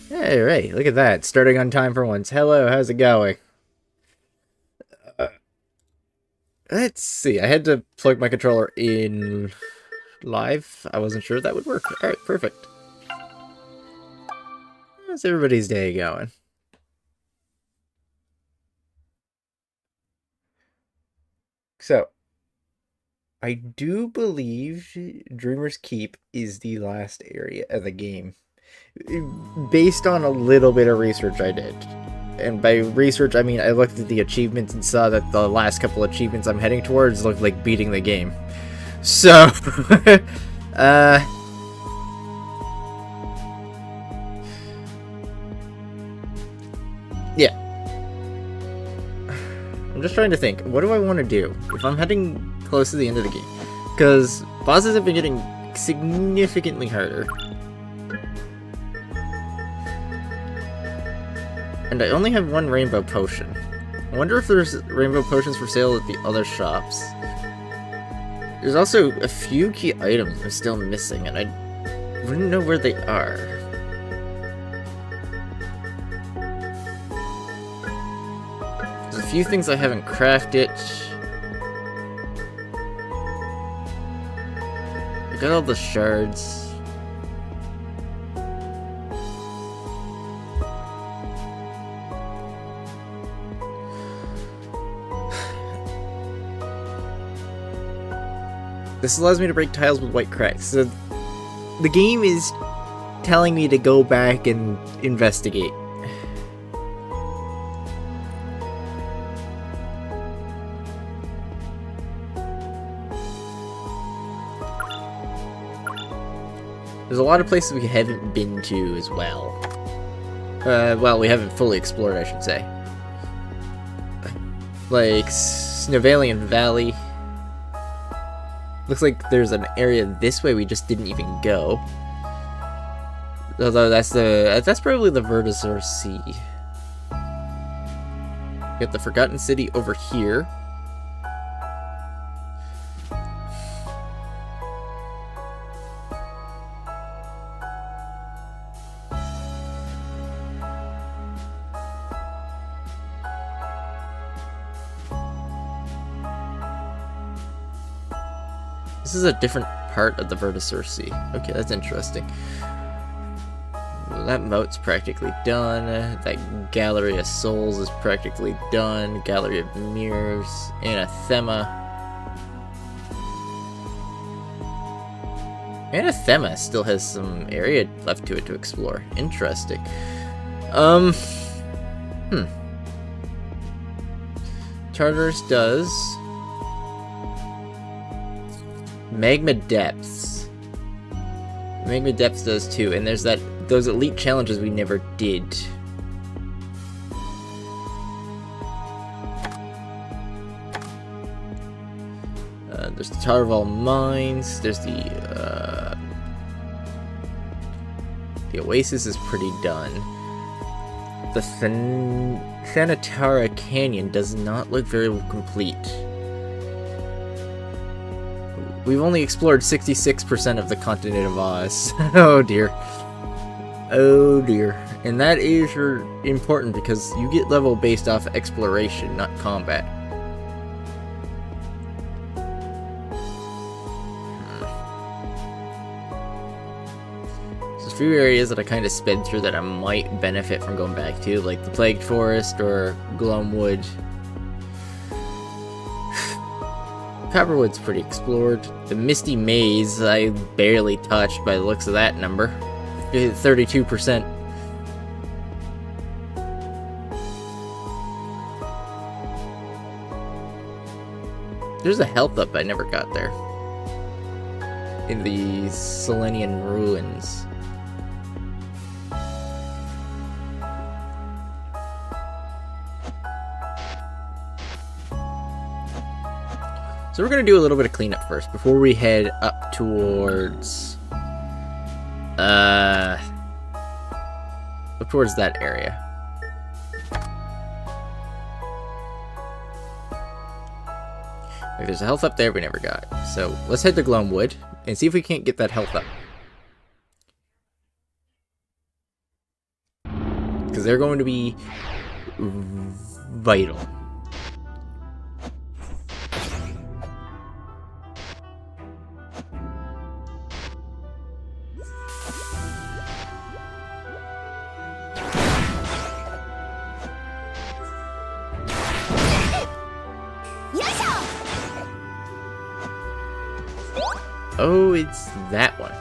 Hey, Ray, look at that. Starting on time for once. Hello, how's it going? Uh, let's see. I had to plug my controller in live. I wasn't sure that would work. Alright, perfect. How's everybody's day going? So, I do believe Dreamer's Keep is the last area of the game. Based on a little bit of research I did. And by research, I mean I looked at the achievements and saw that the last couple achievements I'm heading towards look like beating the game. So, uh, yeah. I'm just trying to think, what do I want to do if I'm heading close to the end of the game? Because bosses have been getting significantly harder. And I only have one rainbow potion. I wonder if there's rainbow potions for sale at the other shops. There's also a few key items I'm still missing, and I wouldn't know where they are. There's a few things I haven't crafted. I got all the shards. This allows me to break tiles with white cracks. So the game is telling me to go back and investigate. There's a lot of places we haven't been to as well. Well, we haven't fully explored, I should say. Like Snövalian Valley. Looks like there's an area this way we just didn't even go. Although that's probably the Vertizor Sea. Got the Forgotten City over here. This is a different part of the Vertizor Sea. Okay, that's interesting. Well, that moat's practically done. That Gallery of Souls is practically done. Gallery of Mirrors. Anathema. Anathema still has some area left to it to explore. Interesting. Tartarus does. Magma Depths. Magma Depths does too, and there's those elite challenges we never did. There's the Tarval Mines. There's the Oasis is pretty done. The Thanatara Canyon does not look very complete. We've only explored 66% of the continent of Oz. Oh dear. Oh dear. And that is important because you get level based off exploration, not combat. There's a few areas that I kind of sped through that I might benefit from going back to, like the Plagued Forest or Glumwood. Copperwood's pretty explored. The Misty Maze I barely touched by the looks of that number. 32%. There's a health up I never got there. In the Selenian Ruins. So we're going to do a little bit of cleanup first before we head up towards that area. Like, there's a health up there we never got. So let's head to Glumwood and see if we can't get that health up. because they're going to be vital. Oh, it's that one.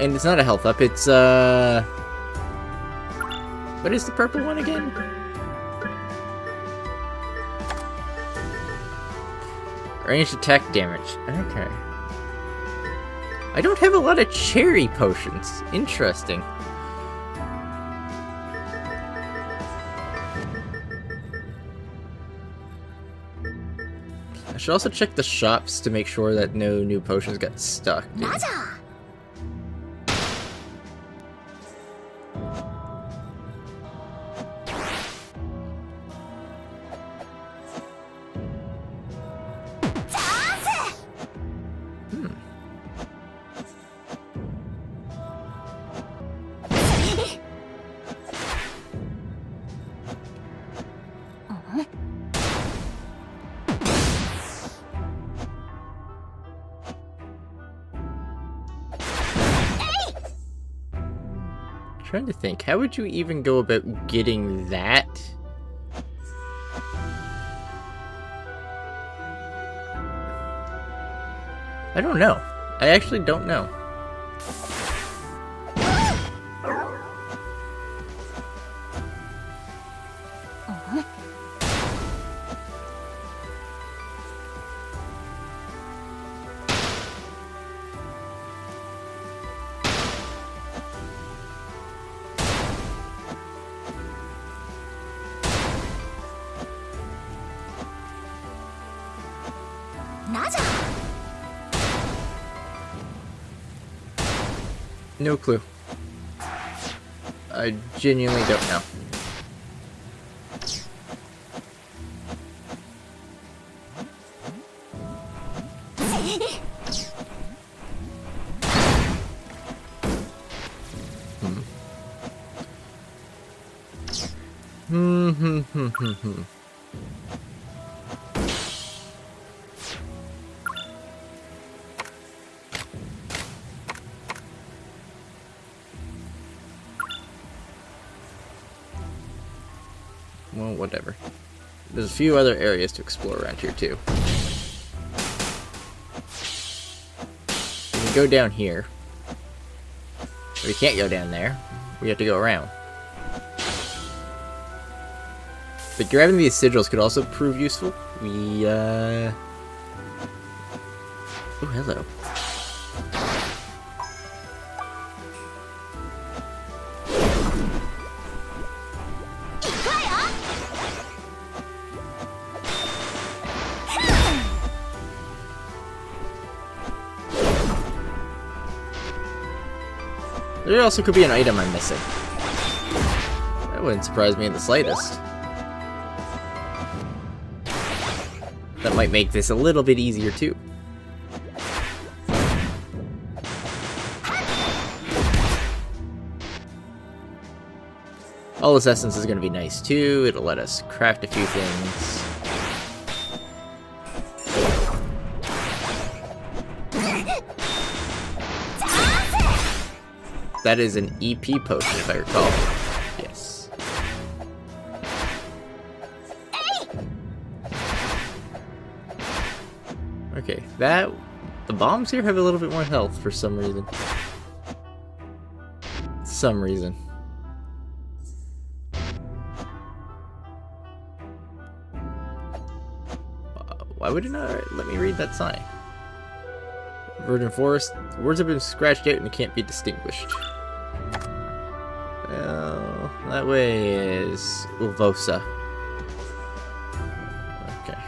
And it's not a health up, it's, what is the purple one again? Ranged attack damage. Okay. I don't have a lot of cherry potions. Interesting. I should also check the shops to make sure that no new potions got stuck. Trying to think, how would you even go about getting that? I don't know. I actually don't know. No clue. I genuinely don't know. Well, whatever. There's a few other areas to explore around here, too. We can go down here. We can't go down there. We have to go around. But grabbing these sigils could also prove useful. We, Oh, hello. There also could be an item I'm missing. That wouldn't surprise me in the slightest. That might make this a little bit easier too. All this essence is going to be nice too. It'll let us craft a few things. That is an EP potion, if I recall. Yes. Okay, the bombs here have a little bit more health for some reason. Why would it not let me read that sign? Virgin Forest. Words have been scratched out and can't be distinguished. Well, that way is Ulvosa. Okay.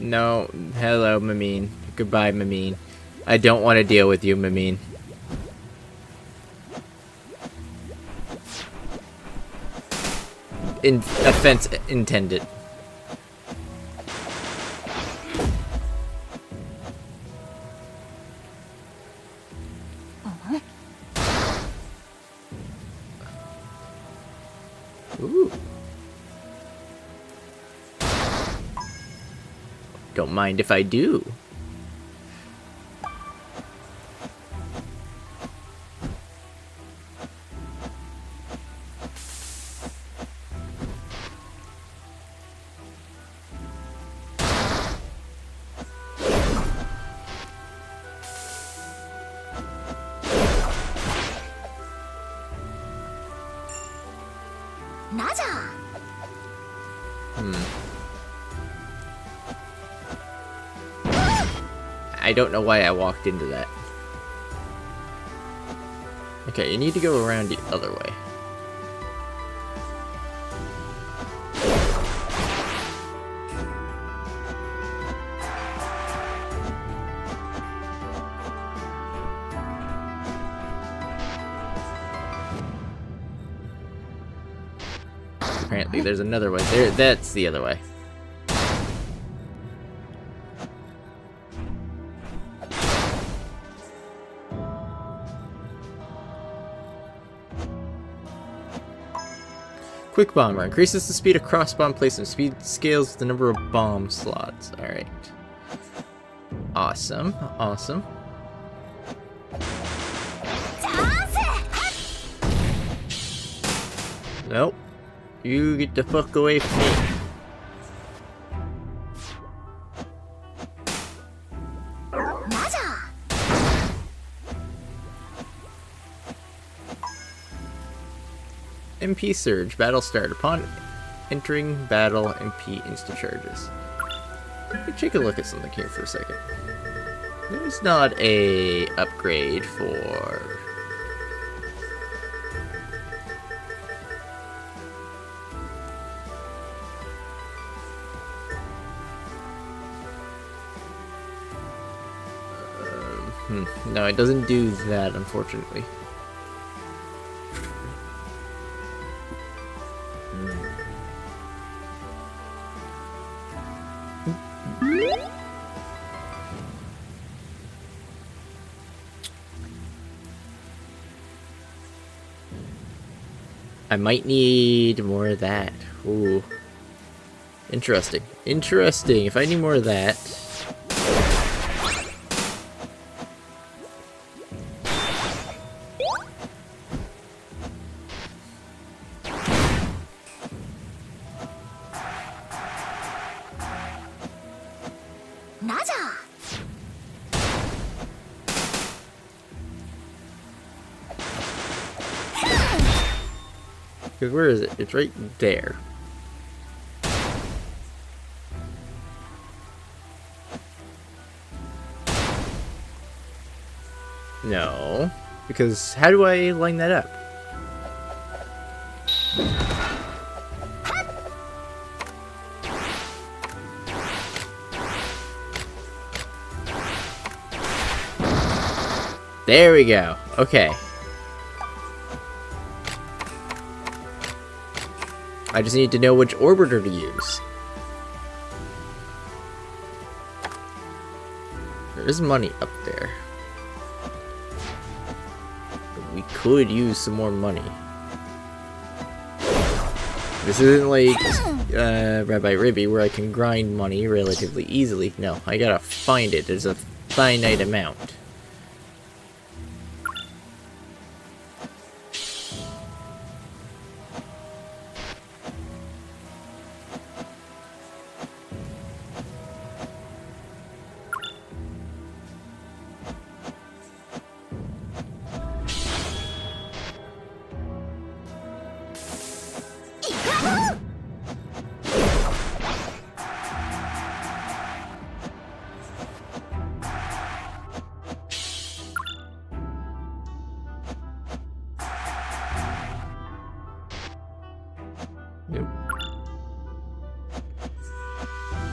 No. Hello, Mamine. Goodbye, Mamine. I don't want to deal with you, Mamine. Offense intended. Ooh. Don't mind if I do. I don't know why I walked into that. Okay, you need to go around the other way. Apparently there's another way. There, that's the other way. Quick Bomber increases the speed of cross bomb placement. Speed scales the number of bomb slots. Alright. Awesome. Awesome. Nope. You get the fuck away from me. MP Surge. Battle start. Upon entering battle, MP insta charges. Let me take a look at something here for a second. There's not a upgrade for... No, it doesn't do that, unfortunately. I might need more of that. Ooh. Interesting. Interesting. If I need more of that... Because where is it? It's right there. No. Because how do I line that up? There we go. Okay. I just need to know which orbiter to use. There is money up there. But we could use some more money. This isn't like Rabbi Ribby where I can grind money relatively easily. No, I gotta find it. There's a finite amount.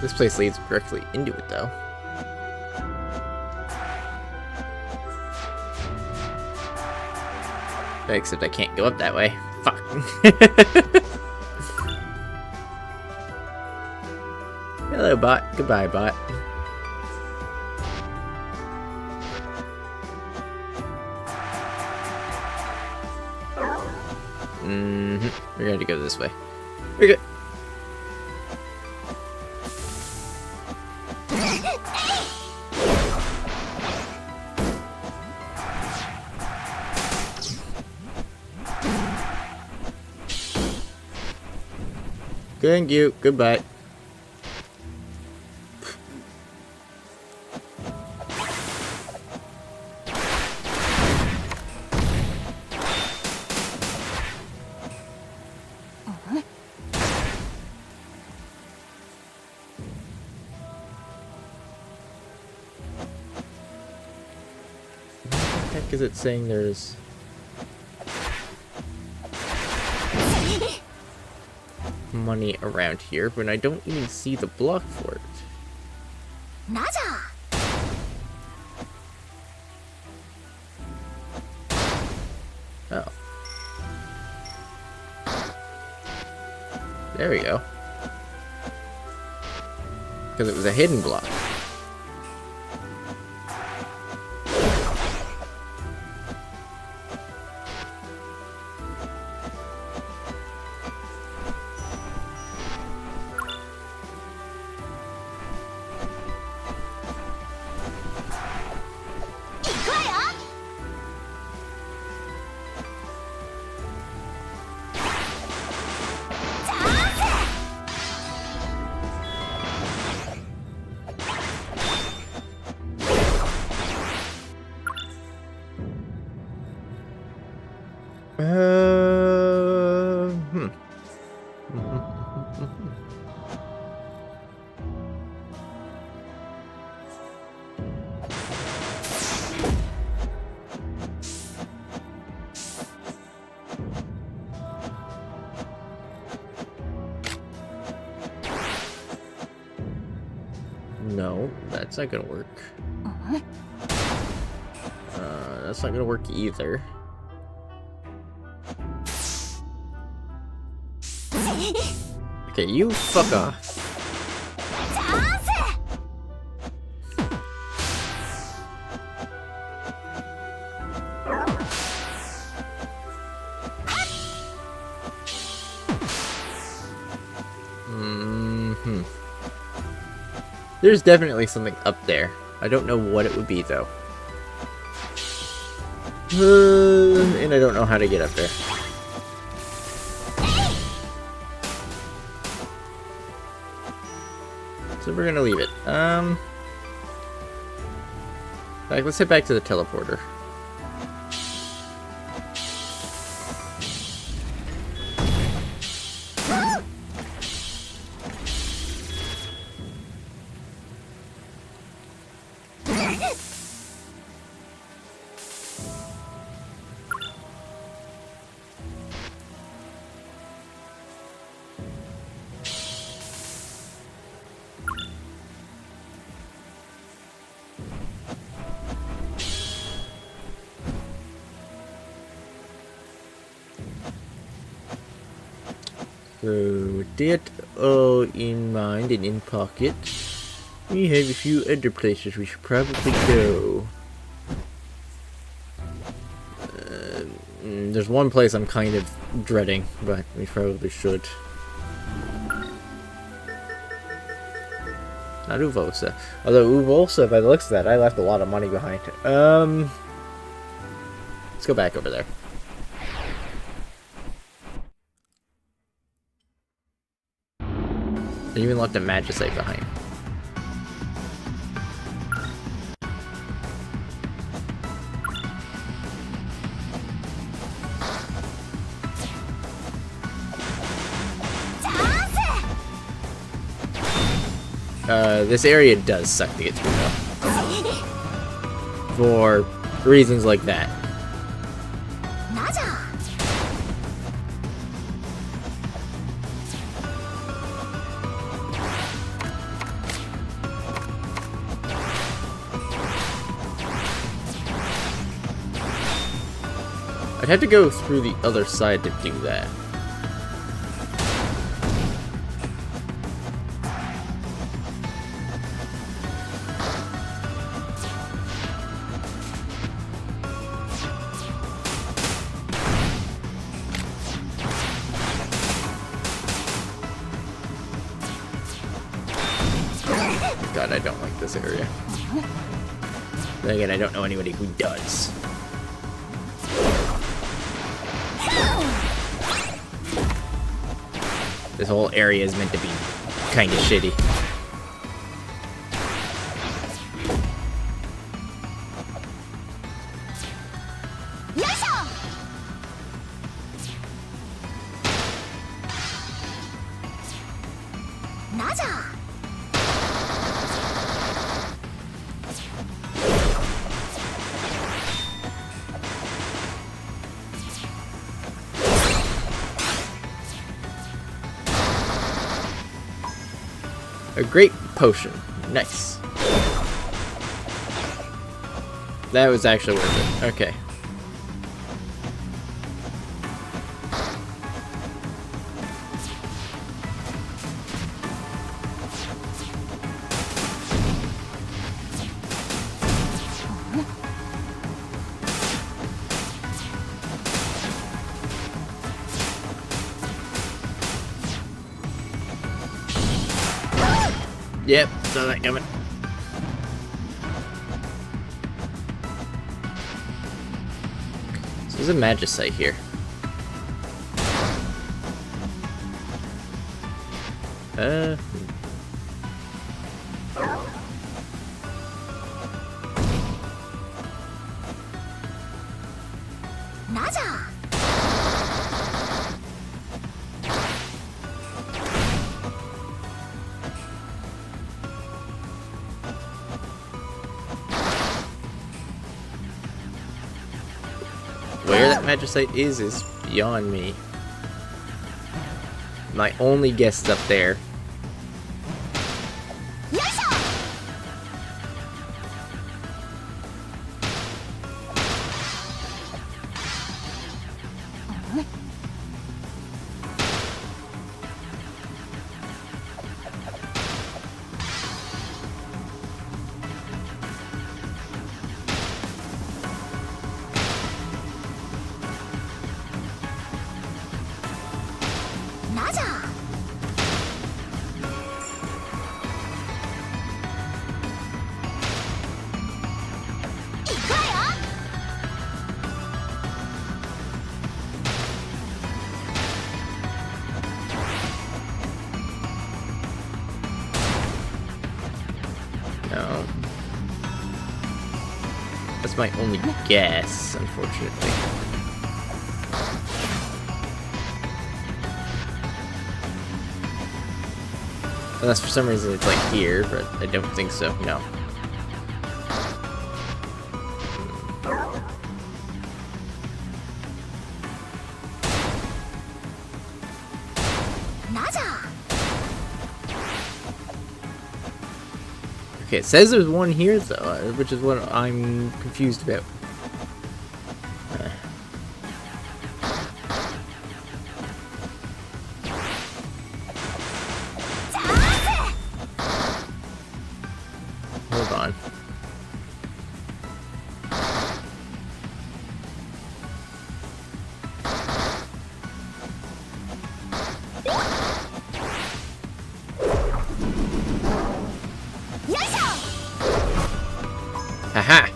This place leads directly into it, though. Except I can't go up that way. Fuck. Hello, bot. Goodbye, bot. We're going to go this way. We're good. Thank you. Goodbye. What the heck is it saying there's... money around here, but I don't even see the block for it. Oh. There we go. Because it was a hidden block. No, that's not gonna work. That's not gonna work either. Okay, you fuck off. There's definitely something up there. I don't know what it would be, though. And I don't know how to get up there. So we're gonna leave it. Like, let's head back to the teleporter. So, with that all in mind and in pocket, we have a few other places we should probably go. There's one place I'm kind of dreading, but we probably should. Not Uvosa. Although Uvosa, by the looks of that, I left a lot of money behind. Let's go back over there. I even left a Magicite behind. This area does suck to get through, though. For reasons like that. I'd have to go through the other side to do that. God, I don't like this area. Then again, I don't know anybody who does. This whole area is meant to be kind of shitty. A great potion. Nice. That was actually worth it. Okay. Yep, saw that coming. So there's a magicite here. Where that magicite is beyond me. My only guess is up there. No. That's my only guess, unfortunately. Unless for some reason it's like here, but I don't think so, no. Okay, it says there's one here though, which is what I'm confused about. Hold on. Haha!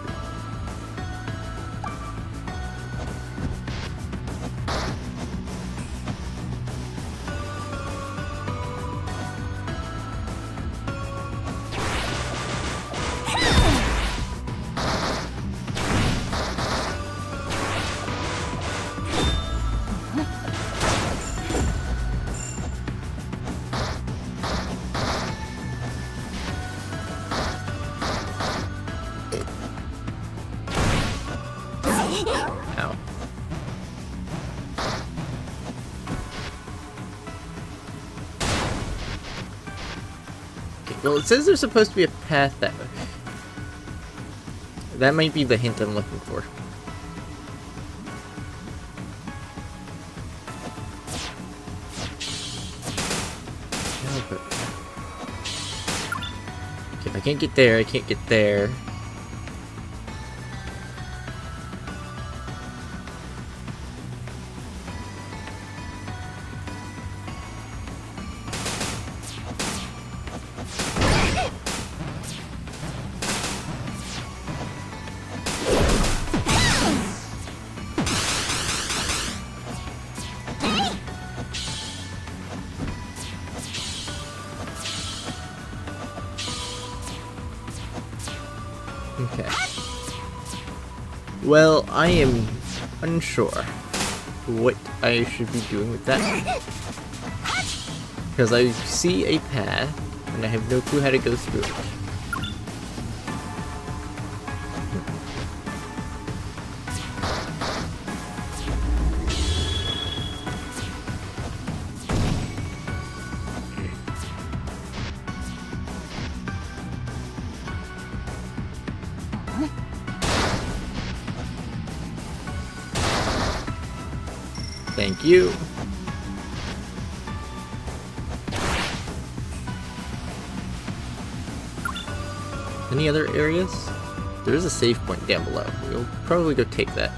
Ow. Okay, well, it says there's supposed to be a path that way. That might be the hint I'm looking for. If I can't get there, I can't get there. Okay. Well, I am unsure what I should be doing with that. Because I see a path, and I have no clue how to go through it. Thank you. Any other areas? There is a save point down below. We'll probably go take that.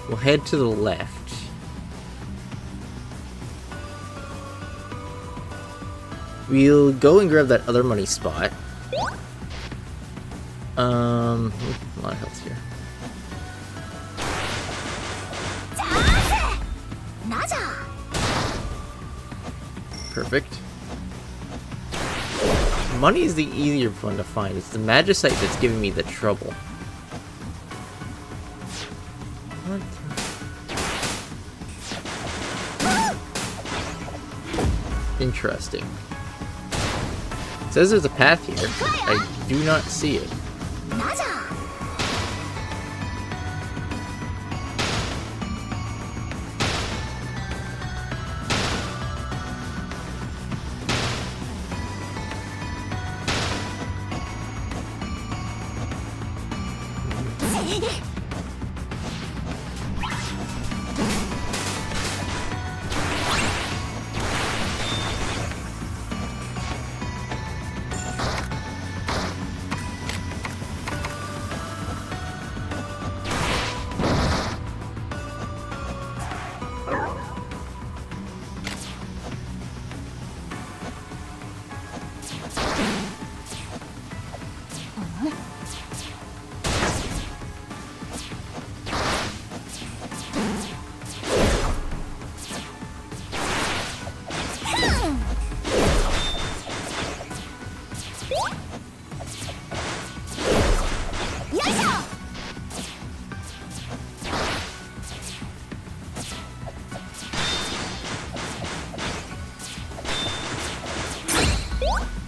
We'll head to the left. We'll go and grab that other money spot. A lot of health here. Perfect. Money is the easier one to find. It's the Magicite that's giving me the trouble. What? Interesting. It says there's a path here. I do not see it.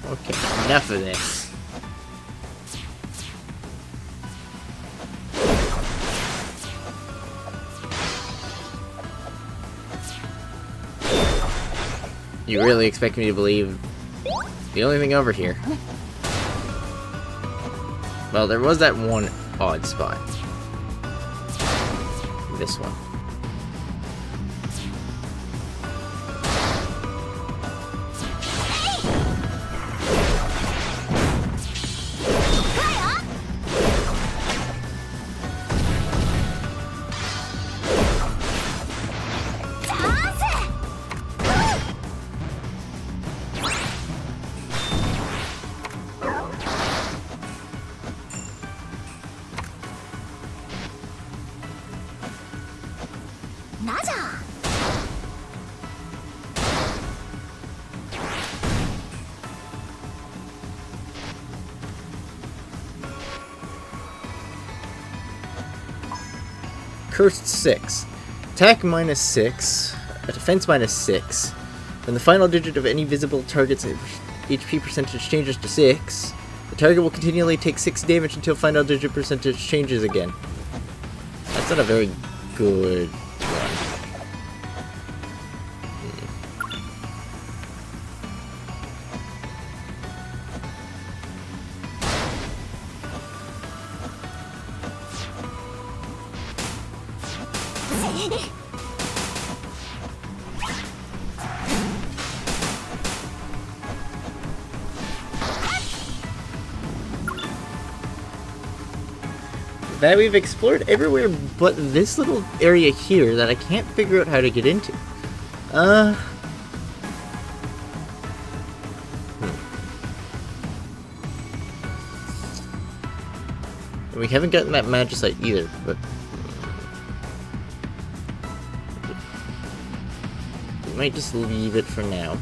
Okay, enough of this. You really expect me to believe the only thing over here? Well, there was that one odd spot. This one. Cursed 6. Attack minus 6. Defense minus 6. When the final digit of any visible target's HP percentage changes to 6, the target will continually take 6 damage until final digit percentage changes again. That's not a very good one. That we've explored everywhere but this little area here that I can't figure out how to get into. We haven't gotten that magicite either, but we might just leave it for now.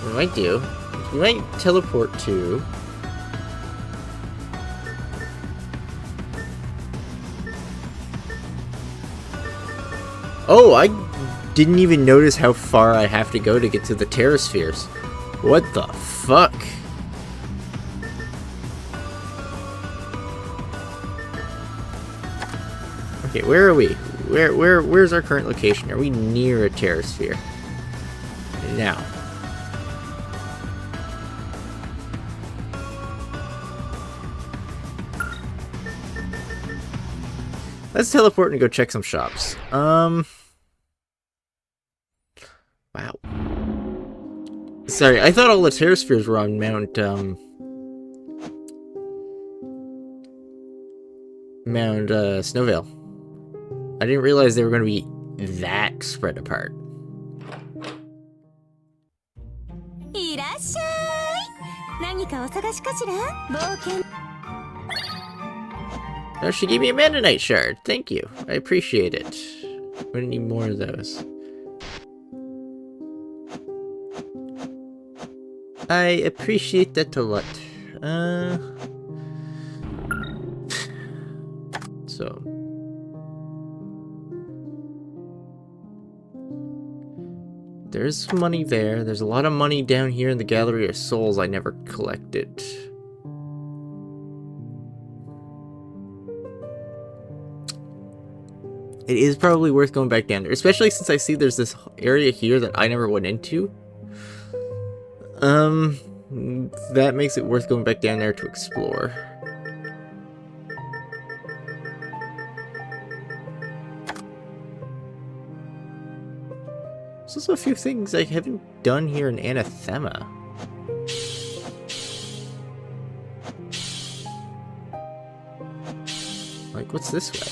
We might do. We might teleport to... Oh, I didn't even notice how far I have to go to get to the Terraspheres. What the fuck? Okay, where are we? Where's our current location? Are we near a Terrasphere? Now. Let's teleport and go check some shops. Wow. Sorry, I thought all the Terraspheres were on Mount Snowvale. I didn't realize they were going to be that spread apart. Oh, she gave me a Mandanite shard. Thank you. I appreciate it. I'm gonna need more of those. I appreciate that a lot. So. There's money there. There's a lot of money down here in the Gallery of Souls I never collected. It is probably worth going back down there, especially since I see there's this area here that I never went into. That makes it worth going back down there to explore. There's also a few things I haven't done here in Anathema. Like, what's this way?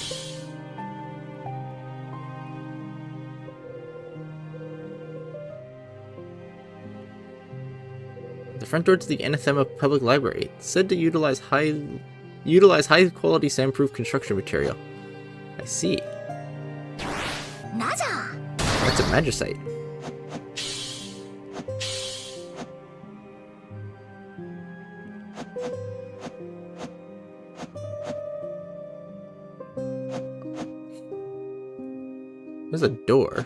The front door to the Anathema Public Library. It's said to utilize high quality soundproof construction material. I see. That's a magicite. There's a door.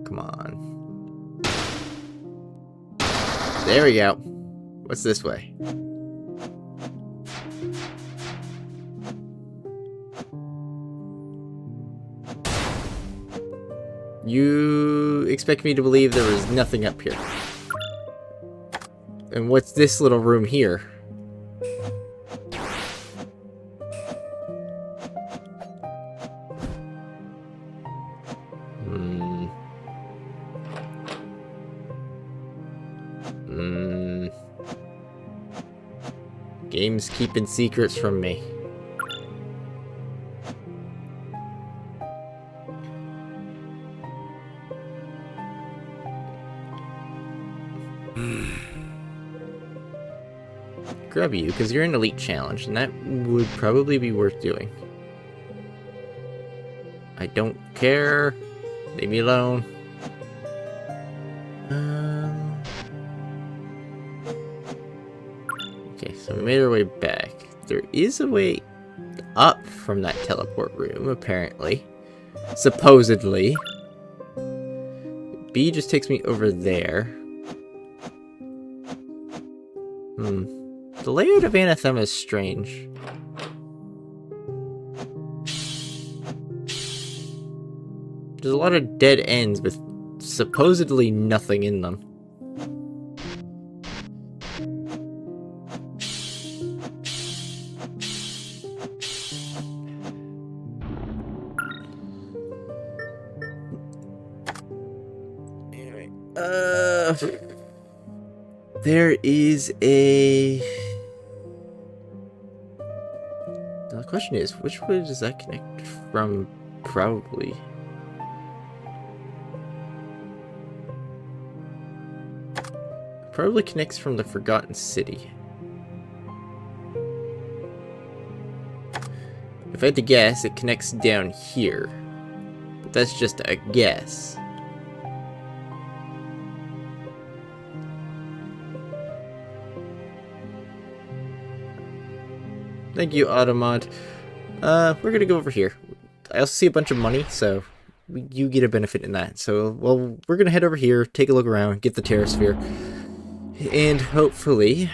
Come on. There we go. What's this way? You expect me to believe there was nothing up here. And what's this little room here? Game's keeping secrets from me. Grab you, because you're an elite challenge, and that would probably be worth doing. I don't care. Leave me alone. Okay, so we made our way back. There is a way up from that teleport room, apparently. Supposedly. B just takes me over there. The layout of Anathema is strange. There's a lot of dead ends with supposedly nothing in them. Anyway, there is a... The question is, which way does that connect from? Probably. Probably connects from the Forgotten City. If I had to guess, it connects down here. But that's just a guess. Thank you, Automod. We're gonna go over here. I also see a bunch of money, so you get a benefit in that. So, well, we're gonna head over here, take a look around, get the Terrasphere, and hopefully...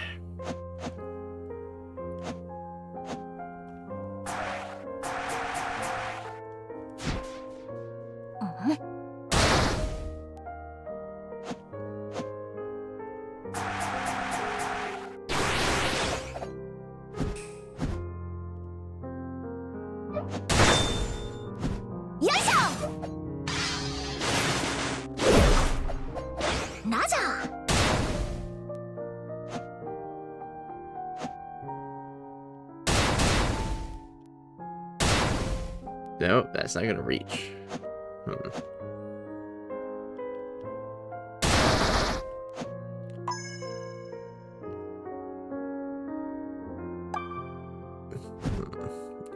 No, that's not gonna reach.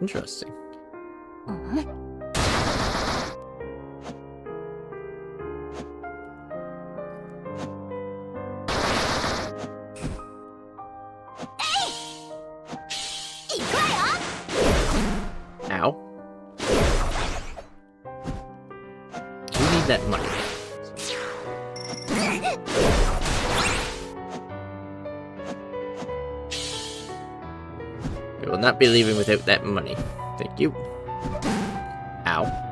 Interesting. Ow. We need that money. We will not be leaving without that money. Thank you. Ow.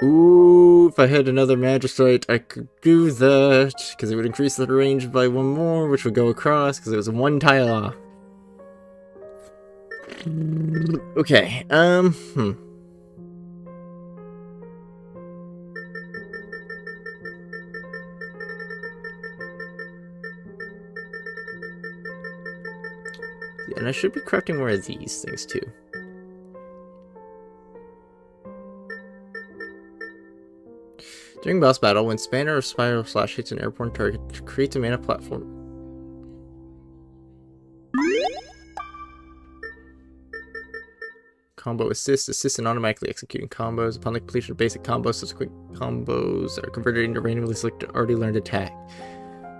Ooh, if I had another Magistrate, I could do that, because it would increase the range by one more, which would go across, because it was one tile off. Okay, Yeah, and I should be crafting more of these things, too. During boss battle, when Spanner or Spiral Slash hits an airborne target, it creates a mana platform. Combo assist in automatically executing combos. Upon the completion of basic combos, subsequent combos are converted into randomly selected already learned attack,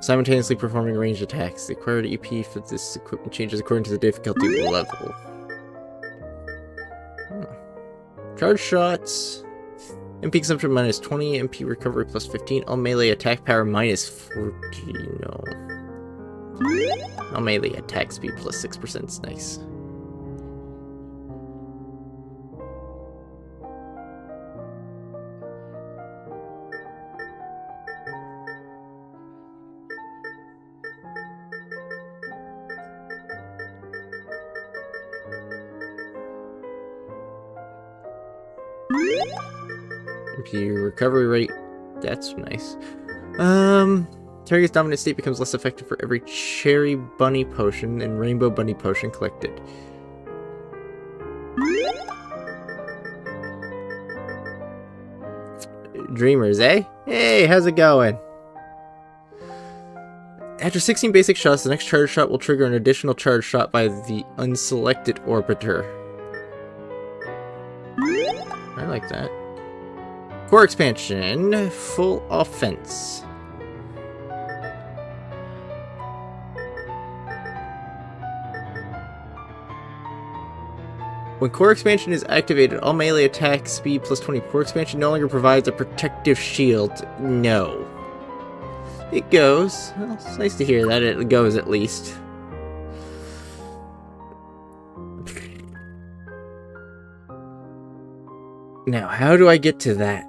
simultaneously performing ranged attacks. The acquired EP for this equipment changes according to the difficulty level. Charge shots. MP consumption minus 20, MP recovery plus 15, all melee attack power minus 40, no. All melee attack speed plus 6% is nice. MP recovery rate, that's nice. Target's dominant state becomes less effective for every cherry bunny potion and rainbow bunny potion collected. Dreamers, eh? Hey, how's it going? After 16 basic shots, the next charge shot will trigger an additional charge shot by the unselected orbiter. I like that. Core expansion, full offense. When core expansion is activated, all melee attack speed plus 20. Core expansion no longer provides a protective shield. No. It goes. Well, it's nice to hear that it goes at least. Now, how do I get to that?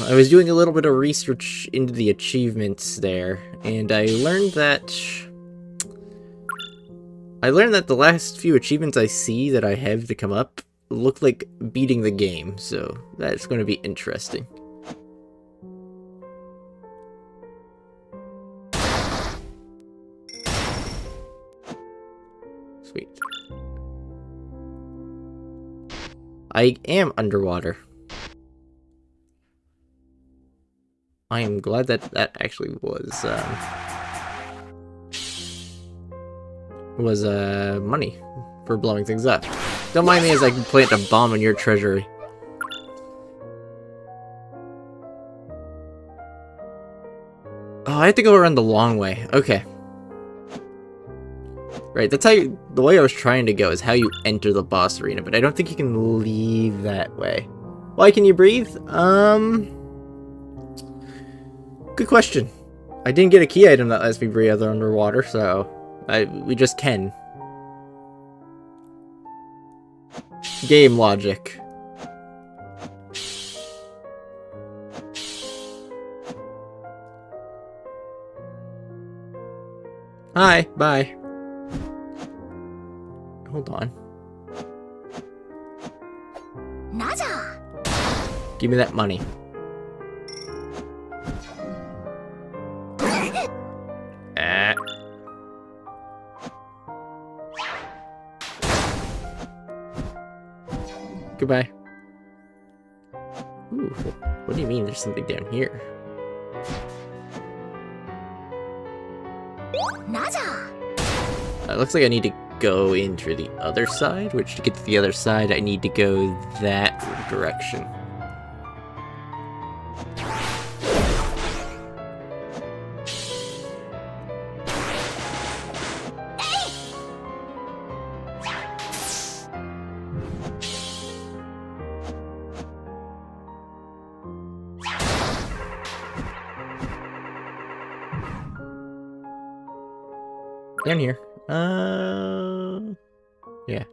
I was doing a little bit of research into the achievements there, and I learned that the last few achievements I see that I have to come up look like beating the game, so that's going to be interesting. Sweet. I am underwater. I am glad that that actually was money for blowing things up. Don't mind me as I can plant a bomb in your treasury. Oh, I have to go around the long way. Okay. Right, that's how the way I was trying to go is how you enter the boss arena, but I don't think you can leave that way. Why can you breathe? Good question. I didn't get a key item that lets me breathe underwater, so we just can. Game logic. Hi, bye. Hold on. Give me that money. Goodbye. Ooh, what do you mean there's something down here? It looks like I need to go in through the other side, which to get to the other side, I need to go that direction. Down here. Yeah.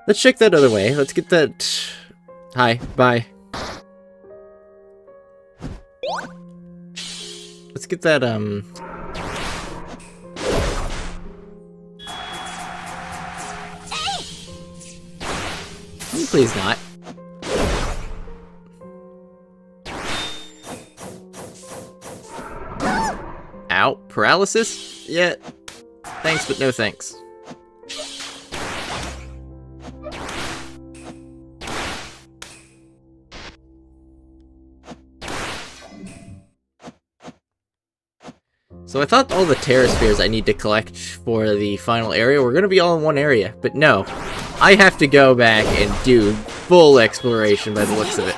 Let's check that other way. Let's get that... Hi, bye. Let's get that, Please not. Ow. Paralysis? Yeah. Thanks, but no thanks. So I thought all the Terra Spheres I need to collect for the final area were going to be all in one area, but no. I have to go back and do full exploration by the looks of it.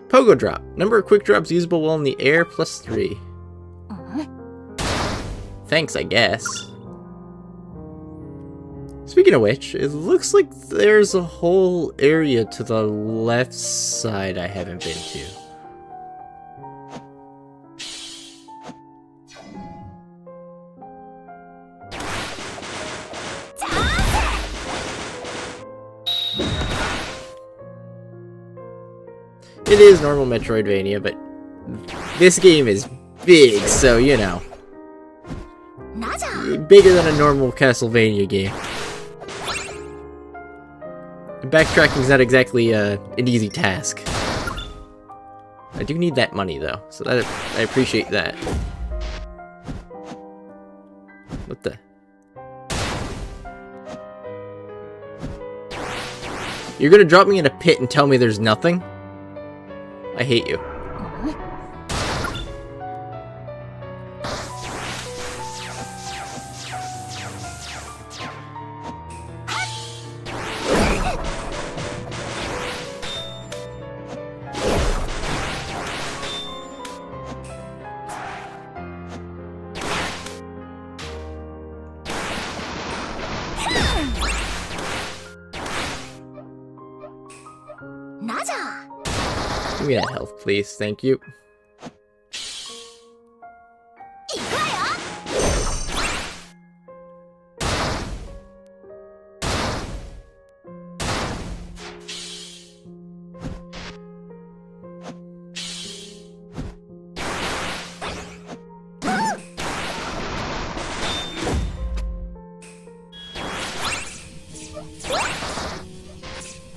Pogo Drop. Number of quick drops usable while in the air, +3. Thanks, I guess. Speaking of which, it looks like there's a whole area to the left side I haven't been to. It is normal Metroidvania, but this game is big, so you know. Bigger than a normal Castlevania game. Backtracking is not exactly an easy task. I do need that money though, so that I appreciate that. What the? You're gonna drop me in a pit and tell me there's nothing? I hate you. Give me that health, please. Thank you.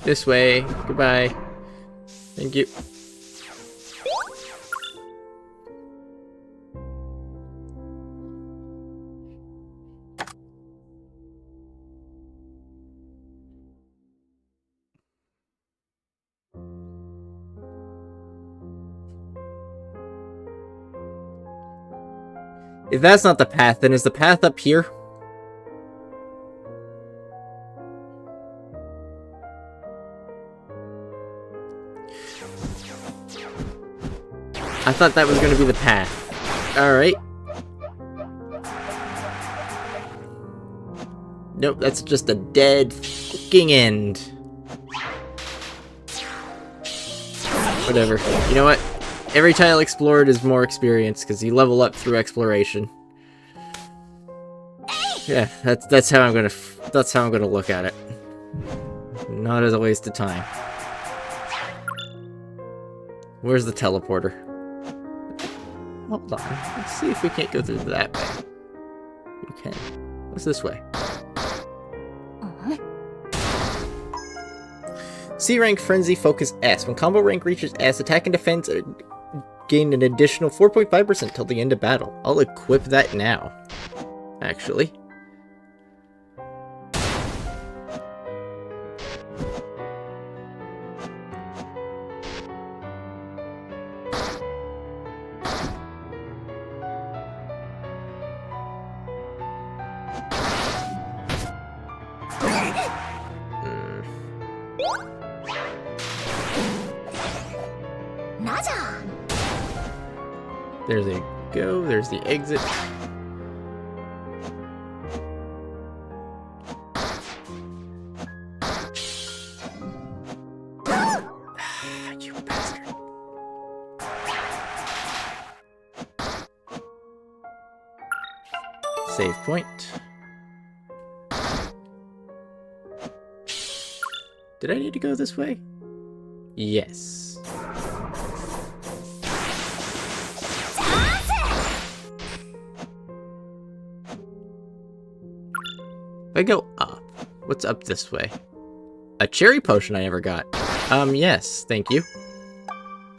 This way. Goodbye. Thank you. If that's not the path, then is the path up here? I thought that was going to be the path. Alright. Nope, that's just a dead fucking end. Whatever. You know what? Every tile explored is more experience, because you level up through exploration. Yeah, that's how I'm gonna look at it. Not as a waste of time. Where's the teleporter? Hold on. Let's see if we can't go through that way. We can. What's this way? C rank Frenzy Focus S. When combo rank reaches S, attack and defense gain an additional 4.5% till the end of battle. I'll equip that now, actually. There they go, there's the exit. You bastard. Save point. Did I need to go this way? Yes. If I go up, what's up this way? A cherry potion I never got. Yes, thank you.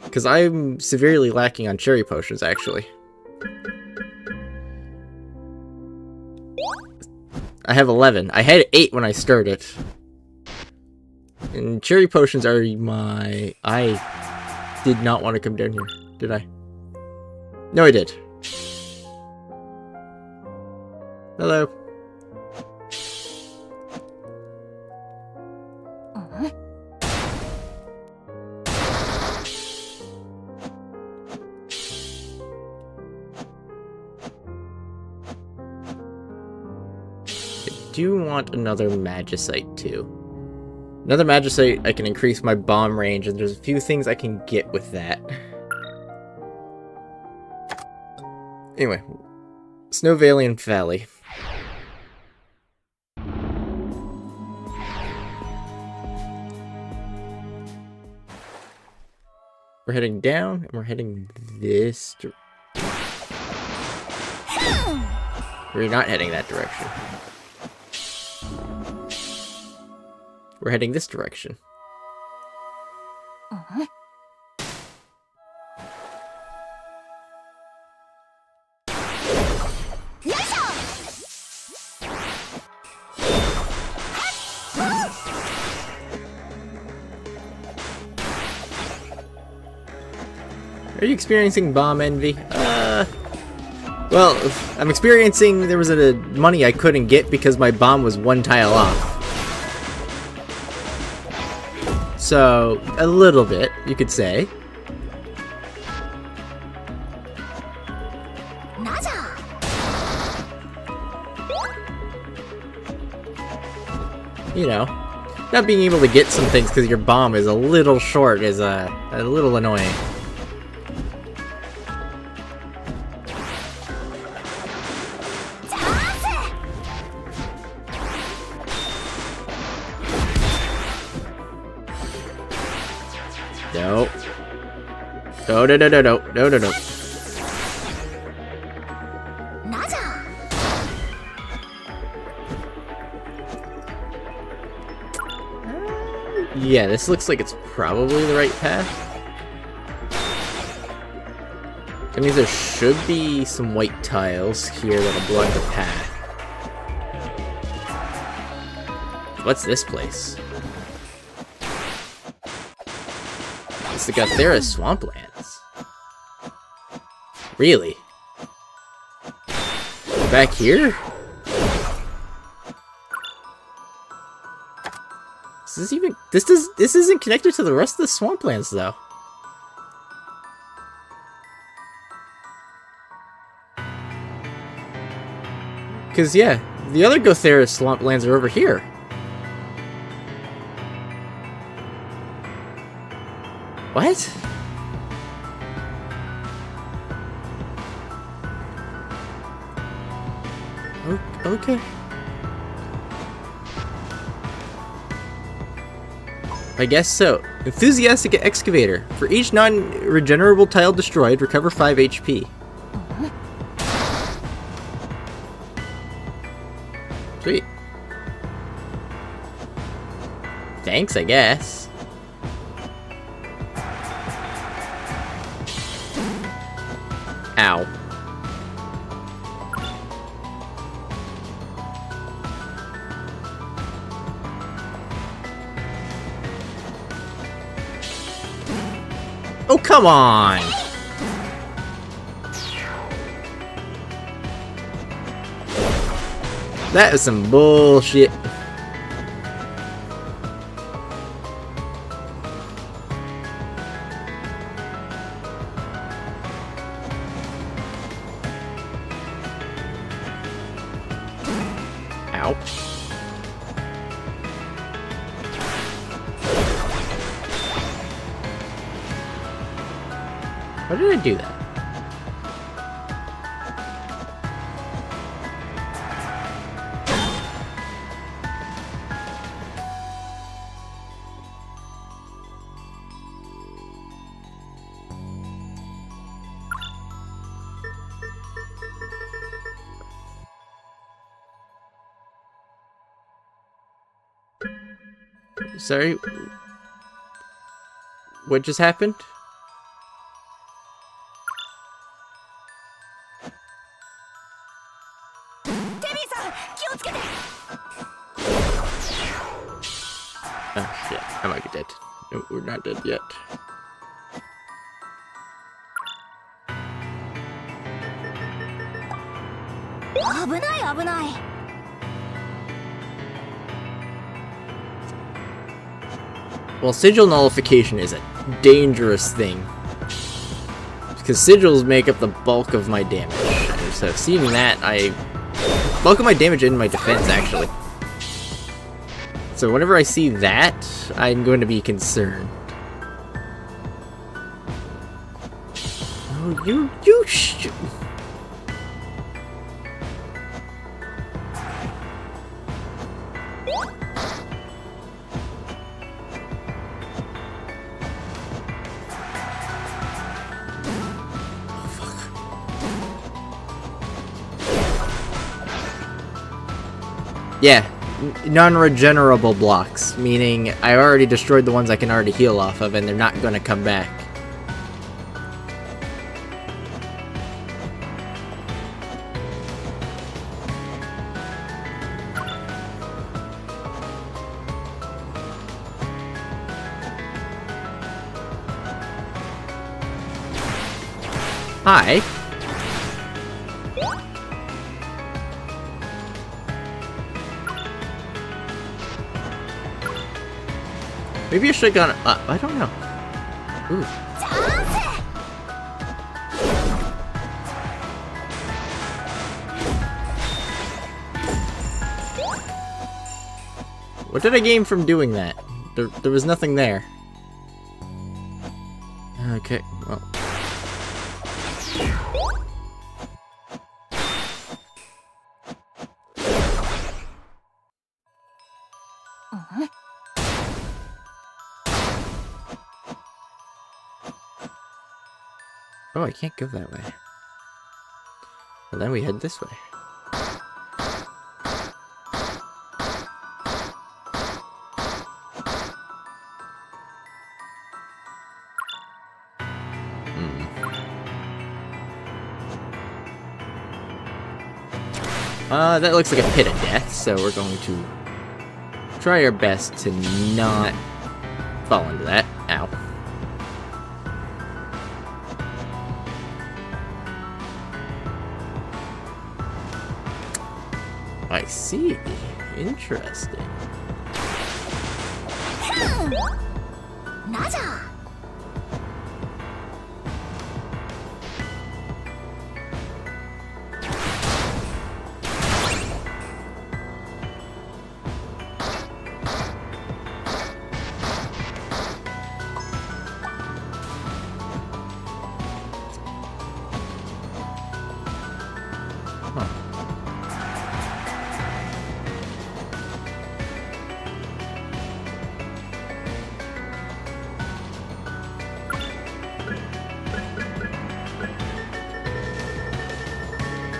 Because I'm severely lacking on cherry potions, actually. I have 11. I had 8 when I started. And cherry potions are my... I did not want to come down here, did I? No, I did. Hello. I do want another Magicite too. Another Magicite, I can increase my bomb range, and there's a few things I can get with that. Anyway, Snowvalian Valley. We're heading down, and we're heading this direction. We're not heading that direction. We're heading this direction. Are you experiencing bomb envy? Well, I'm experiencing there was a money I couldn't get because my bomb was one tile off. So, a little bit, you could say. You know, Not being able to get some things because your bomb is a little short is a little annoying. No. No, no, no, no, no, no, no, no. Yeah, this looks like it's probably the right path. That means there should be some white tiles here that'll block the path. What's this place? It's the Gothera Swamplands. Really? Back here? This isn't connected to the rest of the Swamplands though. Cause yeah, the other Gothera Swamplands are over here. What? Okay. I guess so. Enthusiastic Excavator. For each non-regenerable tile destroyed, recover 5 HP. Sweet. Thanks, I guess. Ow. Oh, come on! That is some bullshit. Ow. Why did I do that? Sorry? What just happened? Oh shit, I might be dead. No, we're not dead yet. Well, sigil nullification is a dangerous thing. Because sigils make up the bulk of my damage. And so seeing that, bulk of my damage and my defense, actually. So whenever I see that, I'm going to be concerned. Oh, you Yeah, non-regenerable blocks, meaning I already destroyed the ones I can already heal off of, and they're not going to come back. Hi. Maybe I should have gone up. I don't know. Ooh. What did I gain from doing that? There was nothing there. Okay, well. Oh, I can't go that way. Well, then we head this way. That looks like a pit of death, so we're going to try our best to not fall into that. Ow. I see. Interesting. Naja.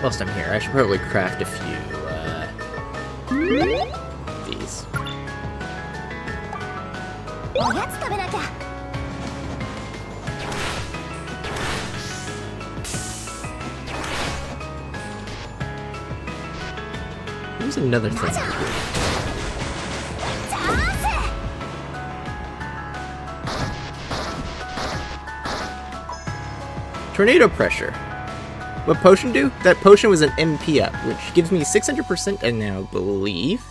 Whilst I'm here, I should probably craft a few, these. おやつ食べなきゃ。 Here's another thing. Tornado pressure. What potion do? That potion was an MP up, which gives me 600% I now believe.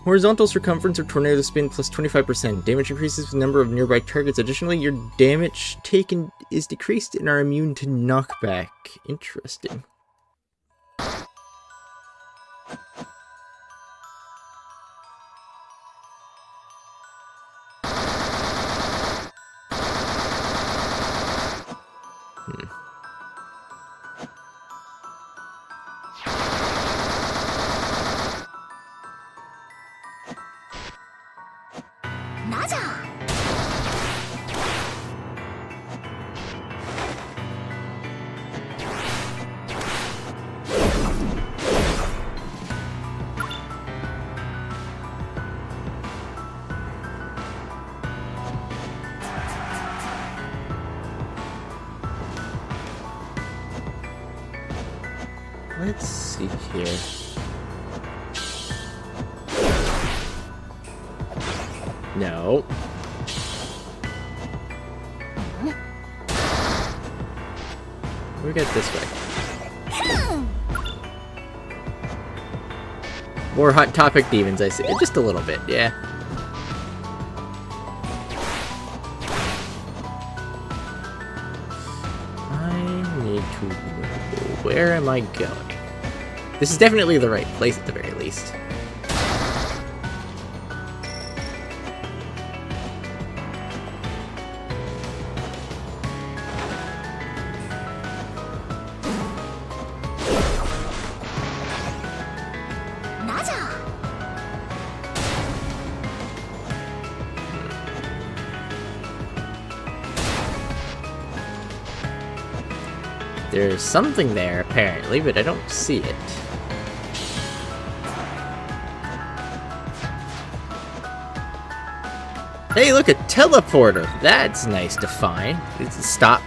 Horizontal circumference of tornado spin plus 25%. Damage increases with the number of nearby targets. Additionally, your damage taken is decreased and are immune to knockback. Interesting. Let's see here. No. We get this way. More Hot Topic demons, I see. Just a little bit, yeah. I need to know, where am I going? This is definitely the right place at the very least. There's something there, apparently, but I don't see it. Hey, look, a teleporter! That's nice to find. Stop.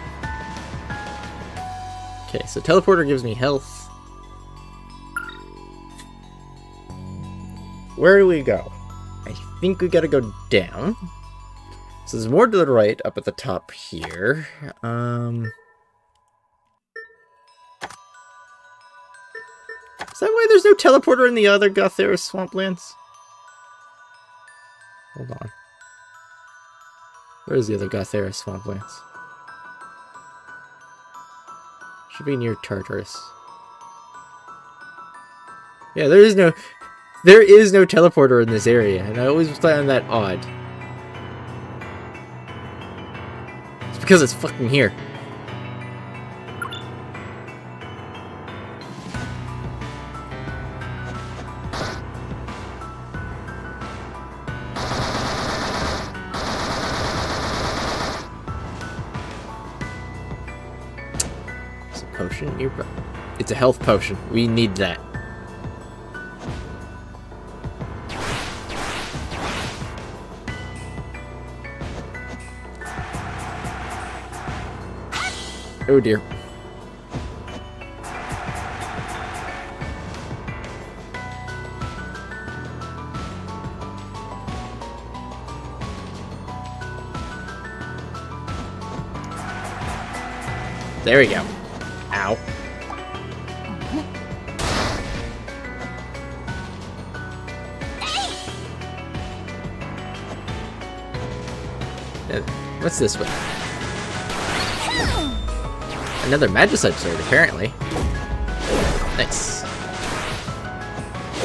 Okay, so teleporter gives me health. Where do we go? I think we gotta go down. So there's more to the right, up at the top here. Is that why there's no teleporter in the other Gothera swamplands? Hold on. Where's the other Gothera swamplands? Should be near Tartarus. Yeah, there is no... There is no teleporter in this area, and I always find that odd. It's because it's fucking here. It's a potion nearby. It's a health potion. We need that. Oh dear. There we go. Ow. What's this one? Another Magicite sword, apparently. Nice.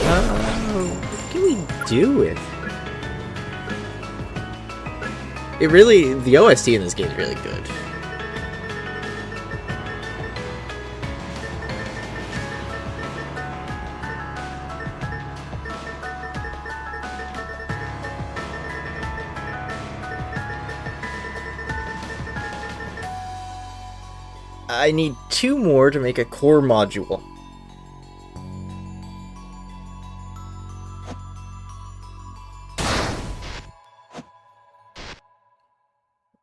What can we do with it? Really, the OST in this game is really good. I need 2 more to make a core module.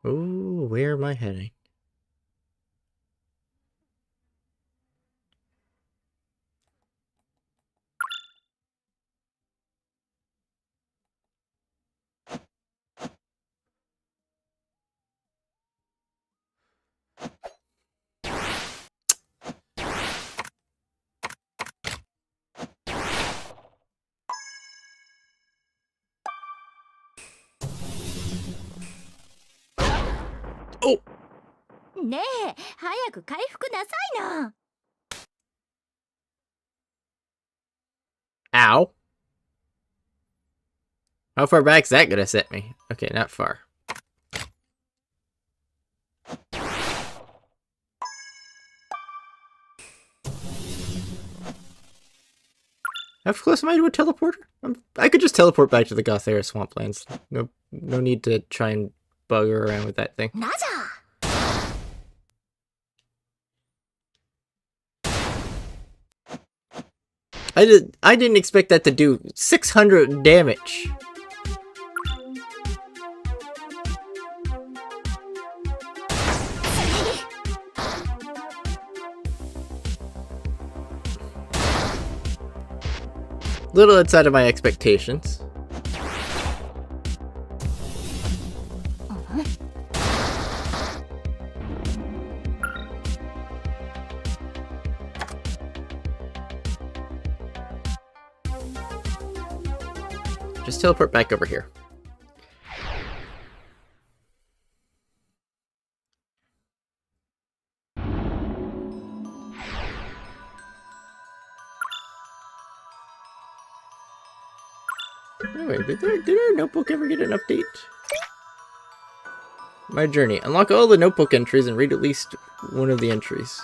Oh, where am I heading? Oh! ねえ、早く回復なさいな。 Ow. How far back's that gonna set me? Okay, not far. How close am I to a teleporter? I could just teleport back to the Gothera swamplands. No need to try and bugger around with that thing. なじゃ。 I didn't expect that to do 600 damage. Little outside of my expectations. Just teleport back over here. Anyway, did our notebook ever get an update? My journey. Unlock all the notebook entries and read at least one of the entries.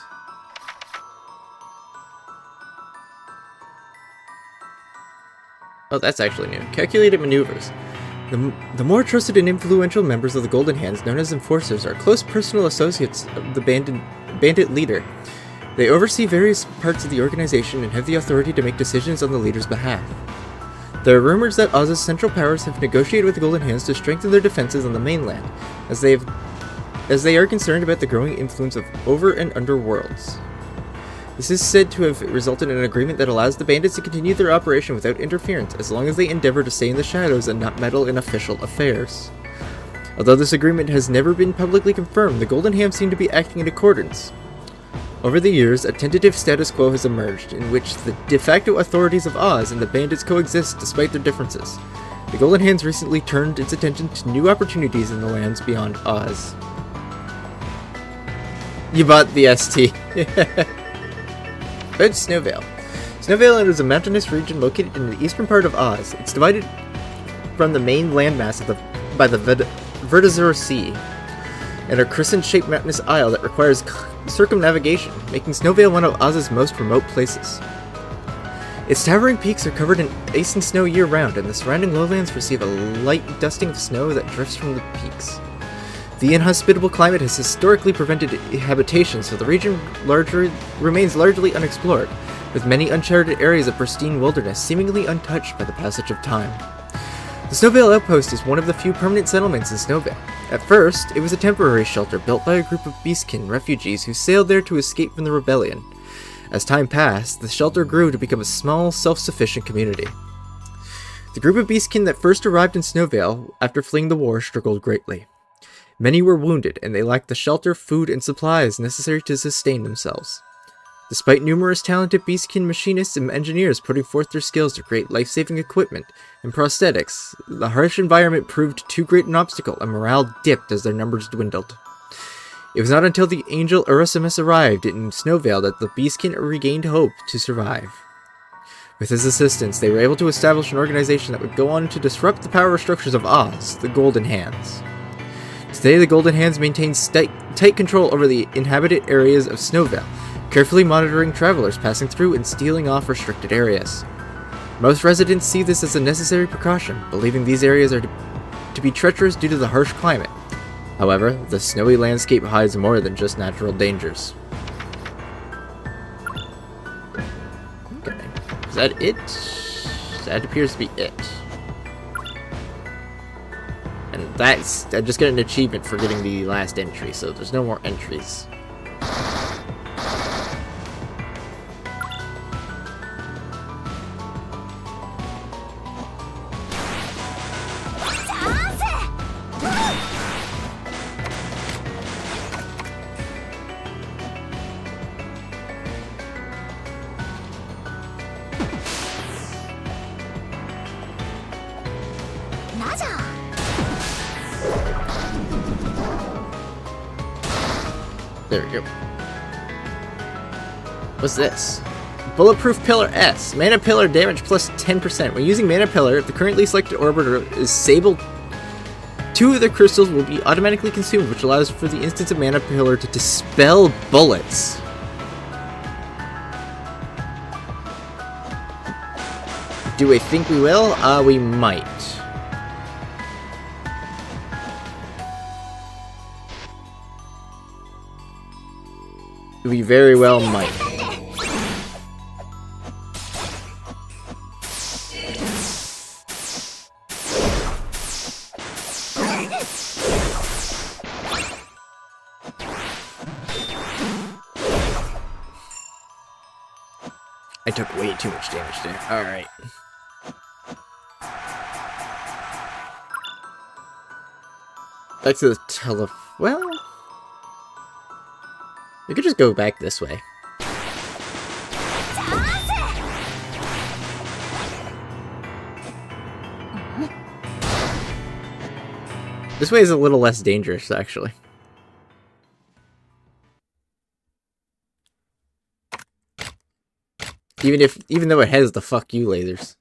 Oh, that's actually new. Calculated maneuvers. The more trusted and influential members of the Golden Hands, known as enforcers, are close personal associates of the bandit leader. They oversee various parts of the organization and have the authority to make decisions on the leader's behalf. There are rumors that Oz's central powers have negotiated with the Golden Hands to strengthen their defenses on the mainland, as they are concerned about the growing influence of over and under worlds. This is said to have resulted in an agreement that allows the bandits to continue their operation without interference, as long as they endeavor to stay in the shadows and not meddle in official affairs. Although this agreement has never been publicly confirmed, the Golden Hands seem to be acting in accordance. Over the years, a tentative status quo has emerged, in which the de facto authorities of Oz and the bandits coexist despite their differences. The Golden Hands recently turned its attention to new opportunities in the lands beyond Oz. You bought the ST. About Snowvale. Snowvale is a mountainous region located in the eastern part of Oz. It's divided from the main landmass by the Verdazur Sea and a crescent-shaped mountainous isle that requires circumnavigation, making Snowvale one of Oz's most remote places. Its towering peaks are covered in ice and snow year-round, and the surrounding lowlands receive a light dusting of snow that drifts from the peaks. The inhospitable climate has historically prevented habitation, so the region remains largely unexplored, with many uncharted areas of pristine wilderness seemingly untouched by the passage of time. The Snowvale Outpost is one of the few permanent settlements in Snowvale. At first, it was a temporary shelter built by a group of Beastkin refugees who sailed there to escape from the rebellion. As time passed, the shelter grew to become a small, self-sufficient community. The group of Beastkin that first arrived in Snowvale after fleeing the war struggled greatly. Many were wounded, and they lacked the shelter, food, and supplies necessary to sustain themselves. Despite numerous talented Beastkin machinists and engineers putting forth their skills to create life-saving equipment and prosthetics, the harsh environment proved too great an obstacle, and morale dipped as their numbers dwindled. It was not until the angel Urasimus arrived in Snowvale that the Beastkin regained hope to survive. With his assistance, they were able to establish an organization that would go on to disrupt the power structures of Oz, the Golden Hands. Today, the Golden Hands maintain tight control over the inhabited areas of Snowvale, carefully monitoring travelers passing through and stealing off restricted areas. Most residents see this as a necessary precaution, believing these areas are to be treacherous due to the harsh climate. However, the snowy landscape hides more than just natural dangers. Okay, is that it? That appears to be it. And I just got an achievement for getting the last entry, so there's no more entries. There we go. What's this? Bulletproof Pillar S. Mana Pillar damage plus 10%. When using Mana Pillar, if the currently selected orbiter is disabled, 2 of the crystals will be automatically consumed, which allows for the instance of Mana Pillar to dispel bullets. Do we think we will? We might. We very well might. I took way too much damage there. Alright. Back to the well... we could just go back this way. This way is a little less dangerous, actually. Even though it has the fuck you lasers.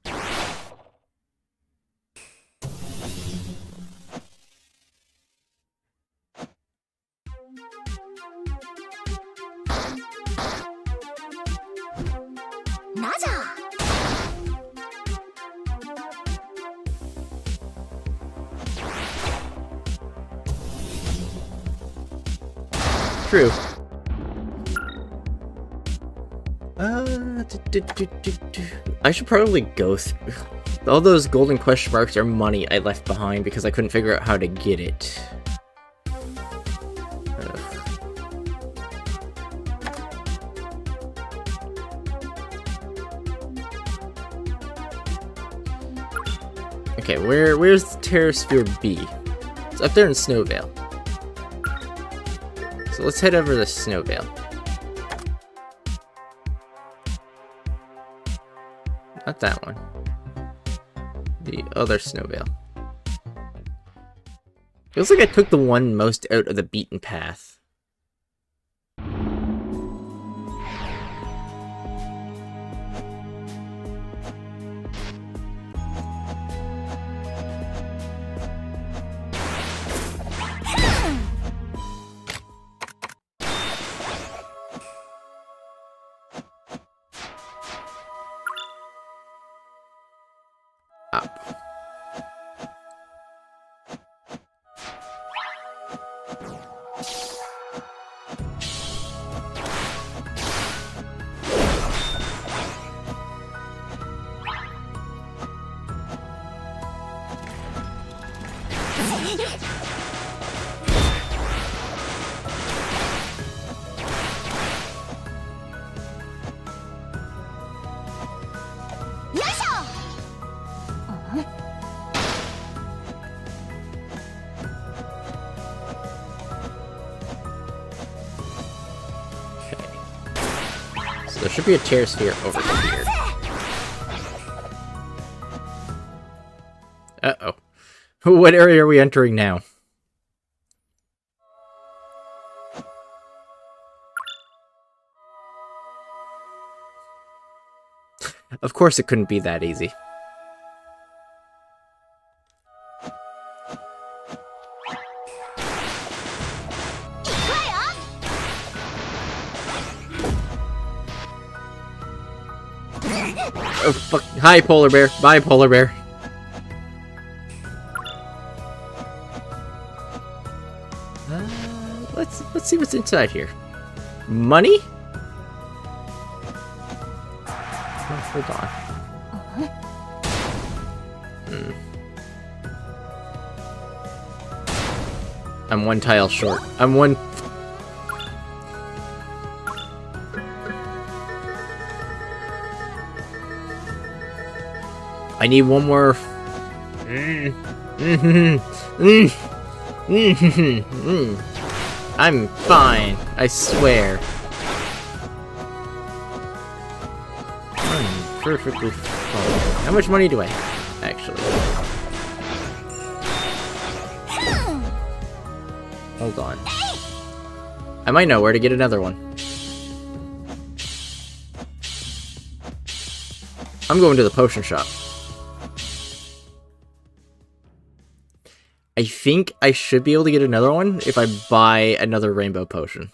True. I should probably go through... all those golden question marks are money I left behind because I couldn't figure out how to get it. Okay, where's the Terrasphere B? It's up there in Snowvale. So let's head over to Snowvale. Not that one. The other Snowvale. Feels like I took the one most out of the beaten path. shop. There should be a tear sphere over here. Uh-oh. What area are we entering now? Of course it couldn't be that easy. Oh, fuck. Hi, polar bear. Bye, polar bear. Let's see what's inside here. Money? Oh, hold on. I'm one tile short. I'm one... I need one more... I'm fine, I swear. I'm perfectly fine. How much money do I have, actually? Hold on. I might know where to get another one. I'm going to the potion shop. I think I should be able to get another one if I buy another rainbow potion.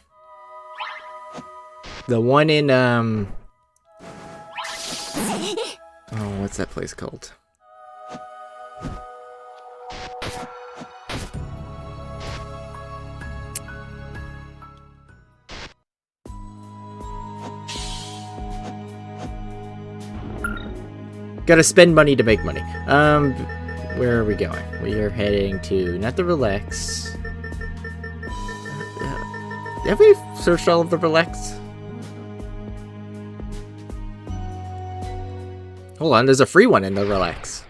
The one in, oh, what's that place called? Gotta spend money to make money. Where are we going? We are heading to, not the Relax. Have we searched all of the Relax? Hold on, there's a free one in the Relax.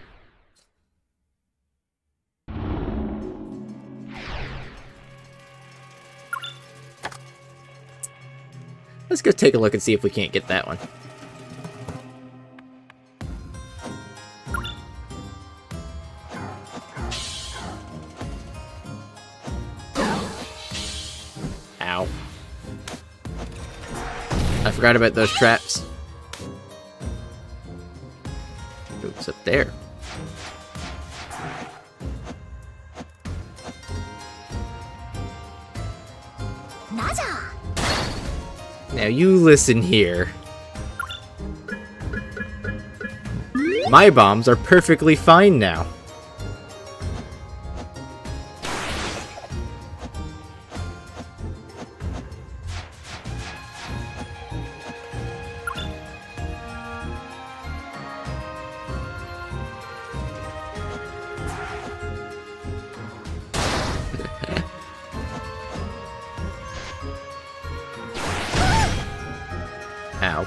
Let's go take a look and see if we can't get that one. Ow. I forgot about those traps. What's up there? Now you listen here. My bombs are perfectly fine now. Ow.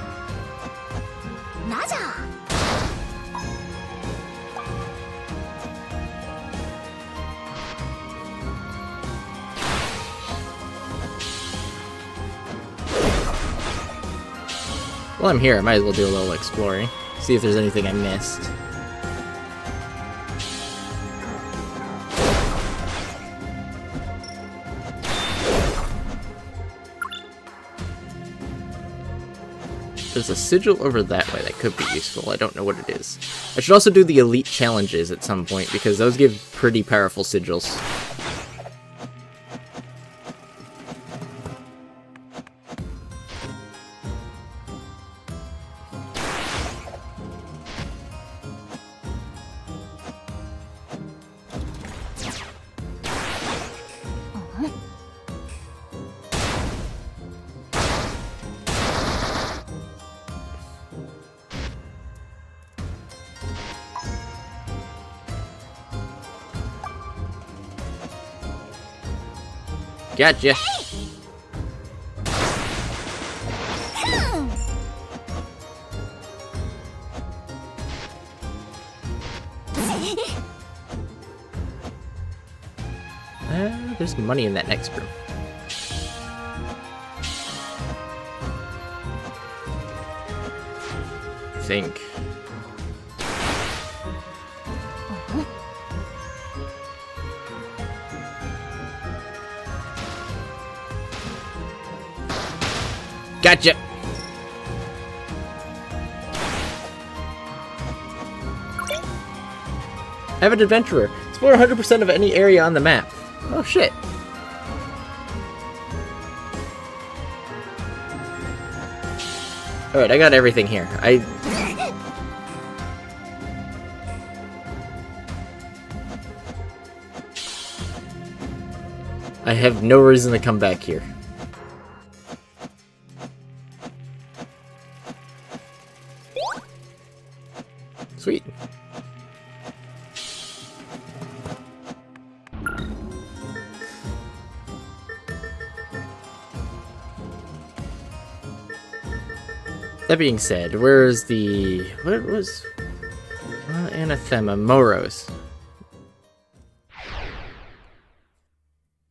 While I'm here, I might as well do a little exploring. See if there's anything I missed. There's a sigil over that way that could be useful. I don't know what it is. I should also do the elite challenges at some point, because those give pretty powerful sigils. Gotcha. There's money in that next room. I think. Gotcha! Avid Adventurer. Explore 100% of any area on the map. Oh shit. Alright, I got everything here. I have no reason to come back here. Sweet. That being said, where's the... what was... Anathema, Moros.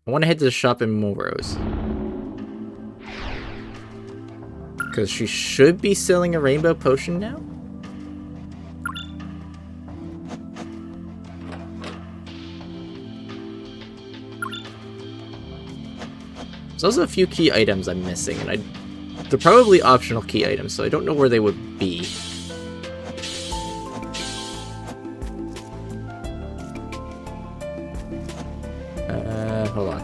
I want to head to the shop in Moros. Because she should be selling a rainbow potion now? There's also a few key items I'm missing, and they're probably optional key items, so I don't know where they would be. Hold on.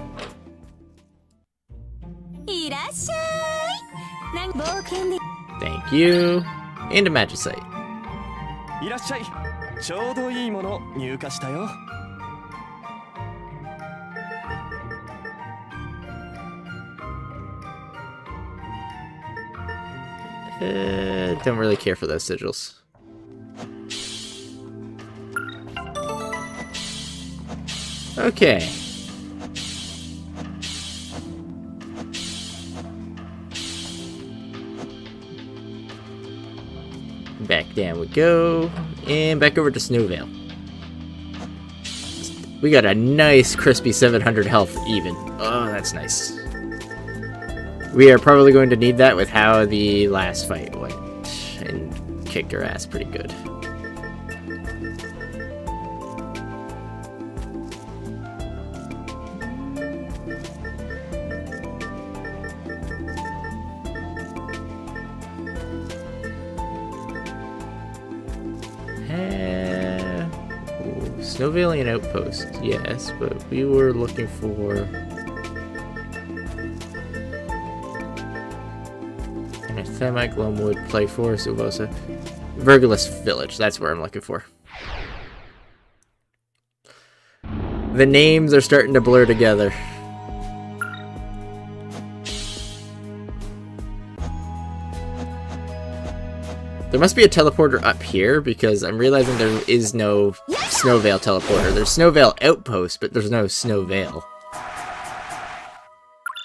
Thank you. And a magicite. いらっしゃい。ちょうどいいもの入荷したよ。Don't really care for those sigils. Okay. Back down we go, and back over to Snowvale. We got a nice crispy 700 health even. Oh, that's nice. We are probably going to need that with how the last fight went, and kicked her ass pretty good. Snowvalian Outpost, yes, but we were looking for Anathema, Gloomwood, Playforce, Uvosa, Vergilus Village. That's where I'm looking for. The names are starting to blur together. There must be a teleporter up here, because I'm realizing there is no Snowvale teleporter. There's Snowvale Outpost, but there's no Snowvale.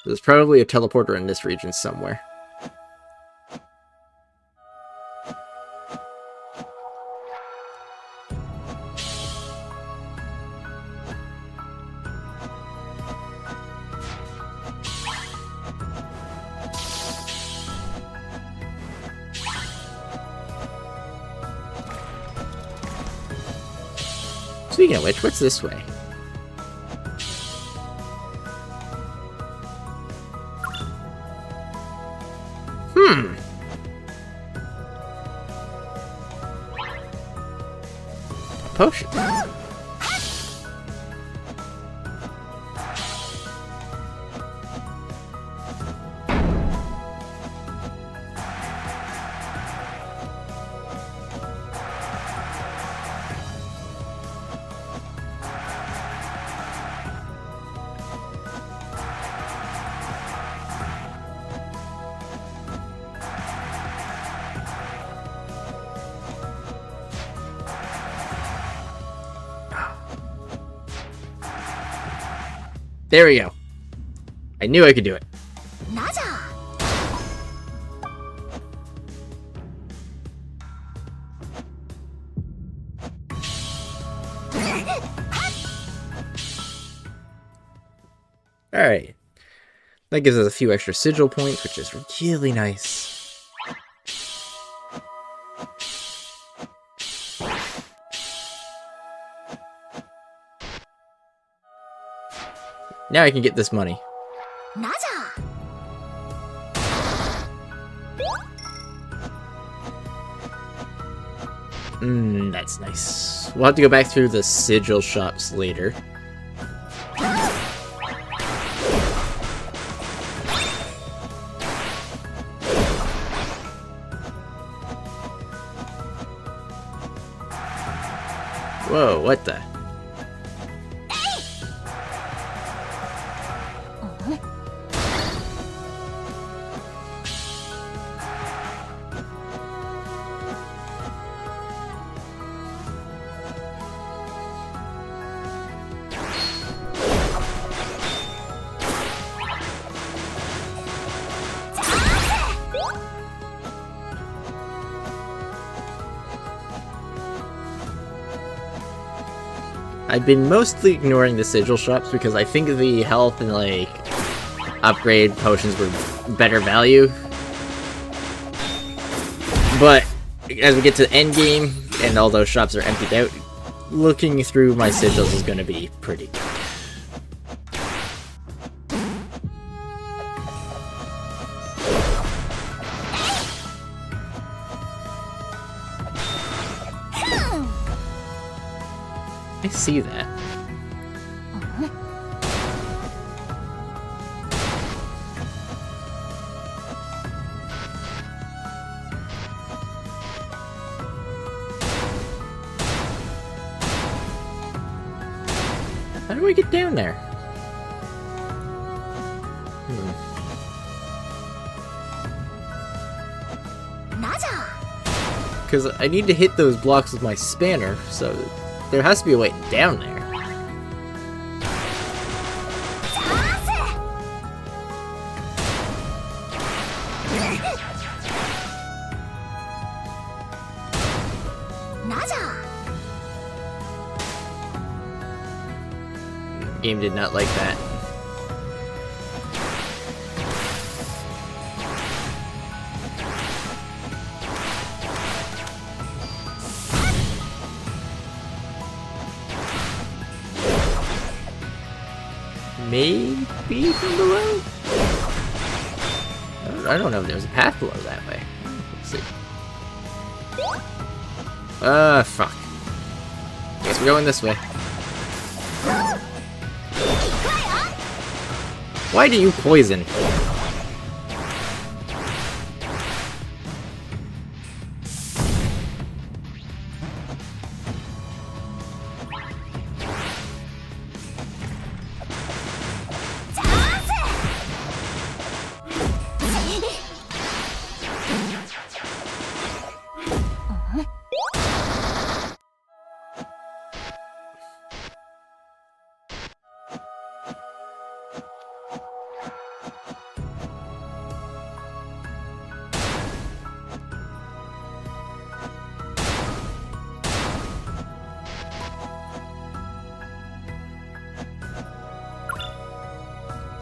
There's probably a teleporter in this region somewhere. Speaking of which, what's this way? Potion. There we go. I knew I could do it. なじゃ Alright. That gives us a few extra sigil points, which is really nice. Now I can get this money. なじゃ That's nice. We'll have to go back through the sigil shops later. Whoa, what the? I've been mostly ignoring the sigil shops because I think the health and, like, upgrade potions were better value. But as we get to the end game and all those shops are emptied out, looking through my sigils is going to be pretty good. I see that. How do I get down there? Because I need to hit those blocks with my spanner, so there has to be a way down there. Game did not like that. Maybe from below? I don't know if there's a path below that way. Let's see. Fuck. Guess we're going this way. Why do you poison?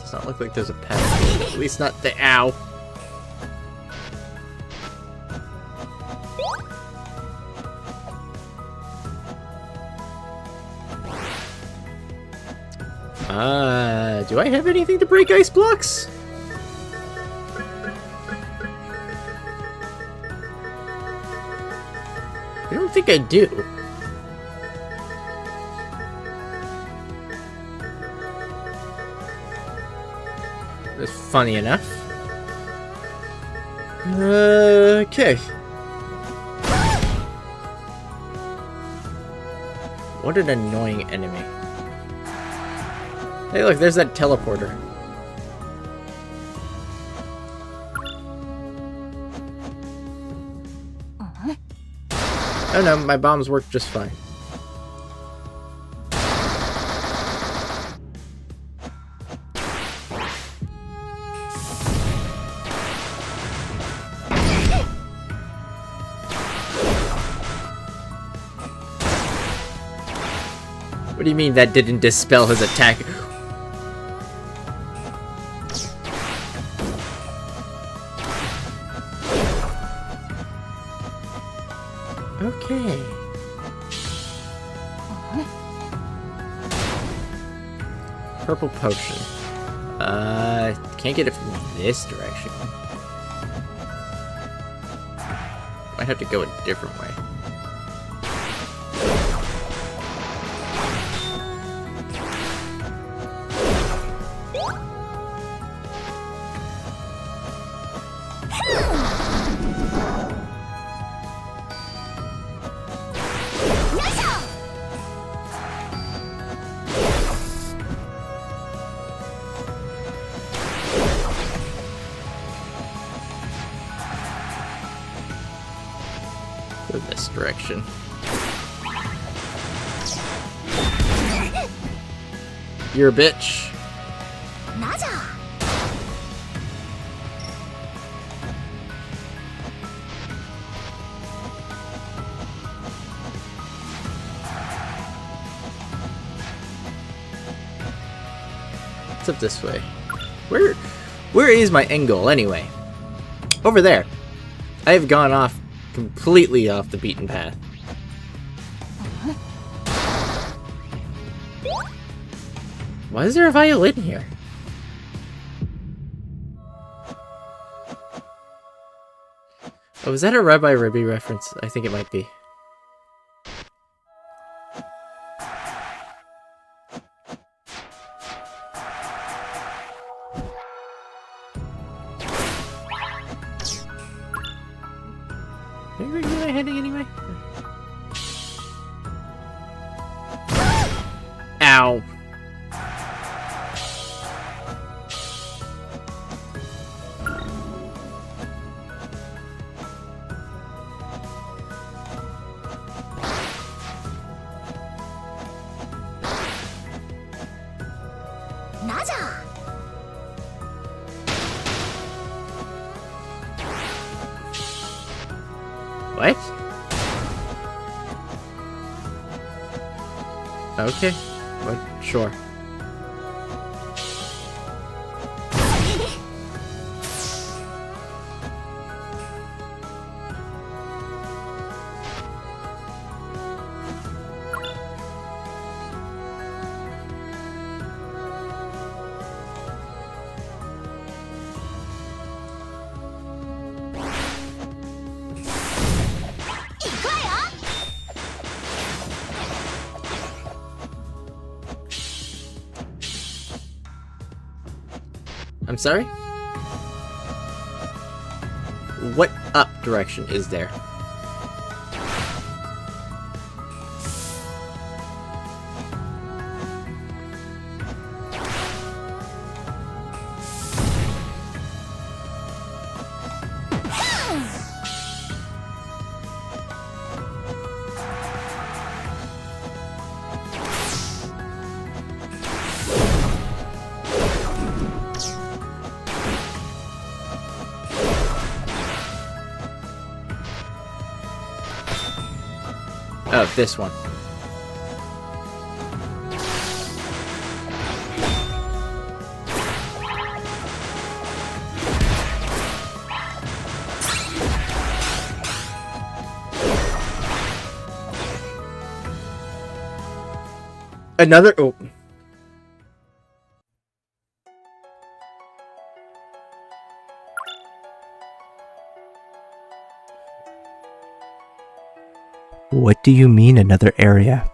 Does not look like there's a path. At least not the ow. Do I have anything to break ice blocks? I don't think I do. That's funny enough. Okay. What an annoying enemy. Hey look, there's that teleporter. Oh no, my bombs work just fine. What do you mean that didn't dispel his attack? Okay. Purple potion. Can't get it from this direction. Might have to go a different way. Go this direction. You're a bitch. What's up this way? Where is my end goal anyway? Over there. I have gone off completely off the beaten path. Why is there a violin here? Oh, is that a Rabbi Ribby reference? I think it might be. Where am I heading anyway? Ow. What? Okay. What? Sure. I'm sorry? What up direction is there? Oh, this one. Another. Oh. What do you mean another area?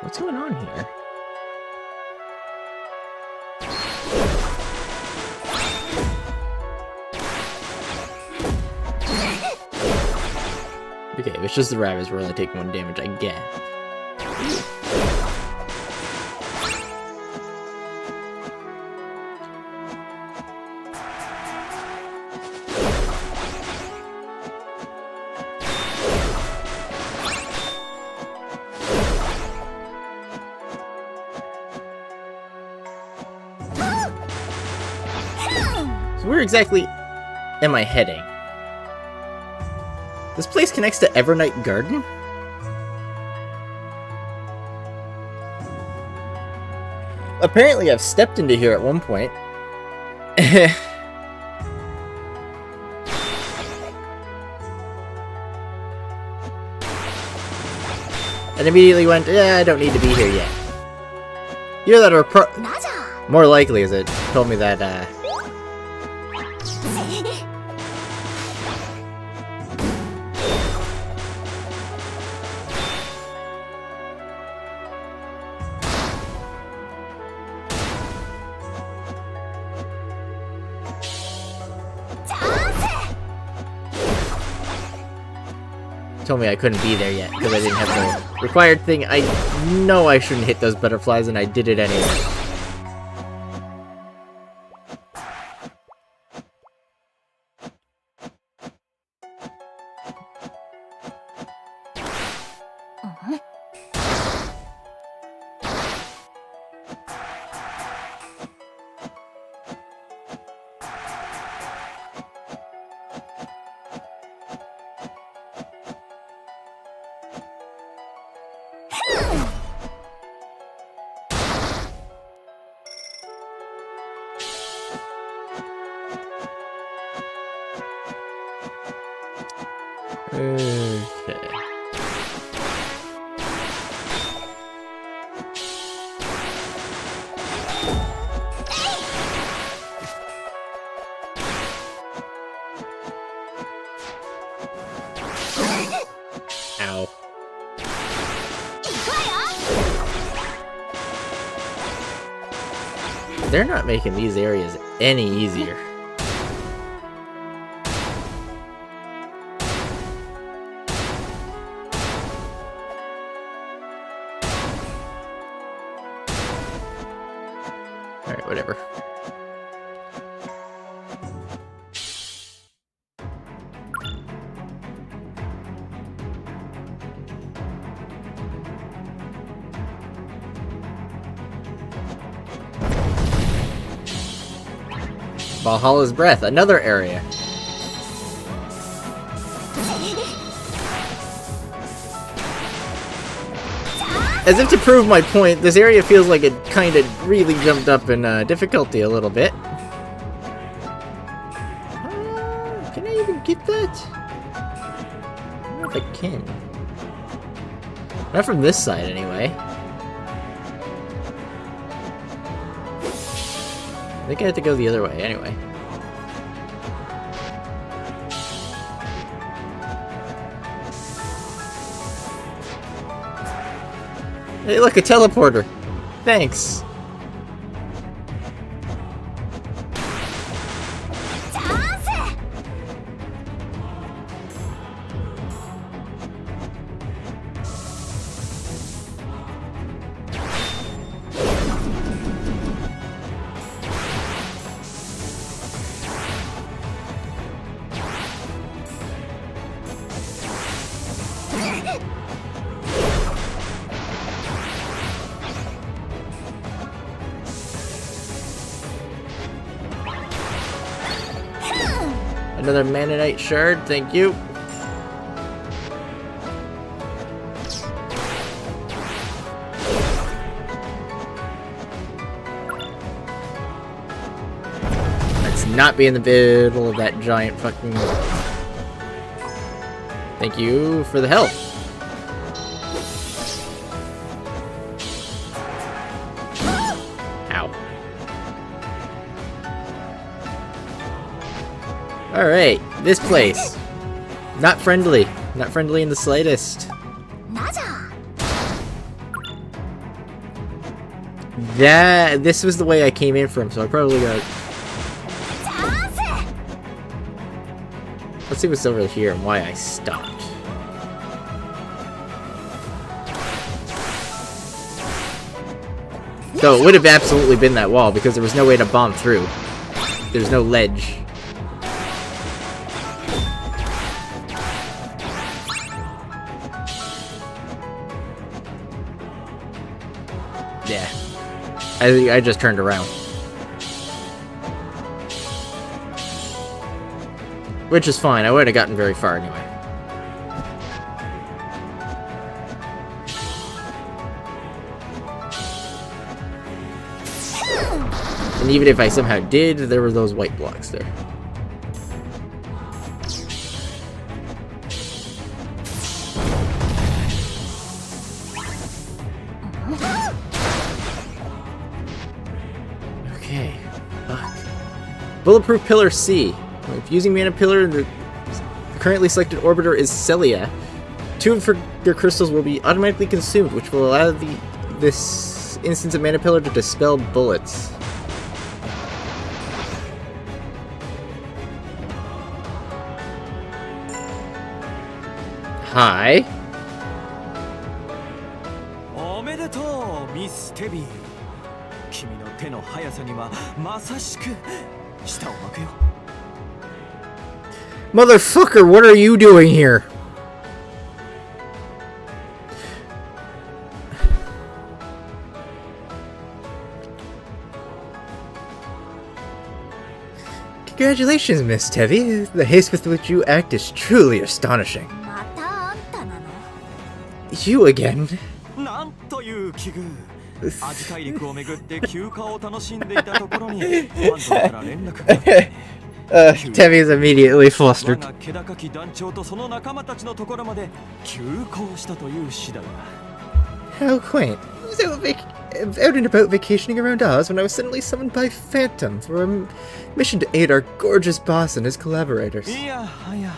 What's going on here? Okay, if it's just the rabbits, we're only taking 1 damage, I guess. exactly am I heading? This place connects to Evernight Garden? Apparently I've stepped into here at one point. And immediately went, yeah, I don't need to be here yet. You're that are more likely, as it told me that, told me I couldn't be there yet because I didn't have the required thing. I know I shouldn't hit those butterflies, and I did it anyway. Okay. Ow. They're not making these areas any easier. Alright, whatever. Valhalla's Breath, another area. As if to prove my point, this area feels like it kind of really jumped up in difficulty a little bit. Can I even get that? I don't know if I can. Not from this side, anyway. I think I have to go the other way, anyway. Hey, look, a teleporter. Thanks. Another Manonite shard, thank you. Let's not be in the middle of that giant fucking... Thank you for the help. Alright, this place. Not friendly. Not friendly in the slightest. This was the way I came in from, so I probably got... Let's see what's over here and why I stopped. So it would have absolutely been that wall because there was no way to bomb through. There's no ledge. Yeah. I just turned around. Which is fine, I wouldn't have gotten very far anyway. And even if I somehow did, there were those white blocks there. Okay. Fuck. Bulletproof Pillar C. If using Mana Pillar, the currently selected orbiter is Celia. 2 of your crystals will be automatically consumed, which will allow this instance of Mana Pillar to dispel bullets. Hi. おめでとうミス・テビー。君の手の速さにはまさしく舌を巻くよ。 Motherfucker, what are you doing here? Congratulations, Miss Tevi. The haste with which you act is truly astonishing. またあんたなの。 You again? なんという奇遇。アジ大陸を巡って休暇を楽しんでいたところにファントムから連絡が。 Tevi is immediately flustered. 我が気高き団長とその仲間たちのところまで急行したという次第だ。 How quaint. I was out and about vacationing around Oz when I was suddenly summoned by Phantom for a mission to aid our gorgeous boss and his collaborators. いやはや、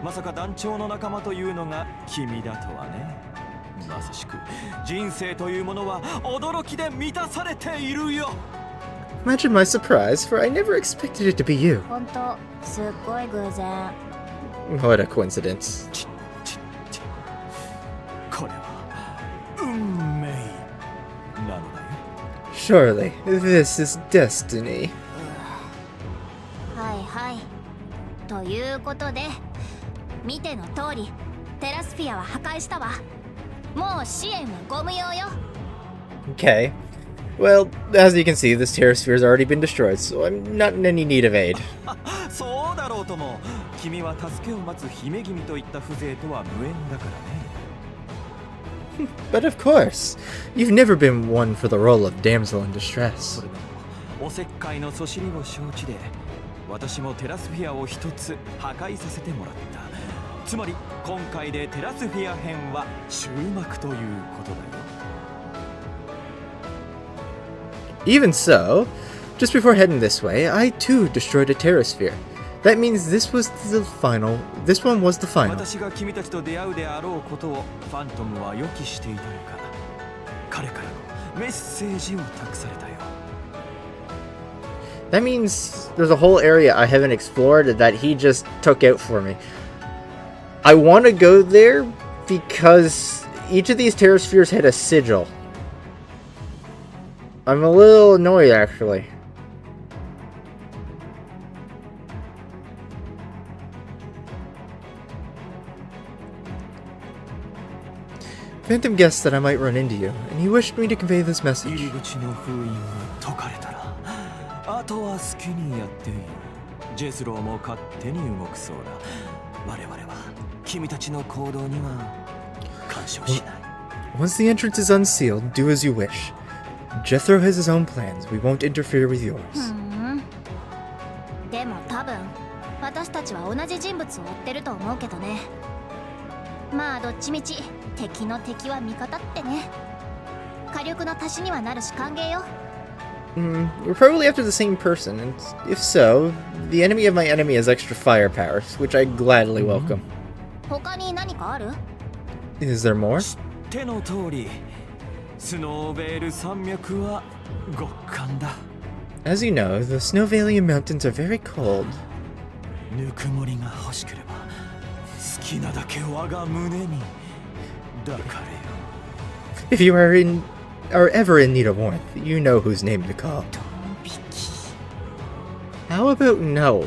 まさか団長の仲間というのが君だとはね。まさしく人生というものは驚きで満たされているよ。 Imagine my surprise, for I never expected it to be you. 本当すっごい偶然。 What a coincidence. これは運命なのだよ。 Surely, this is destiny. はいはい。ということで、見ての通り、テラスフィアは破壊したわ。もう支援はご無用よ。 Okay. Well, as you can see, this terror sphere has already been destroyed, so I'm not in any need of aid. そうだろうとも。君は助けを待つ姫君といった風情とは無縁だからね。 But of course, you've never been one for the role of damsel in distress. それでもおせっかいのそしりを承知で、私もテラスフィアを一つ破壊させてもらった。つまり今回でテラスフィア編は終幕ということだよ。 Even so, just before heading this way, I too destroyed a terror sphere. That means this one was the final. 私が君たちと出会うであろうことをファントムは予期していたのか。彼からのメッセージを託されたよ。 That means there's a whole area I haven't explored that he just took out for me. I want to go there because each of these terror spheres had a sigil. I'm a little annoyed, actually. Phantom guessed that I might run into you, and he wished me to convey this 入 message. り口の封印が解かれたら、あとは好きにやっていい。ジェスローも勝手に動くそうだ。我々は君たちの行動には干渉しない。 Once the entrance is unsealed, do as you wish. Jethro has his own plans. We won't interfere with yours. でも多分私たちは同じ人物を追ってると思うけどね。まあどっちみち敵の敵は味方ってね。火力の足しにはなるし歓迎よ。 We're probably after the same person, and if so, the enemy of my enemy has extra firepower, which I gladly welcome. 他に何かある？ Is there more? 手の通り、スノーベール山脈は極寒だ。 As you know, the Snowvalian Mountains are very cold. ぬくもりが欲しければ好きなだけ我が胸に抱かれよ。 If you are ever in need of warmth, you know whose name to call. ドン引き。 How about no?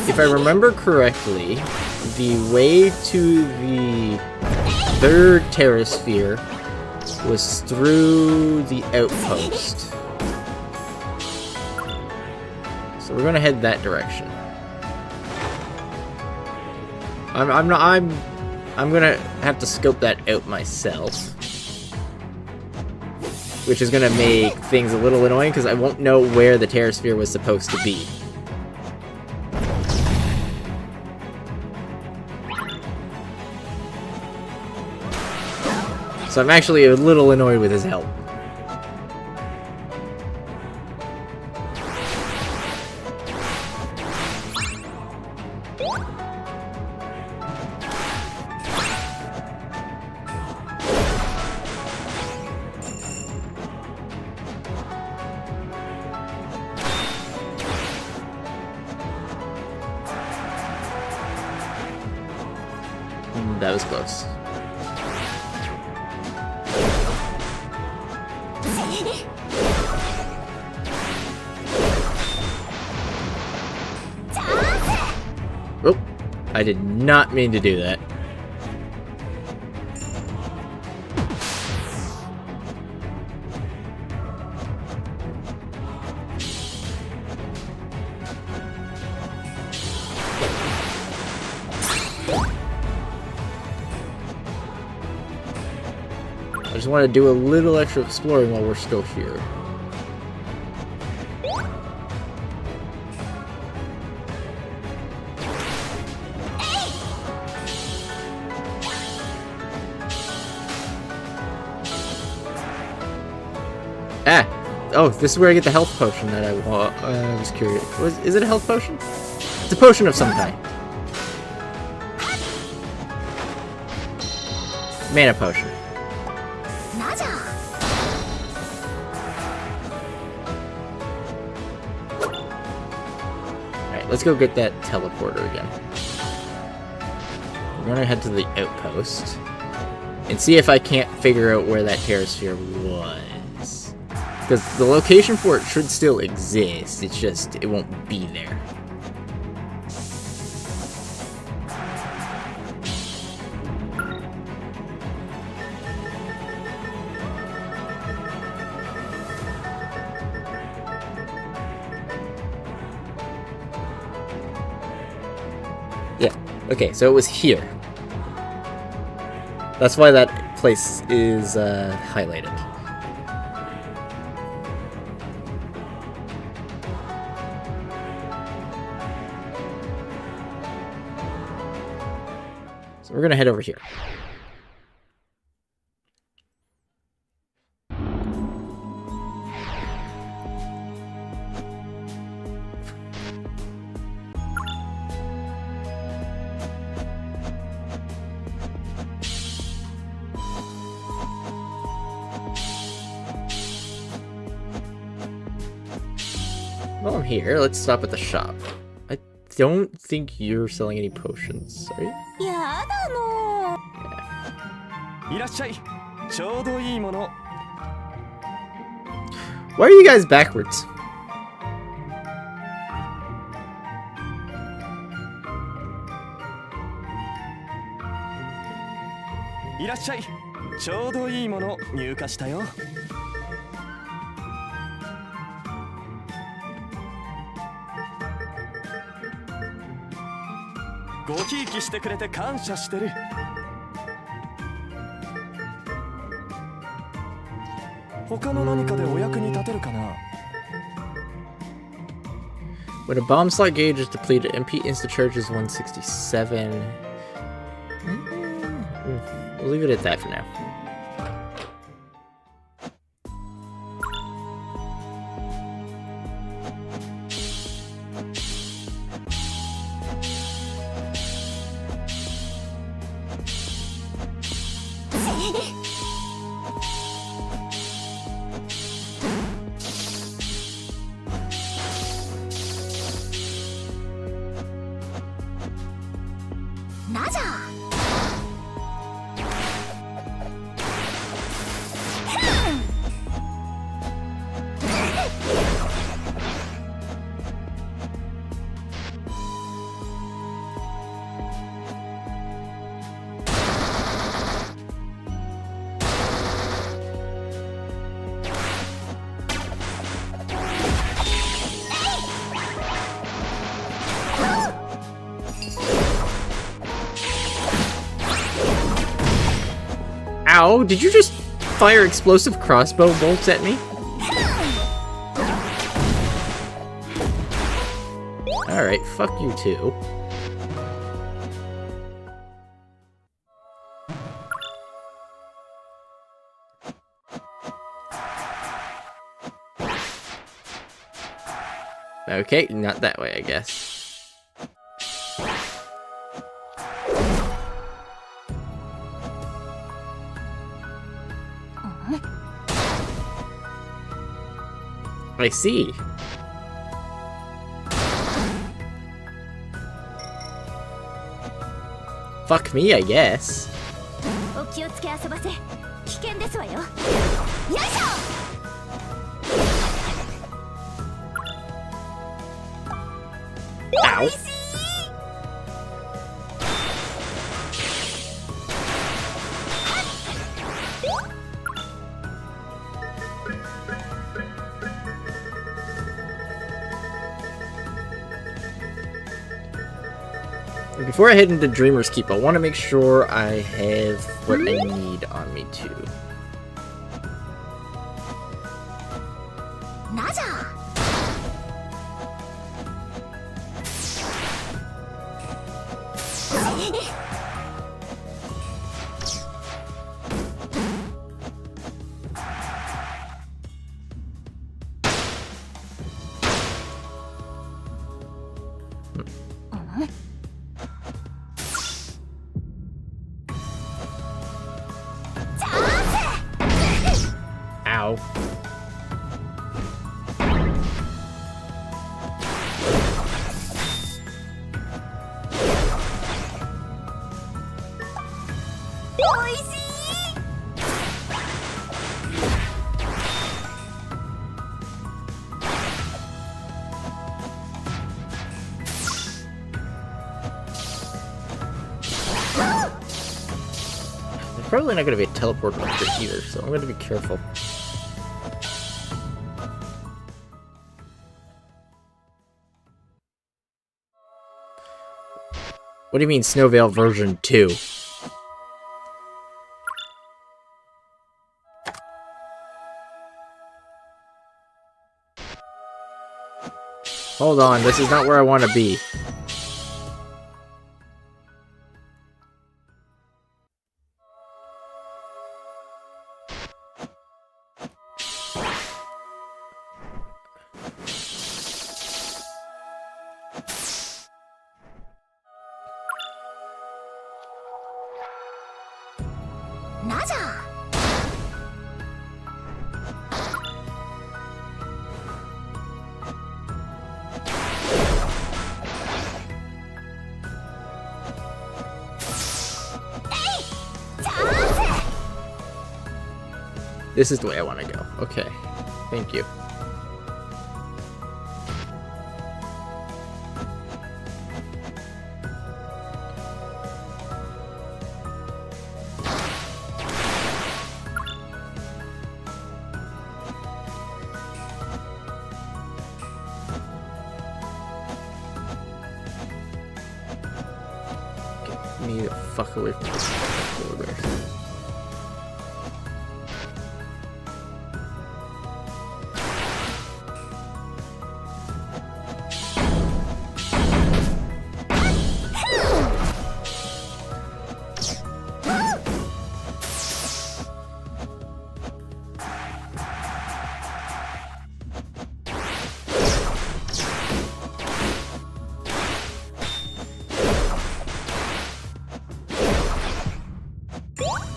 if I remember correctly, the way to the third terrasphere was through the outpost. So we're gonna head that direction. I'm gonna have to scope that out myself, which is gonna make things a little annoying because I won't know where the terrasphere was supposed to be. So I'm actually a little annoyed with his help. That was close. Oh, I did not mean to do that. I just want to do a little extra exploring while we're still here. Ah! Oh, this is where I get the health potion that I was curious. Is it a health potion? It's a potion of some kind. Mana potion. Alright, let's go get that teleporter again. We're gonna head to the outpost and see if I can't figure out where that terrasphere was. Because the location for it should still exist, it's just, it won't be there. Yeah, okay, so it was here. That's why that place is highlighted. So we're gonna head over here. While I'm here, let's stop at the shop. I don't think you're selling any potions, are you? やだもう。いらっしゃい。ちょうどいいもの。 Why are you guys backwards? いらっしゃい。ちょうどいいもの入荷したよ。 ごひいきしてくれて感謝してる。他の何かでお役に立てるかな。 When a bomb slot gauge is depleted, MP insta charge is 167. We'll leave it at that for now. Ow! Did you just fire explosive crossbow bolts at me? Alright, fuck you too. Okay, not that way, I guess. I see. Fuck me, I guess. お気をつけ遊ばせ。危険ですわよ。よいしょ。Ow. Before I head into Dreamer's Keep, I want to make sure I have what I need on me too. なじゃ。Ow. There's probably not going to be a teleport up here either, so I'm going to be careful. What do you mean Snowveil version 2? Hold on, this is not where I want to be. This is the way I want to go. Okay. Thank you. Get me the fuck away from this polar bear.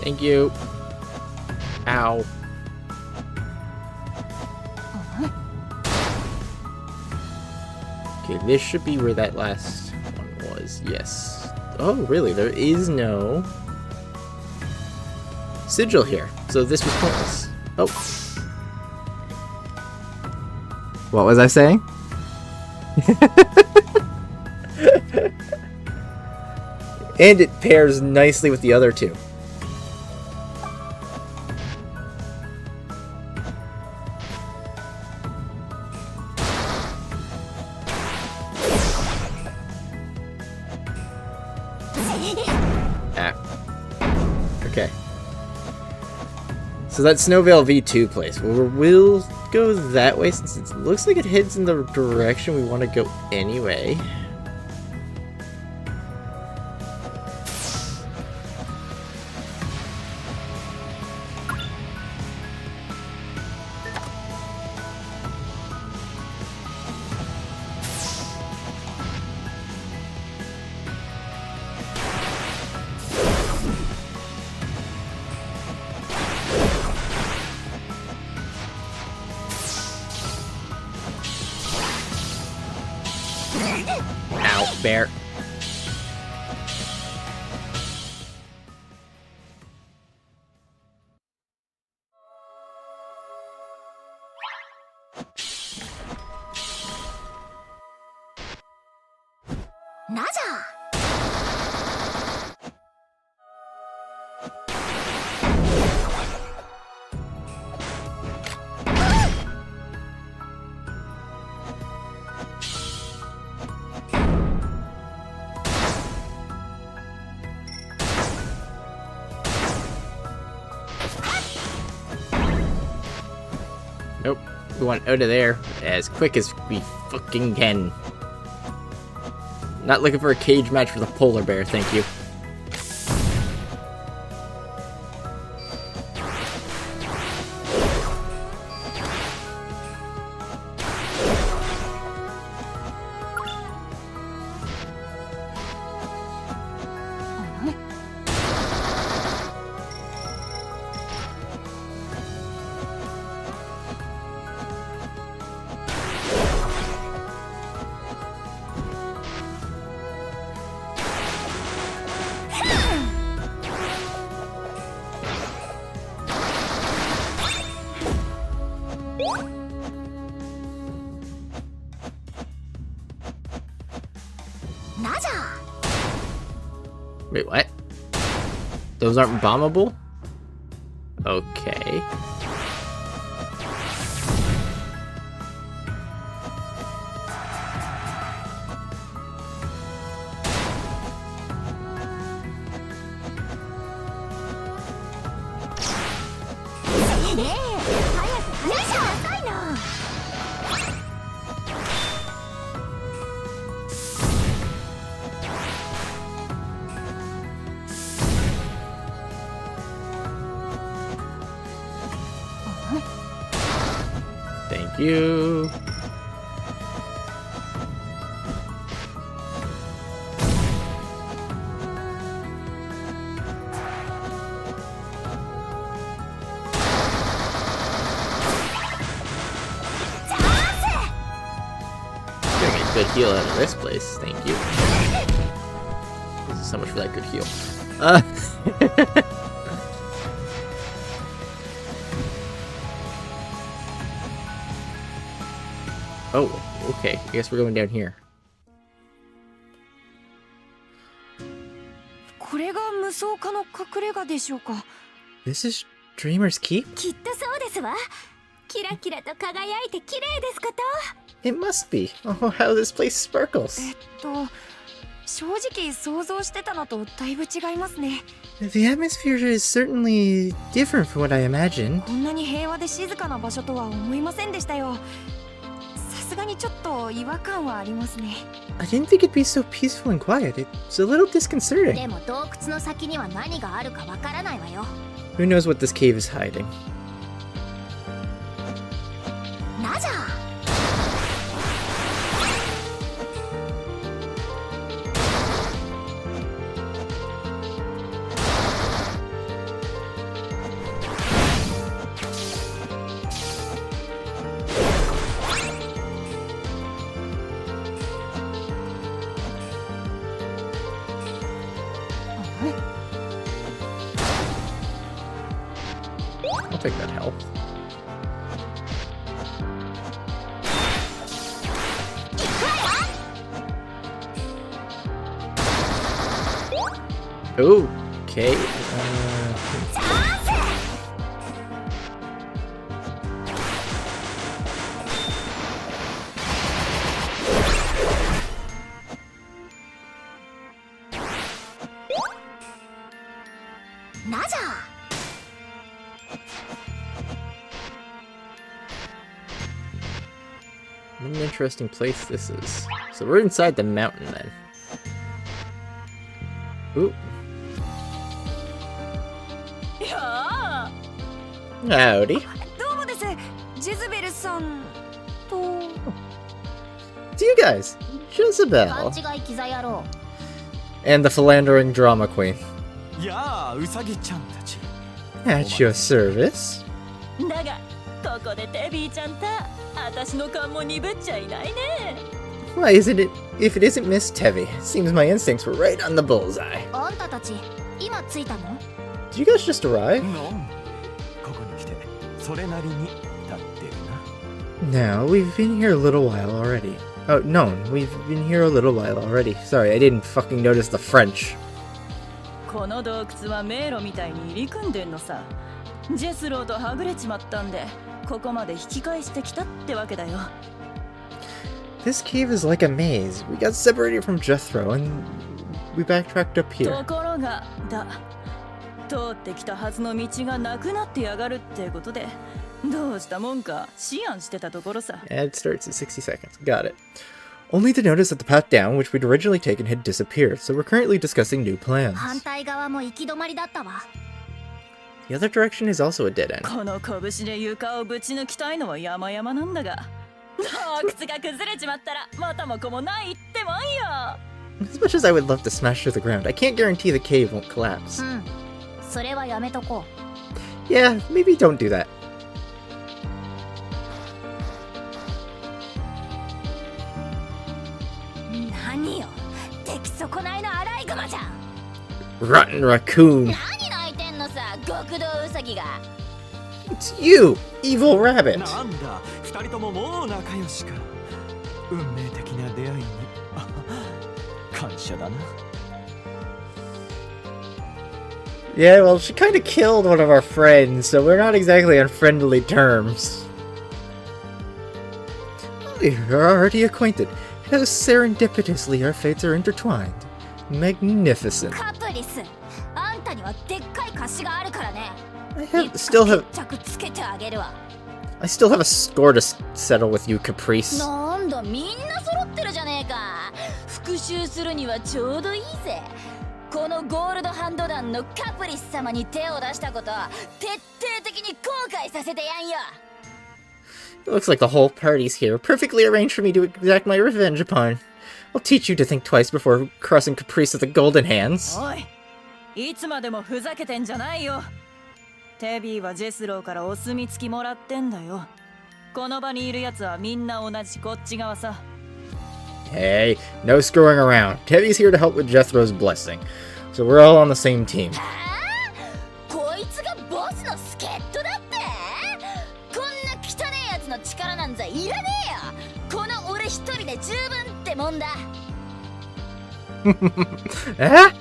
Thank you. Ow. Okay, this should be where that last one was. Yes. Oh, really? There is no sigil here. So this was pointless. Oh. What was I saying? And it pairs nicely with the other two. Ah. Okay. So that's Snowvale V2 place. We'll go that way since it looks like it heads in the direction we want to go anyway. Ow, bear. Naja! Nope. We want out of there as quick as we fucking can. Not looking for a cage match with a polar bear, thank you. Naja! Wait, what? Those aren't bombable? Okay. Thank you. Getting a good heal out of this place. Thank you. This is so much for that good heal. Oh, okay. I guess we're going down here. これが無双家の隠れ家でしょうか。 This is Dreamer's Keep? きっとそうですわ。キラキラと輝いて綺麗ですこと。 It must be. Oh, how this place sparkles. 正直想像してたのとだいぶ違いますね。 The atmosphere is certainly different from what I imagined. こんなに平和で静かな場所とは思いませんでしたよ。さすがにちょっと違和感はありますね。 I didn't think it'd be so peaceful and quiet. It's a little disconcerting. でも洞窟の先には何があるかわからないわよ。 Who knows what this cave is hiding? ナジャ！ I'll take that help. Okay. interesting place this is. So we're inside the mountain then. Ooh. いや Howdy. どうもです。ジェズベルさんと。 It's you guys. 勘 Jezebel. 違いキザ野郎。 And the philandering drama queen. やあウサギちゃんたち At your service. だがここでテビーちゃんと私の勘も鈍っちゃいないね。 Why isn't it? If it isn't Miss Tevi, seems my instincts were right on the bullseye. あんたたち今着いたの？ Did you guys just arrive? のんここに来てそれなりに立ってるな No, we've been here a little while already. Oh, no, we've been here a little while already. Sorry, I didn't fucking notice the French. この洞窟は迷路みたいに入り組んでんのさ。ジェスローとはぐれちまったんでここまで引き返してきたってわけだよ。 This cave is like a maze. We got separated from Jethro and we backtracked up と here. ころが通ってきたはずの道がなくなってやがるってことでどうしたもんか思案してたところさ。 Ad starts at 60 seconds. Got it. Only to notice that the path down, which we'd originally taken, had disappeared, so we're currently discussing new plans. 反対側も行き止まりだったわ。 The other direction is also a dead end. この拳で床をぶち抜きたいのは山々なんだが洞窟が崩れちまったら元も子もないってもんよ。 As much as I would love to smash through the ground, I can't guarantee the cave won't collapse. うん。それはやめとこ Yeah, maybe don't do that. う。何よ。出来損ないのアライグマじゃん。 Rotten raccoon. 何泣いてんのさ、極道ウサギが。 It's you, evil rabbit. なんだ二人とももう仲良しか運命的な出会いに感謝だな Yeah, well, she kind of killed one of our friends, so we're not exactly on friendly terms. We're already acquainted. How serendipitously our fates are intertwined. Magnificent. カプリス、あんたにはでっかい貸しがあるからね。 I still have 決着つけてあげるわ。 I still have a score to settle with you, Caprice. なんだみんな揃ってるじゃねえか。復讐するにはちょうどいいぜ。このゴールドハンド団のカプリス様に手を出したこと徹底的に後悔させてやんよ。 It looks like the whole party's here, perfectly arranged for me to exact my revenge upon. I'll teach you to think twice before crossing Caprice with the golden hands. おいいつまでもふざけてんじゃないよ。テビーはジェスローからお墨付きもらってんだよ。この場にいるやつはみんな同じこっち側さ。 Hey, no screwing around. Tevi's here to help with Jethro's blessing, so we're all on the same team. はあ、こいつがボスの助っ人だって。こんな汚ねえやつの力なんざいらねえよ。この俺一人で十分ってもんだ。 Ah?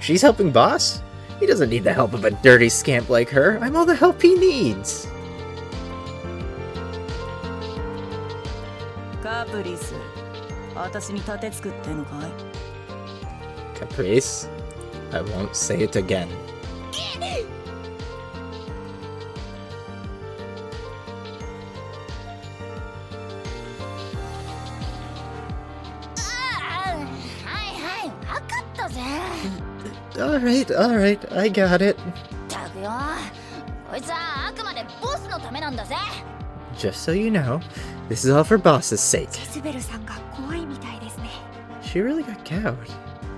She's helping Boss? He doesn't need the help of a dirty scamp like her. I'm all the help he needs. カプリス、私に盾作ってんのかい？ Caprice, I won't say it again. ああ、はいはい、わかったぜ。 Alright, I got it. ったくよ、こいつはあくまでボスのためなんだぜ。 Just so you know, this is all for Boss's sake. ジェズベルさんが怖いみたいですね。 She really got cowed.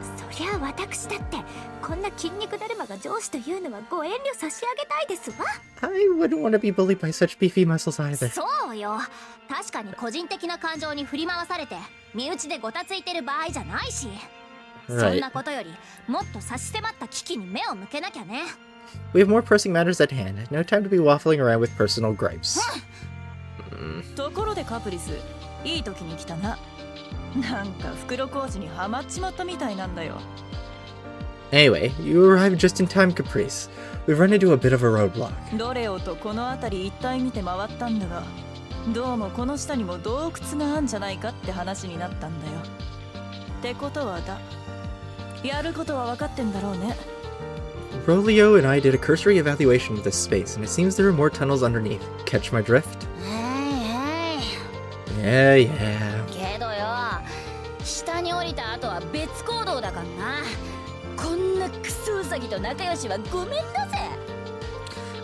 そりゃ私だってこんな筋肉だるまが上司というのはご遠慮差し上げたいですわ。 I wouldn't want to be bullied by such beefy muscles either. そうよ、確かに個人的な感情に振り回されて身内でごたついてる場合じゃないし、そん Right. なことよりもっと差し迫った危機に目を向けなきゃね。 We have more pressing matters at hand. No time to be waffling around with personal gripes. ところでカプリス、いい時に来たな。なんか袋小路にはまっちまったみたいなんだよ。 Anyway, you arrived just in time, Caprice. We've run into a bit of a roadblock. ロレオとこの辺り一帯見て回ったんだが、どうもこの下にも洞窟があんじゃないかって話になったんだよ。ってことはやることは分かってんだろうね。 Rolio and I did a cursory evaluation of this space, and it seems there are more tunnels underneath. Catch my drift? はいはい、 Yeah. 下に降りた後は別行動だからな。こんなクソウサギと仲良しはごめんだぜ。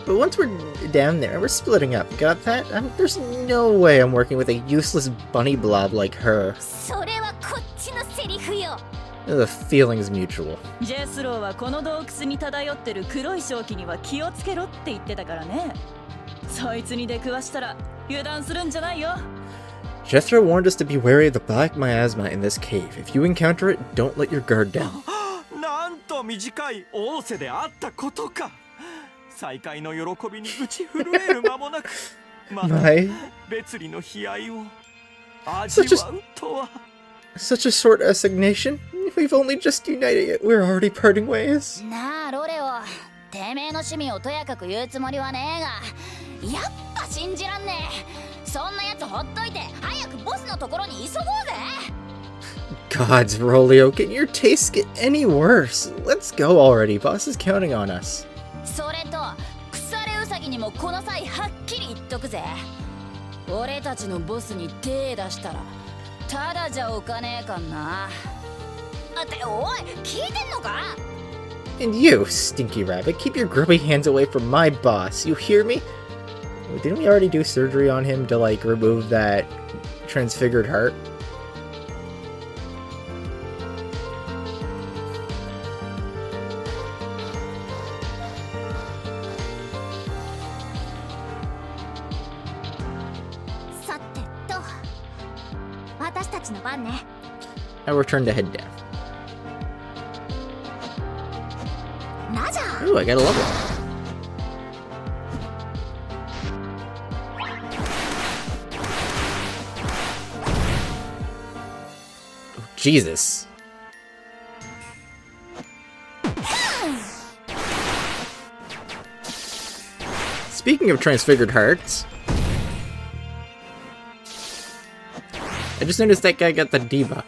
But once we're down there, we're splitting up. Got that? There's no way I'm working with a useless bunny blob like her. それはこっちのセリフよ。 The feeling's mutual. ジェスローはこの洞窟に漂ってる黒い正気には気をつけろって言ってたからね。そいつに出くわしたら油断するんじゃないよ。 Jethro warned us to be wary of the black miasma in this cave. If you encounter it, don't let your guard down. なんと短い仰せであったことか。再会の喜びに打ち震える間もなく、また My, 別離の悲哀を味わうとは。 such a short assignation. We've only just united yet we're already parting ways. なあロレオ、てめえの趣味をとやかく言うつもりはねえが、やっぱ信じらんねえ。そんなやつほっといて早くボスのところに急ごうぜ。 Gods, Rolio, can your tastes get any worse? Let's go already. Boss is counting on us. それと腐れウサギにもこの際はっきり言っとくぜ。俺たちのボスに手出したらただじゃおかねえかんな。っておい、聞いてんのか？ And you, stinky rabbit, keep your grubby hands away from my boss. You hear me? Didn't we already do surgery on him to, like, remove that transfigured heart? Now we're turned to head down. Ooh, I got a level. Oh, Jesus. Speaking of transfigured hearts, I just noticed that guy got the debuff.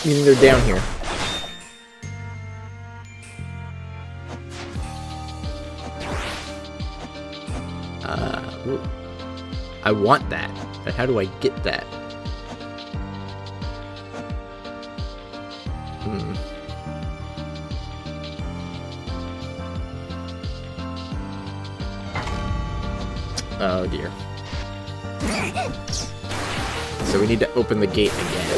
Meaning they're down here. Ooh. I want that, but how do I get that? Oh dear. So we need to open the gate again.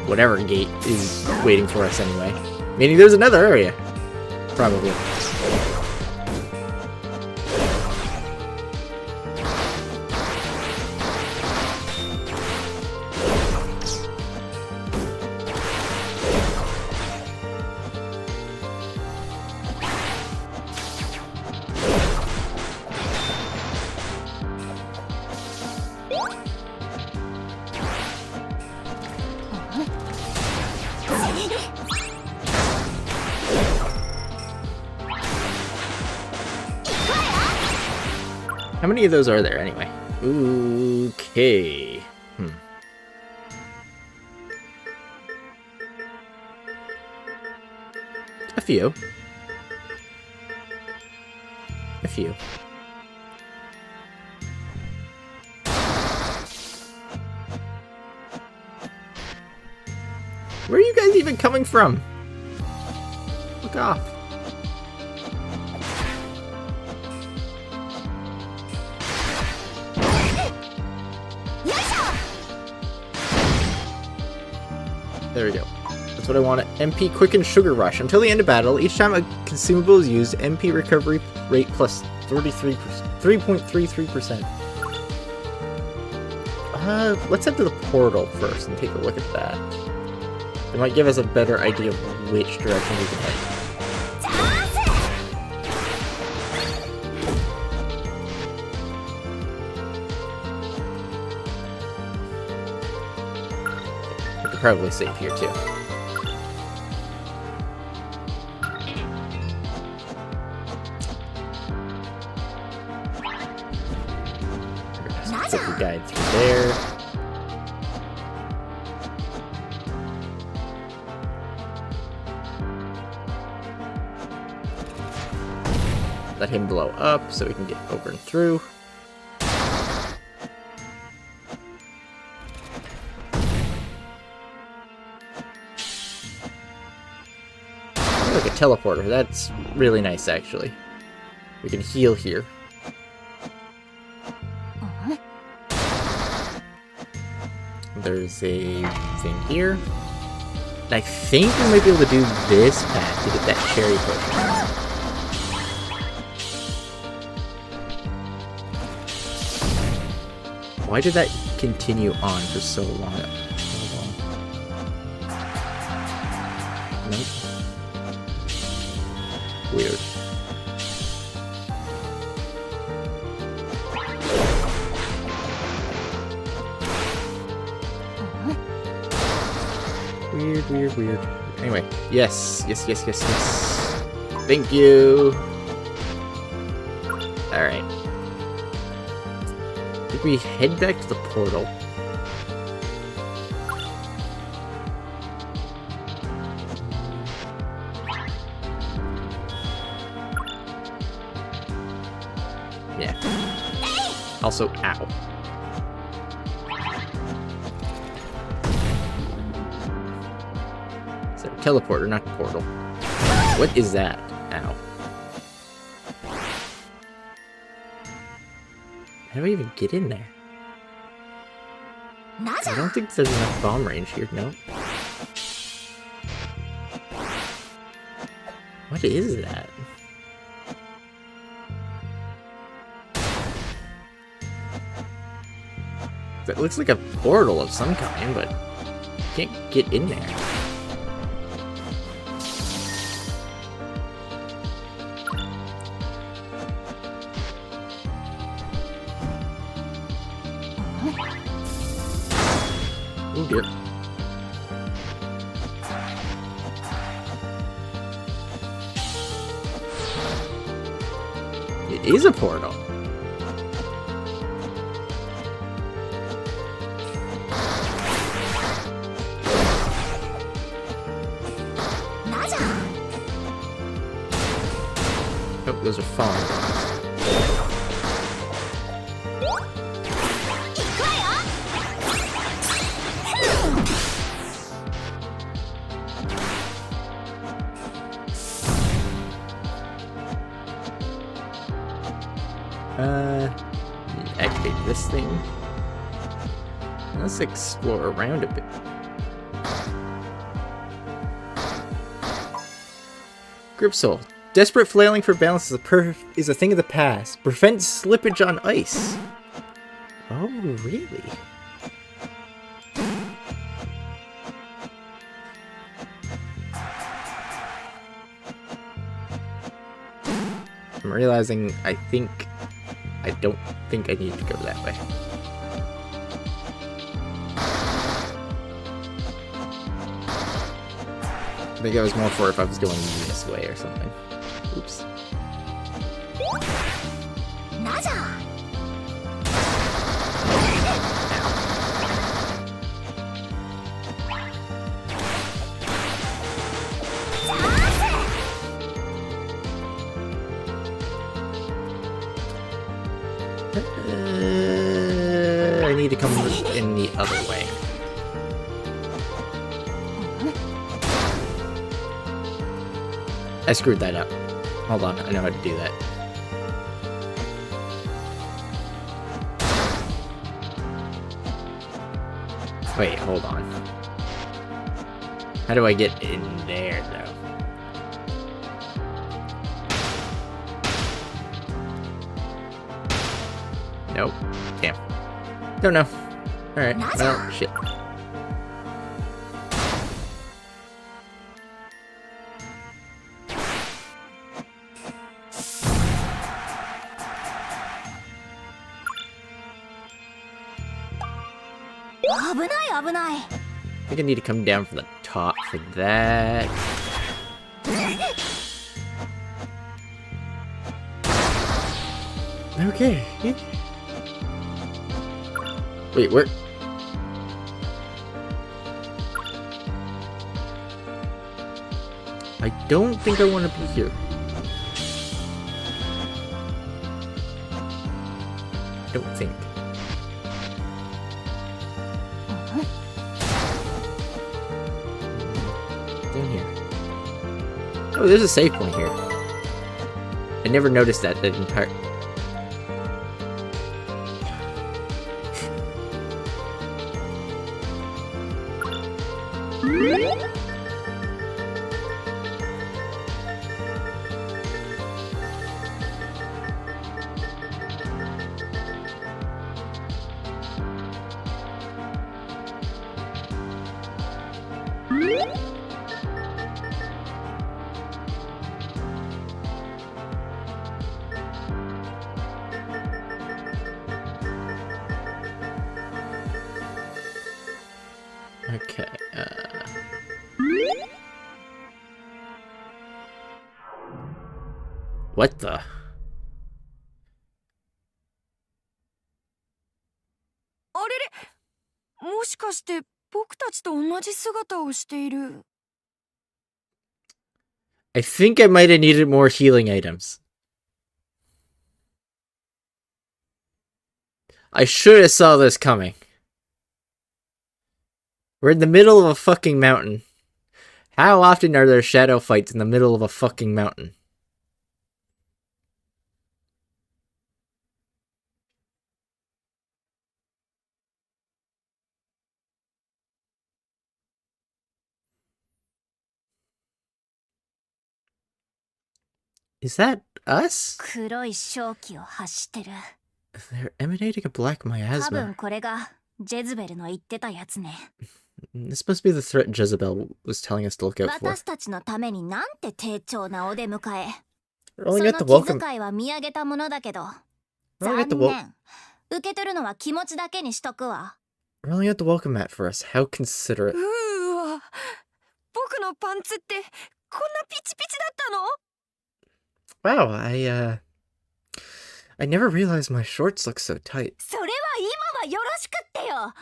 Whatever gate is waiting for us anyway. Meaning there's another area. Probably. How many of those are there anyway? Okay. A few. A few. Where are you guys even coming from? Look off. There we go. That's what I wanted. MP Quicken Sugar Rush. Until the end of battle, each time a consumable is used, MP recovery rate plus 3.33%. Let's head to the portal first and take a look at that. It might give us a better idea of which direction we can head. We could probably save here too. Put the guide through there. Let him blow up so we can get over and through. like a teleporter. That's really nice, actually. We can heal here. There's a thing here. And I think we might be able to do this path to get that cherry potion. Why did that continue on for so long? Hold on. Nope. Weird. Weird. Anyway, yes. Thank you. Alright. Did we head back to the portal? Yeah. Also, ow. So, teleporter, not portal. What is that? Ow. How do I even get in there? I don't think there's enough bomb range here, no. What is that? That looks like a portal of some kind, but you can't get in there. Oh dear. It is a portal. Oh, those are falling bombs. Activate this thing. Let's explore around a bit. Grip Soul. Desperate flailing for balance is a thing of the past. Prevents slippage on ice. Oh, really? I'm realizing I don't think I need to go that way. I think I was more for if I was going this way or something. Oops. I need to come in the other way. I screwed that up. Hold on, I know how to do that. Wait, hold on. How do I get in there, though? Nope. Damn. Don't know. Alright, well, shit. I think I need to come down from the top for that. Okay. Wait, where? I don't think I want to be here. I don't think. Down here. Oh, there's a save point here. I never noticed that entire... Okay, What the? あれれ、もしかして僕たちと同じ姿をしている。 I think I might have needed more healing items. I should have saw this coming. We're in the middle of a fucking mountain. How often are there shadow fights in the middle of a fucking mountain? Is that us? 黒い正気を発してる。 They're emanating a black 多 miasma. 分これがジェズベルの言ってたやつね。 This must be the threat Jezebel was telling us to look out for. 私たちのためになんて丁重なお出迎え。 We're そ only の got the 気 welcome. 遣いは見上げたものだけど、 We're only got 残 the wel- 念。受け取るのは気持ちだけにしとくわ。 We're only got the welcome mat for us. How considerate. うーわ、僕のパンツってこんなピチピチだったの？ Wow, I never realized my shorts look so tight. それは今はよろしくってよ。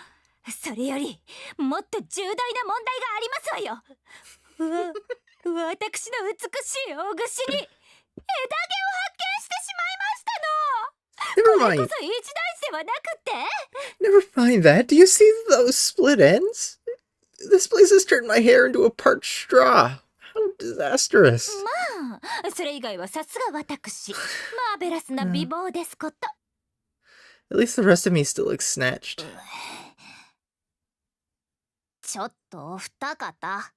それよりもっと重大な問題がありますわよ。私の美しい大串に枝毛を発見してしまいましたの。 Never これ mind. こそ一大事ではなくて。 Never mind that. Do you see those split ends? This place has turned my hair into a parched straw. How disastrous. まあ、それ以外はさすが私。マーベラスな美貌ですこと。 At least the rest of me still looks snatched. ちょっとお二方、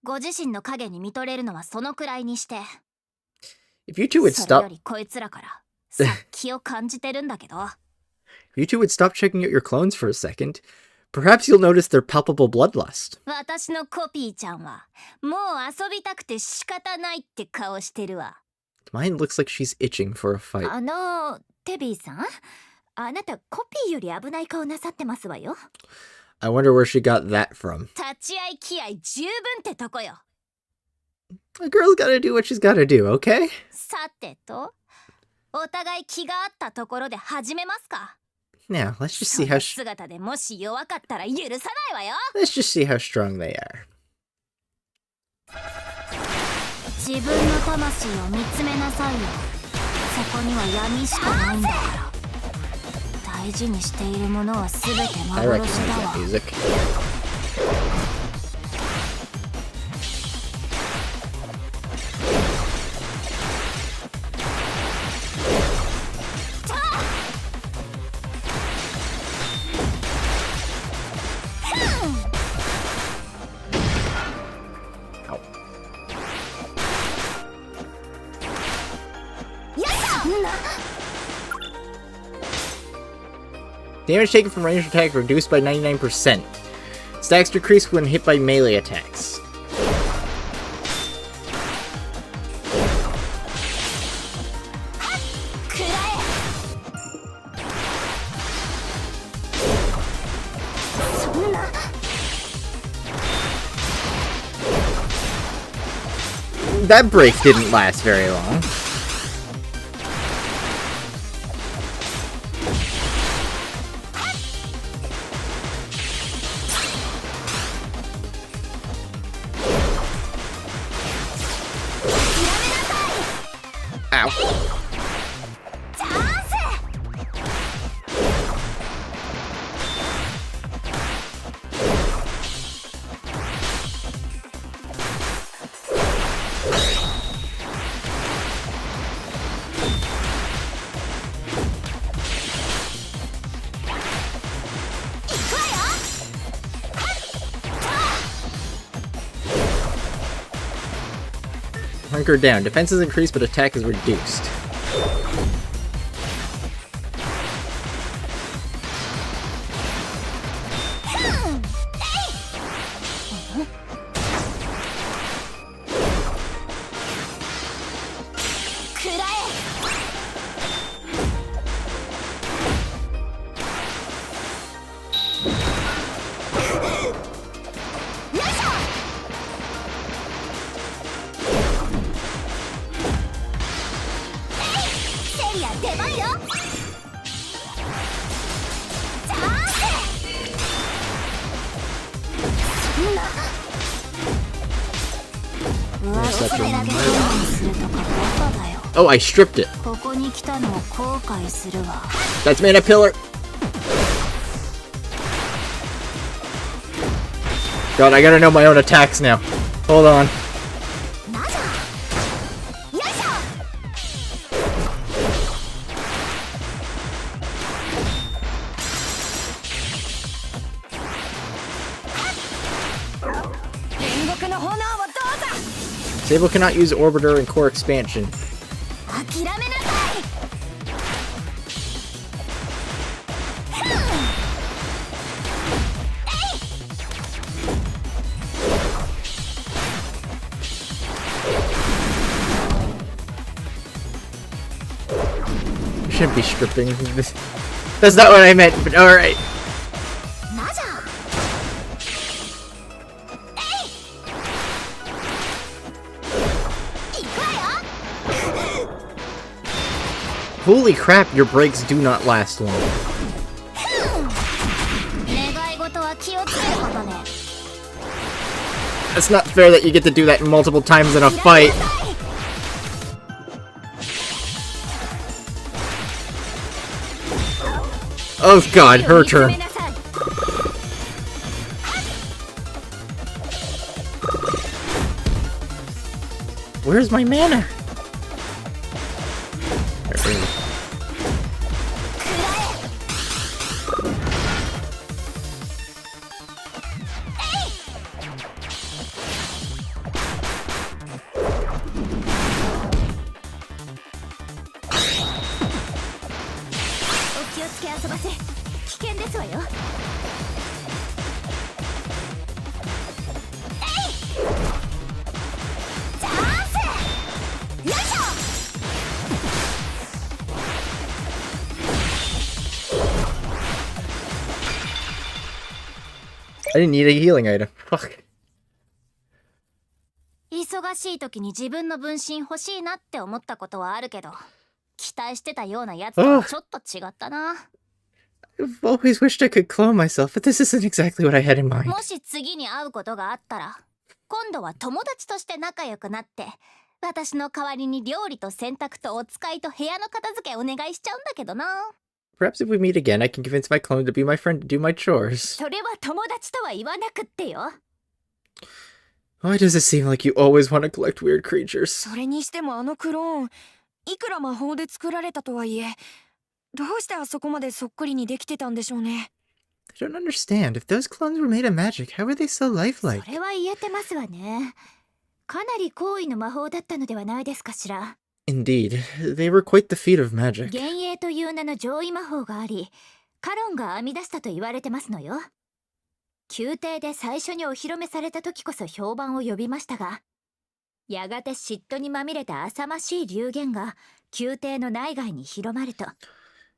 ご自身の影に見とれるのはそのくらいにして。 If you two would それよ stop, りこいつらから殺気を感じてるんだけど。 if you two would stop checking out your clones for a second, perhaps you'll notice their palpable bloodlust. 私のコピーちゃんはもう遊びたくて仕方ないって顔してるわ。 Mine looks like she's itching for a fight. テビーさん、あなたコピーより危ない顔なさってますわよ。 I wonder where she got that from. 立ち会い気合十分ってとこよ。 A girl's gotta do what she's gotta do, okay? さてと、お互い気があったところで始めますか。 Now, let's just そ see ん how な姿でもし弱かったら許さないわよ。 let's just see how strong they are. 自分の魂を見つめなさいよ。そこには闇しかないんだから。大事にしているものは全て I 幻 recognize だ that わ。 music. Ow. Damage taken from ranged attack reduced by 99%. Stacks decreased when hit by melee attacks. That break didn't last very long. Ow. Hunker down. Defense is increased, but attack is reduced. Oh, I stripped it. That's mana pillar. God, I gotta know my own attacks now. Hold on. Sable cannot use Orbiter and Core Expansion. Shouldn't be stripping. That's not what I meant, but alright. Holy crap, your breaks do not last long. It's not fair that you get to do that multiple times in a fight. Oh god, her turn. Where's my mana? I didn't need a healing item. Fuck. 忙しい時に自分の分身欲しいなって思ったことはあるけど、期待してたようなやつとはちょっと違ったな。I've always wished I could clone myself, but this isn't exactly what I had in mind. もし次に会うことがあったら、今度は友達として仲良くなって、私の代わりに料理と洗濯とお使いと部屋の片付けお願いしちゃうんだけどな。Perhaps if we meet again, I can convince my clone to be my friend to do my chores. それは友達とは言わなくってよ。Why does it seem like you always want to collect weird creatures? それにしてもあのクローン、いくら魔法で作られたとはいえ、どうしてあそこまでそっくりにできてたんでしょうね。I don't understand. If those clones were made of magic, how were they so lifelike? それは言えてますわね。かなり高位の魔法だったのではないですかしら。Indeed, they were quite the feat of magic. 幻影という名の上位魔法があり、カロンが編み出したと言われてますのよ。宮廷で最初にお披露目された時こそ評判を呼びましたが、やがて嫉妬にまみれた浅ましい流言が宮廷の内外に広まると、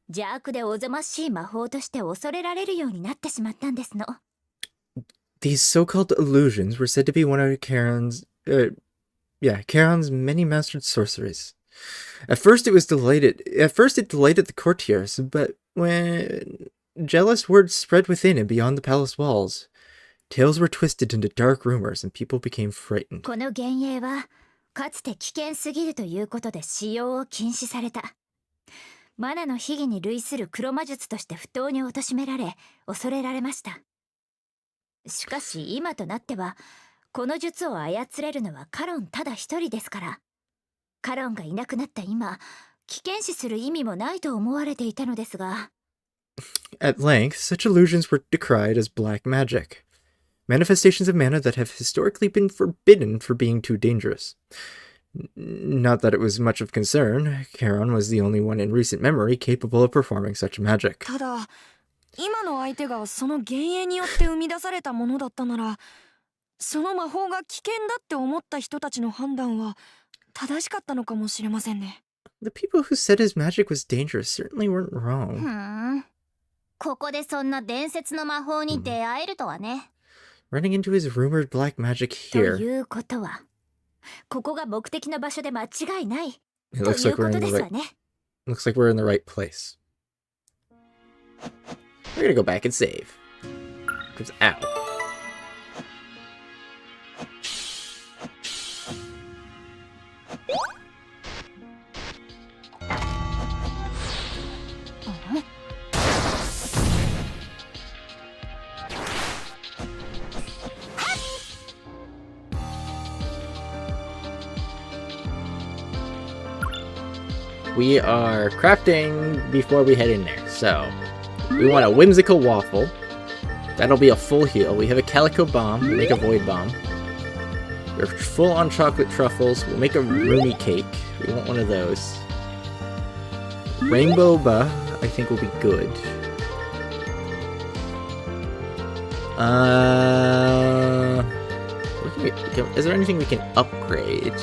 邪悪でおぞましい魔法として恐れられるようになってしまったんですの。These so-called illusions were said to be one of Charon's many mastered sorceries. At first it delighted the courtiers, but when jealous words spread within and beyond the palace walls, tales were twisted into dark rumors and people became frightened. この幻影はかつて危険すぎるということで使用を禁止された。マナの秘技に類する黒魔術として不当に貶められ、恐れられました。しかし今となっては、この術を操れるのはカロンただ一人ですから。カロンがいなくなった今、危険視する意味もないと思われていたのですが。At length, such illusions were decried as black magic, manifestations of mana that have historically been forbidden for being too dangerous. Not that it was much of concern. Charon was the only one in recent memory capable of performing such magic. ただ今の相手がその幻影によって生み出されたものだったなら、その魔法が危険だって思った人たちの判断は正しかったのかもしれませんね。The people who said his magic was dangerous certainly weren't ふ wrong. ん。ここでそんな伝説の魔法に出会えるとはね。Running into his rumored black magic と here. いうことは、ここが目的の場所で間違いない。 It と looks いう like こ we're と in で the すわ right. ね。 Looks like we're in the right place. We're gonna go back and save. Cause ow. We are crafting before we head in there. So, we want a whimsical waffle. That'll be a full heal. We have a calico bomb. We'll make a void bomb. We're full on chocolate truffles. We'll make a roomy cake. We want one of those. Rainbow ba, I think will be good. What can we, is there anything we can upgrade?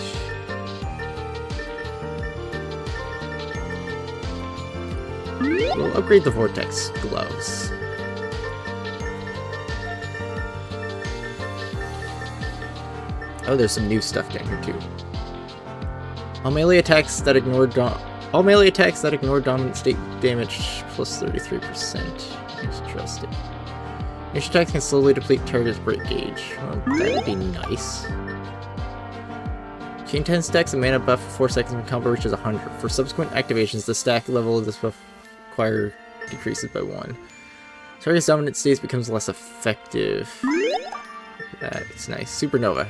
We'll upgrade the vortex gloves. Oh, there's some new stuff down here too. All melee attacks that ignore dominant state damage plus 33%. Interesting. Each attack can slowly deplete target's break gauge. Well, that would be nice. Chain 10 stacks a mana buff for 4 seconds when combo reaches 100. For subsequent activations, the stack level of this buff require decreases by 1. Target's dominant states becomes less effective. That's nice. Supernova.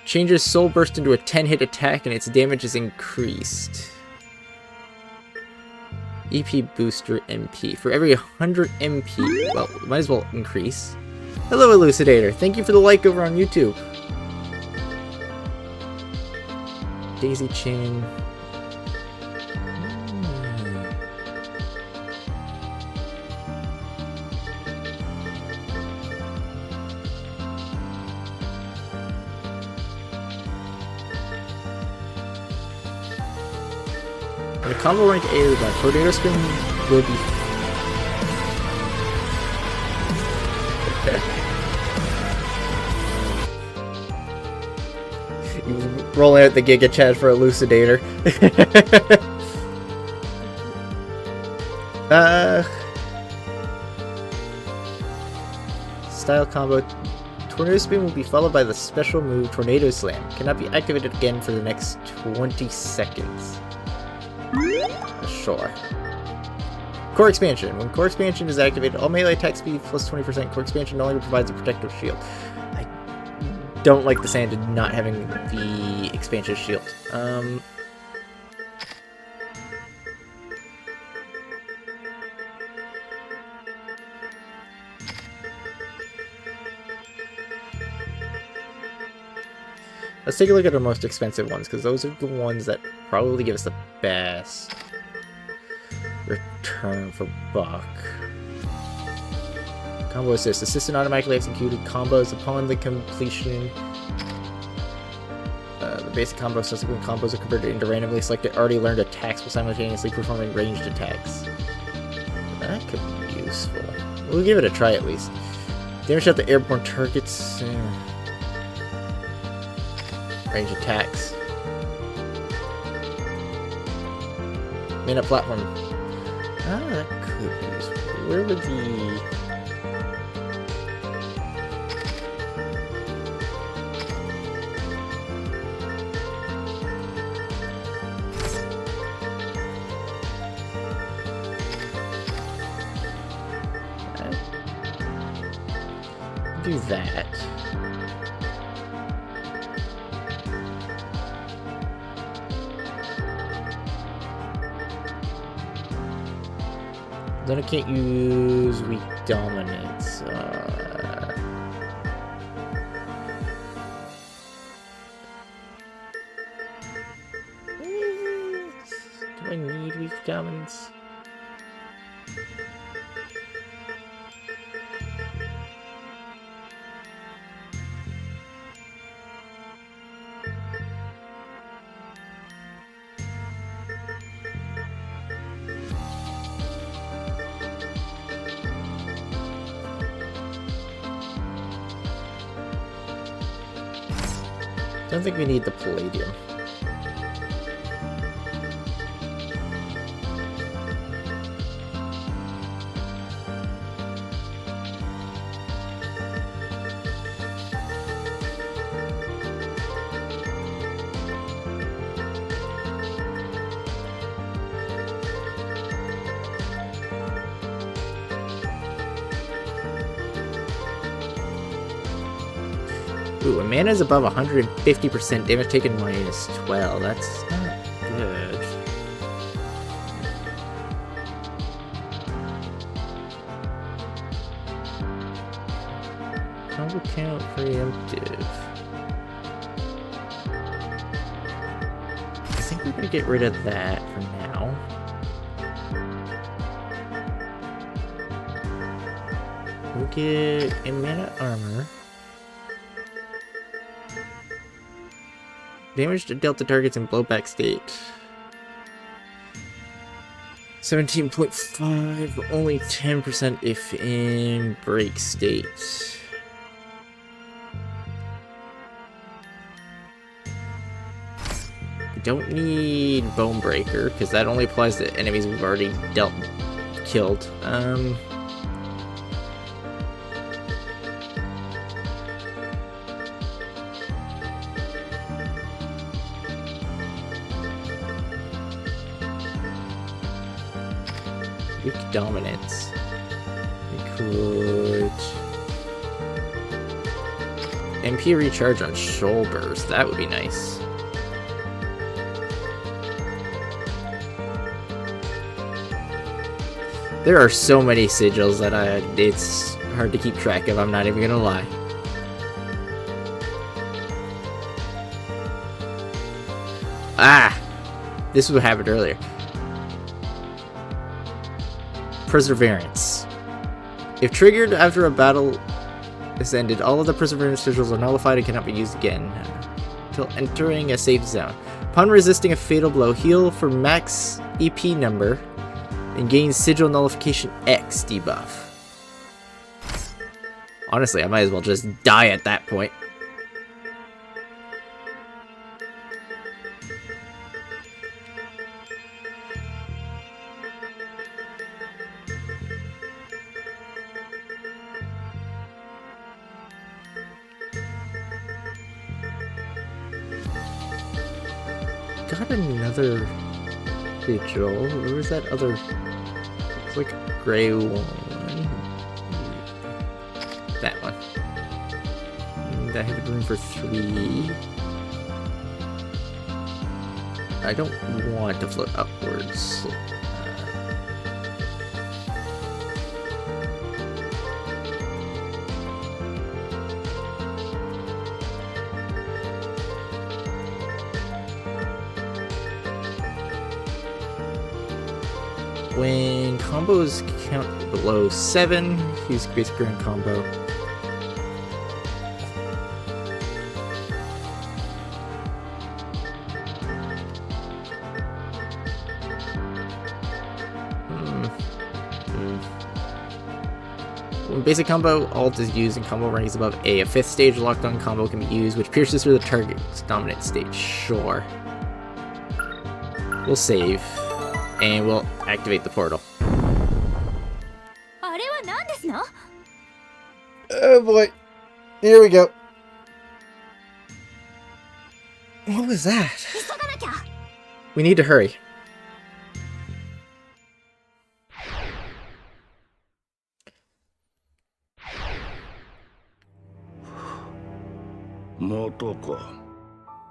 Changes Soul Burst into a 10-hit attack and its damage is increased. EP Booster MP. For every 100 MP, well, might as well increase. Hello, Elucidator. Thank you for the like over on YouTube. Daisy Chain. The combo rank A that Tornado Spin will be. You rolling out the Giga Chad for Elucidator. Style combo. Tornado Spin will be followed by the special move Tornado Slam. Cannot be activated again for the next 20 seconds. Sure. Core Expansion. When Core Expansion is activated, all melee attack speed plus 20%. Core Expansion no longer provides a protective shield. I don't like the sound of not having the expansion shield. Let's take a look at our most expensive ones, because those are the ones that probably give us the best return for buck. Combo assist. Assist and automatically executed combos upon the completion. The basic combo subsequent combos are converted into randomly selected already learned attacks while simultaneously performing ranged attacks. That could be useful. We'll give it a try at least. Damage out the airborne targets. Range attacks. Mana platform. Ah, that could be useful. Where would the... do that. Then I can't use weak dominance. commons. Don't think we need the palladium. Ooh, a mana is above 150% damage taken minus 12. That's not good. Combo count preemptive. I think we're gonna get rid of that for now. We'll get a mana armor. Damage to delta targets in blowback state. 17.5, only 10% if in break state. We don't need Bone Breaker, because that only applies to enemies we've already killed. Weak dominance. We could MP recharge on shoulders. That would be nice. There are so many sigils that it's hard to keep track of. I'm not even gonna lie. Ah! This is what happened earlier. Perseverance. If triggered after a battle is ended, all of the Perseverance sigils are nullified and cannot be used again until entering a safe zone. Upon resisting a fatal blow, heal for max EP number and gain Sigil Nullification X debuff. Honestly, I might as well just die at that point. Got another sigil. Where was that other? It's like a gray one. That one. And I have room for 3. I don't want to float upwards. When combos count below 7, use basic grand combo. When basic combo alt is used and combo rank is above A 5th stage locked on combo can be used, which pierces through the target's dominant state. Sure. We'll save. And we'll activate the portal. Oh boy. Here we go. What was that? We need to hurry. Mataか。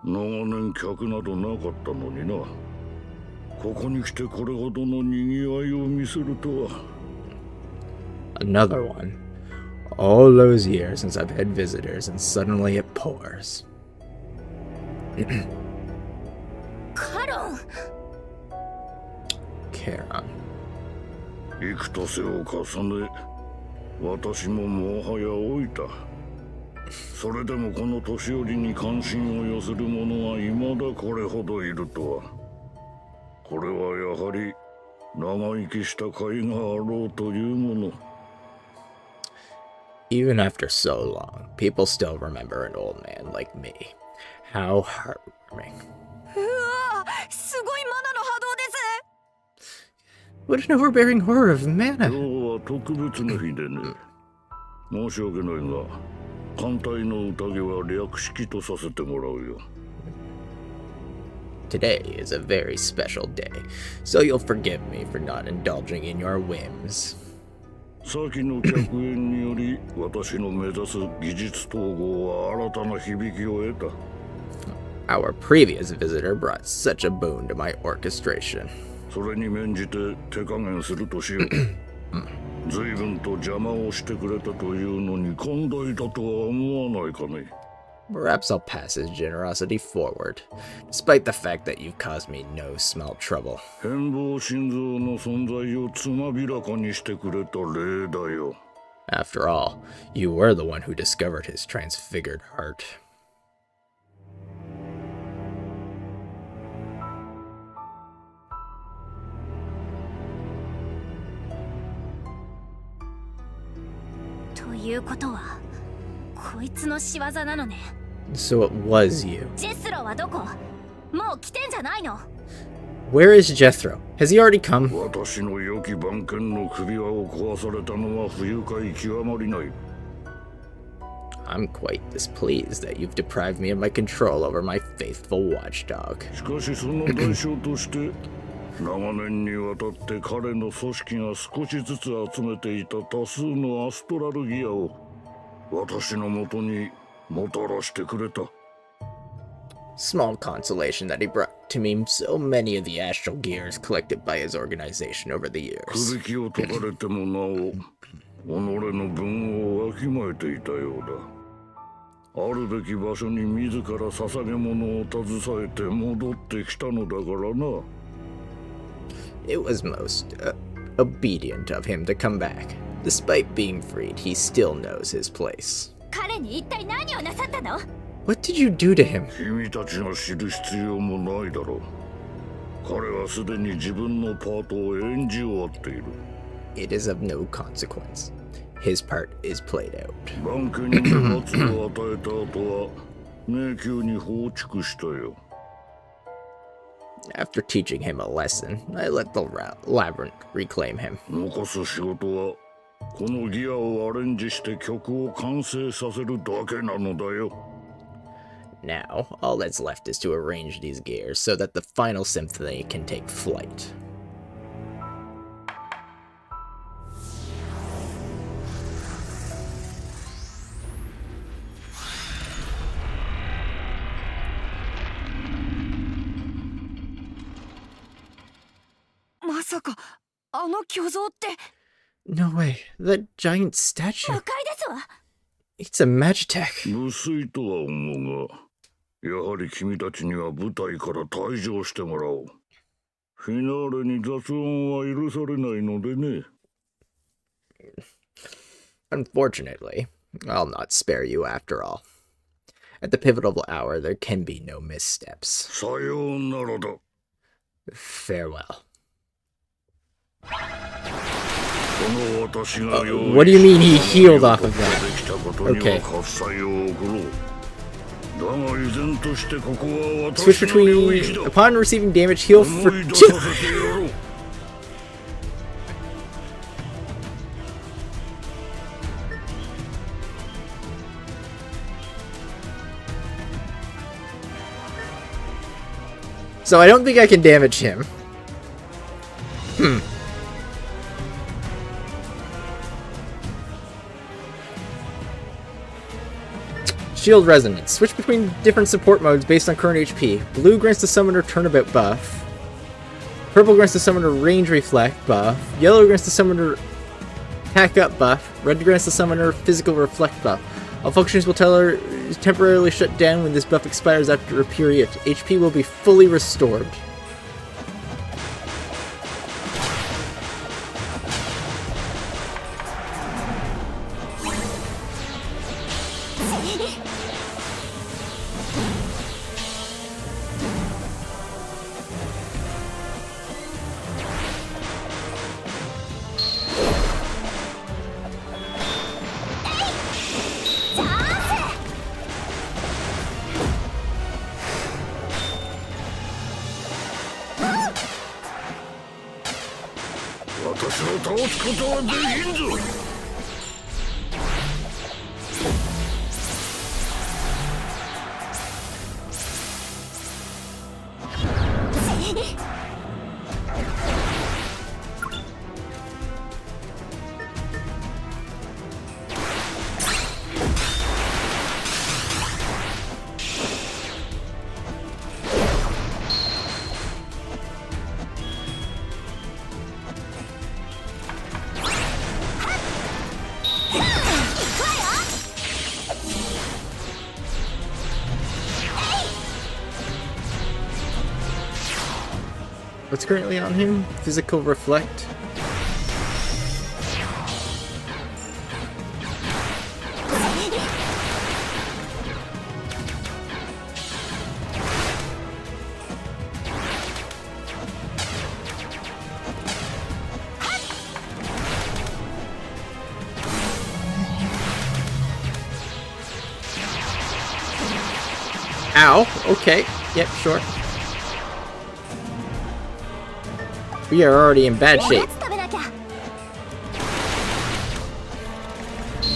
長年客などなかったのにな。ここに来てこれほどの賑わいを見せるとは。Another one. All those years since I've had visitors, and suddenly it pours. Charon. 幾年を重ね、私ももはや老いた。それでもこの年寄りに関心を寄せる者は未だこれほどいるとは。これはやはり長生きした甲斐があろうというもの。Even after so long, people still remember an old man like me. How heartwarming. うわー、すごいマナの波動です。 What an overbearing horror of 今 mana. 日は特別な日でね。申し訳ないが、艦隊の宴は略式とさせてもらうよ。Today is a very special day, so you'll forgive me for not indulging in your whims. 先の客演により、私の目指す技術統合は新たな響きを得た。Our previous visitor brought such a boon to my orchestration. それに免じて手加減するとしよう。随分と邪魔をしてくれたというのに寛大だとは思わないかね。Perhaps I'll pass his generosity forward, despite the fact that you've caused me no small trouble. 変貌心臓の存在をつまびらかにしてくれた礼だよ。After all, you were the one who discovered his transfigured heart. So it was you. ジェスロはどこ？もう来てんじゃないの？ Where is Jethro? Has he already come? 私の良き番犬の首輪を壊されたのは不愉快極まりない。I'm quite displeased that you've deprived me of my control over my faithful watchdog. しかしその代償として長年にわたって彼の組織が少しずつ集めていた多数のアストラルギアを私のもとにもたらしてくれた。 Small consolation that he brought to me so many of the astral gears collected by his organization over the years. 首きを解かれてもなお己の分をわきまえていたようだ。あるべき場所に自ら捧げ物を携えて戻ってきたのだからな。 It was most obedient of him to come back. Despite being freed, he still knows his place. 彼に一体何をなさったの？ What did you do to him? 君たちが知る必要もないだろう。彼はすでに自分のパートを演じ終わっている。 It is of no consequence. His part is played out. 番犬に罰を与えた後は迷宮に放逐したよ。 After teaching him a lesson, I let the labyrinth reclaim him. 残す仕事はこのギアをアレンジして曲を完成させるだけなのだよ。 Now, all that's left is to arrange these gears so that the final symphony can take flight. No way, that giant statue. 誤解ですわ。 It's a Magitech. 無粋とは思うが、やはり君たちには舞台から退場してもらおう。フィナーレに雑音は許されないのでね。 Unfortunately, I'll not spare you after all. At the pivotal hour, there can be no missteps. さようならだ。 Farewell. What do you mean he healed off of that? Okay. Switch between... Upon receiving damage, heal for 2. So I don't think I can damage him. Shield Resonance. Switch between different support modes based on current HP. Blue grants the summoner turnabout buff. Purple grants the summoner range reflect buff. Yellow grants the summoner attack up buff. Red grants the summoner physical reflect buff. All functions will temporarily shut down when this buff expires after a period. HP will be fully restored. 私を倒すことはできんぞ。What's currently on him? Physical Reflect. Ow. Okay. Yep, sure. We are already in bad shape.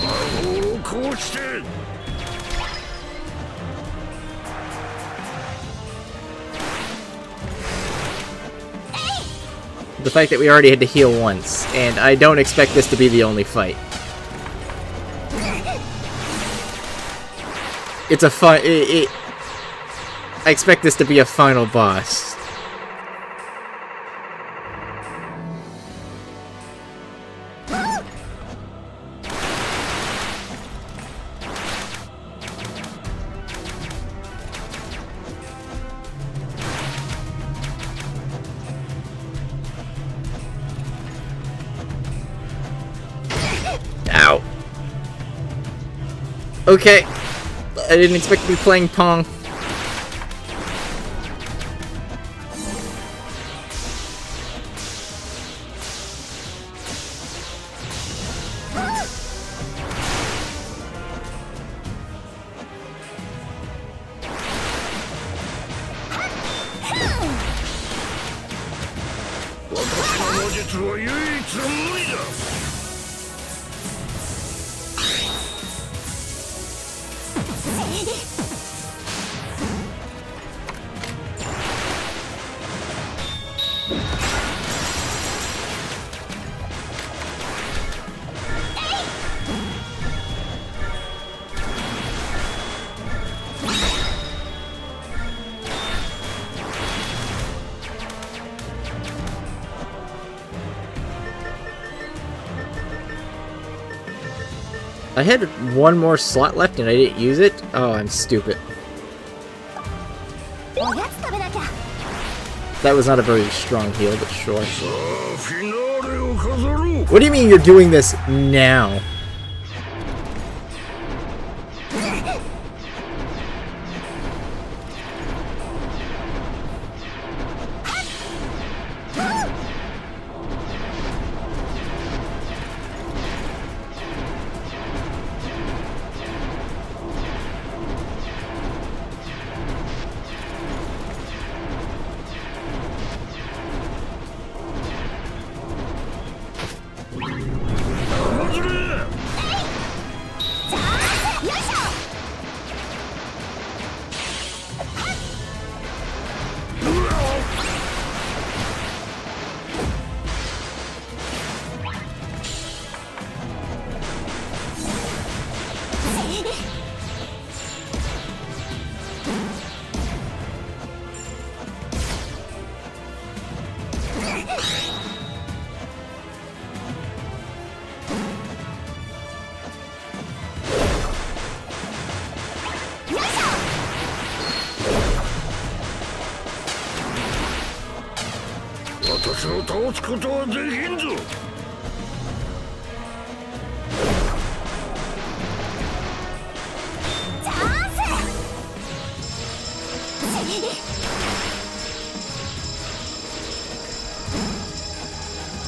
魔法をこうして。 The fact that we already had to heal once, and I don't expect this to be the only fight. It's a I expect this to be a final boss. Ow. Okay. I didn't expect to be playing Pong. I had one more slot left and I didn't use it? Oh, I'm stupid. That was not a very strong heal, but sure. What do you mean you're doing this now?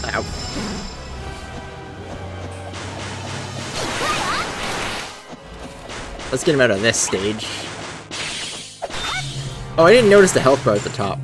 Ow. Let's get him out of this stage. Oh, I didn't notice the health bar at the top.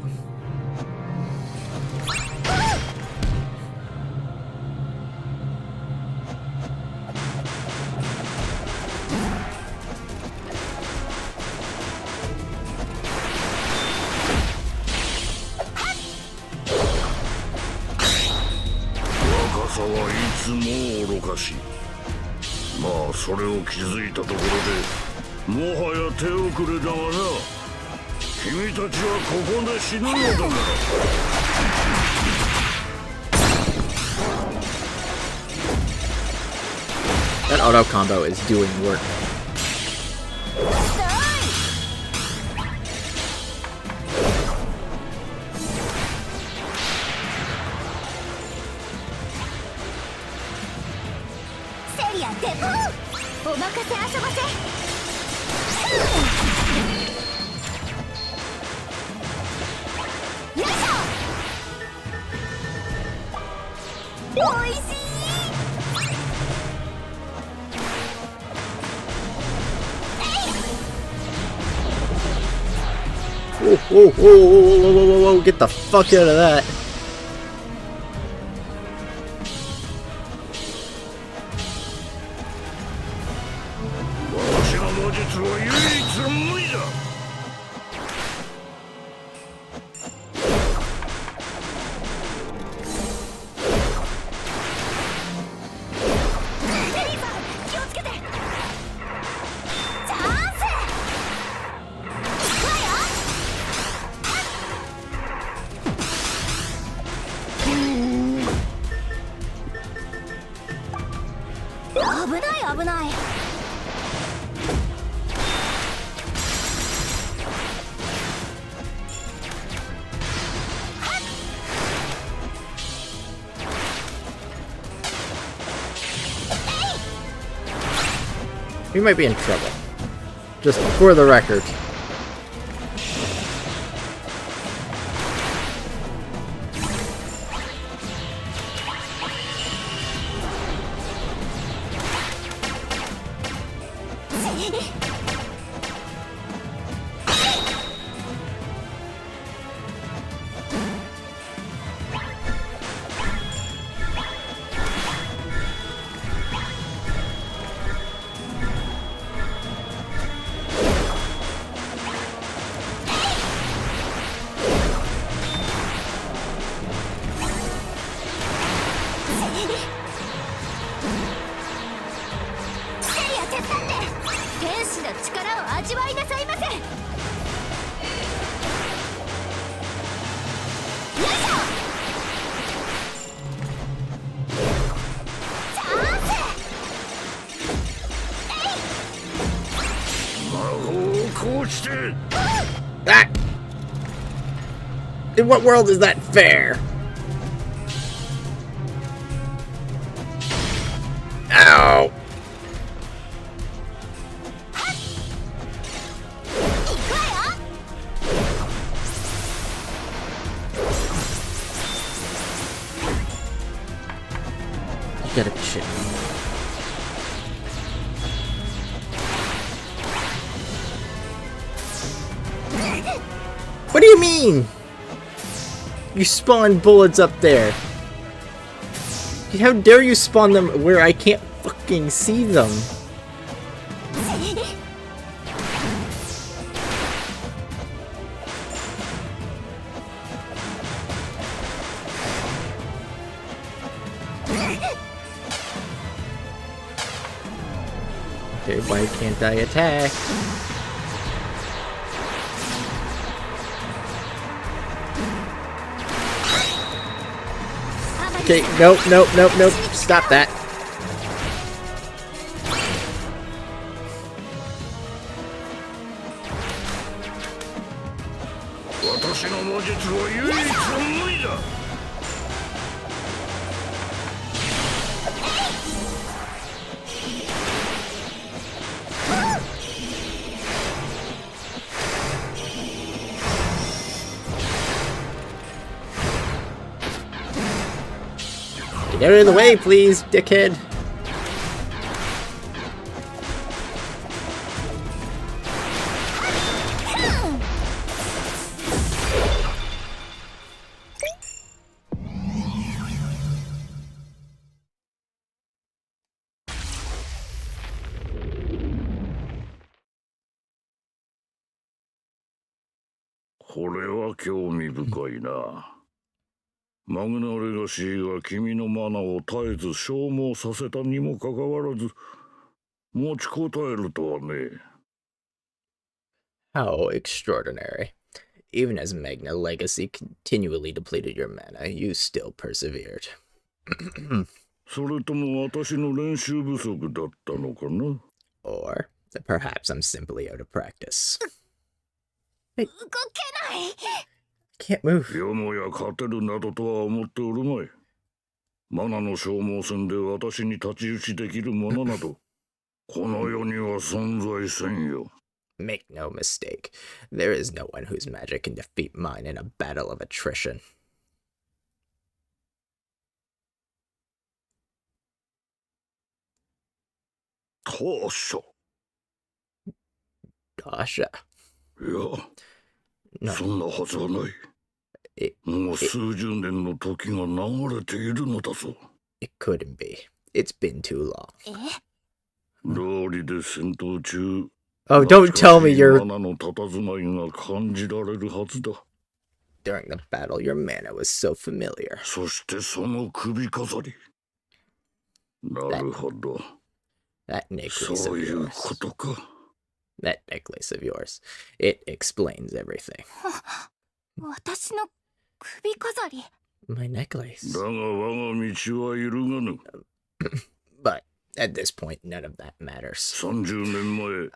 まあそれを気づいたところでもはや手遅れだがな。君たちはここで死ぬのだから。That auto combo is doing work. Whoa, whoa, whoa, whoa, whoa, whoa, whoa, get the fuck out of that. We might be in trouble. Just for the record. Ah! In what world is that fair? Ow! You gotta be shitting me. What do you mean? You spawn bullets up there. How dare you spawn them where I can't fucking see them? Okay, why can't I attack? Okay, nope, nope, nope, nope. Stop that. Get out of the way, please, dickhead.これは興味深いな。マグナレガシーが君のマナを絶えず消耗させたにもかかわらず、持ちこたえるとはね。How extraordinary. Even as Magna Legacy continually depleted your mana, you still persevered. それとも私の練習不足だったのかな？ Or perhaps I'm simply out of practice. 動けない。 Can't move. よもや勝てるなどとは思っておるまい。マナの消耗戦で私に太刀打ちできるものなど、この世には存在せんよ。Make no mistake, there is no one whose magic can defeat mine in a battle of attrition. Tasha. Tasha. いや、 No, そんなはずはない。もう数十年の時が流れているのだぞ。it couldn't be. It's been too long. 道理で戦闘中、 Oh, don't tell me you're... マナの佇まいが感じられるはずだ。 During the battle, your mana was so familiar. そしてその首飾り。なるほど。 That necklace そ of ういう yours. ことか。 That necklace of yours. It explains everything. 私の首飾り。 My necklace. だが我が道は揺るがぬ。 But at this point, none of that matters. 30年前、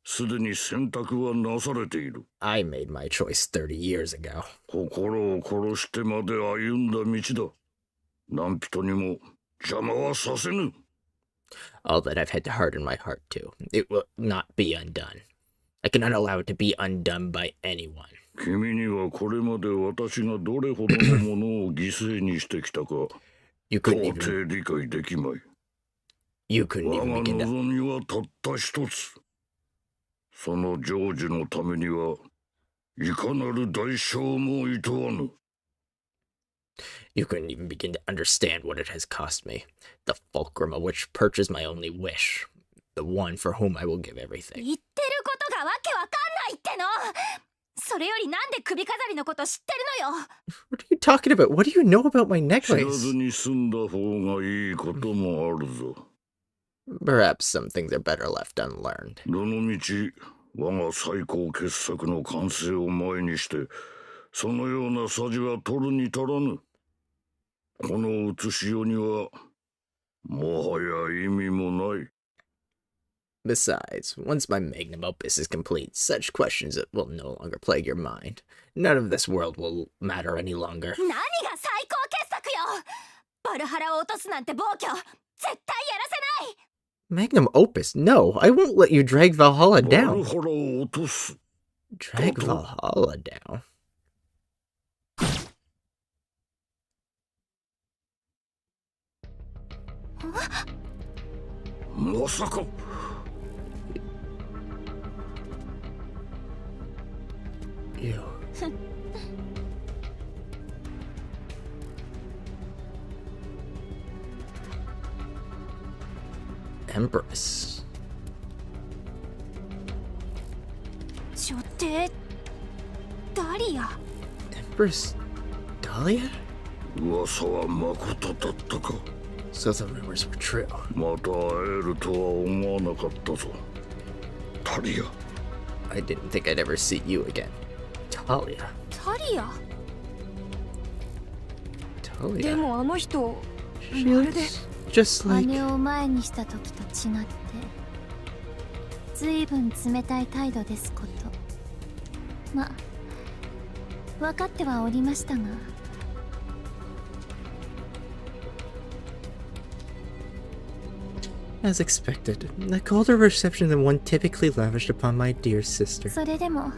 すでに選択はなされている。 I made my choice 30 years ago. 心を殺してまで歩んだ道だ。何人にも邪魔はさせぬ。 All that I've had to harden my heart to. It will not be undone. I cannot allow it to be undone by anyone. 君にはこれまで私がどれほどのものを犠牲にしてきたか、 You 到 couldn't 底 even... 理解できまい。 You couldn't 我 even が begin to... 望みはたった一つ。その成就のためには、いかなる代償もいとわぬ。 You couldn't even begin to understand what it has cost me. The fulcrum of which purchased my only wish. The one for whom I will give everything. 言ってることがわけわかんないっての。それよりなんで首飾りのこと知ってるのよ。 What are you talking about? What do you know about my 知ら necklace? ずに済んだ方がいいこともあるぞ。 Perhaps some things are better left unlearned. どのみち、我が最高傑作の完成を前にして、そのようなさじは取るに足らぬ。この写しよには、もはや意味もない。 Besides, once my magnum opus is complete, such questions will no longer plague your mind. None of this world will matter any longer. 何が最高傑作よ。バルハラを落とすなんて暴挙。絶対やらせない。 Magnum opus? No, I won't let you drag Valhalla バル down. ハラを落とす。 Drag Valhalla down? まさか。 You. Empress. 女帝ダリア。 Empress Dahlia? 噂はまことだったか。 So the rumors were true. また会えるとは思わなかったぞ。タリア。 I didn't think I'd ever see you again. Talia. ダリア。 Talia. でもあの人 She まるで looks just like... 姉を前にした時と違ってずいぶん冷たい態度ですこと。ま、分かってはおりましたが。 As expected, a colder reception than one typically lavished upon my dear sister. それでも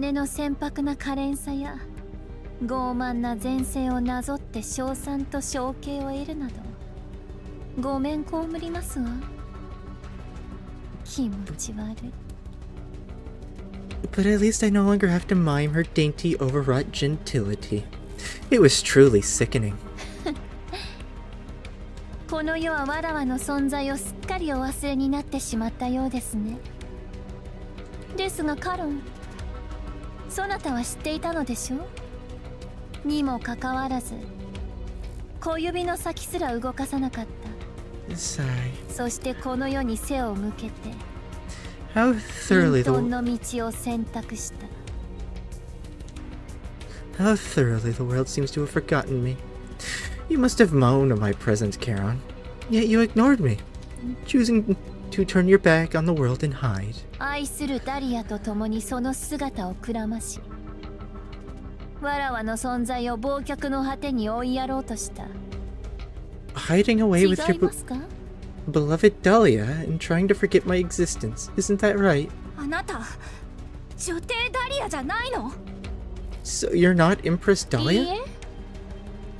姉の船舶な可憐さや傲慢な前世をなぞって賞賛と承継を得るなどごめん被りますわ。気持ち悪い。 But at least I no longer have to mime her dainty, overwrought gentility. It was truly sickening. この世はわらわの存在をすっかりお忘れになってしまったようですね。ですがカロン、そなたは知っていたのでしょう。にもかかわらず小指の先すら動かさなかった。 Sigh. そしてこの世に背を向けて How 隠 thoroughly 遁 the の道を選択した。 how thoroughly the world seems to have forgotten me. You must have moaned of my presence, Charon. Yet you ignored me, choosing to turn your back on the world and hide. 愛するダリアと共にその姿をくらまし、わらわの存在を忘却の果てに追いやろうとした。 Hiding away 違 with い your ますか？ beloved Dahlia and trying to forget my existence. Isn't that right? あなた女帝ダリアじゃないの？ So you're not Empress いい Dahlia? え、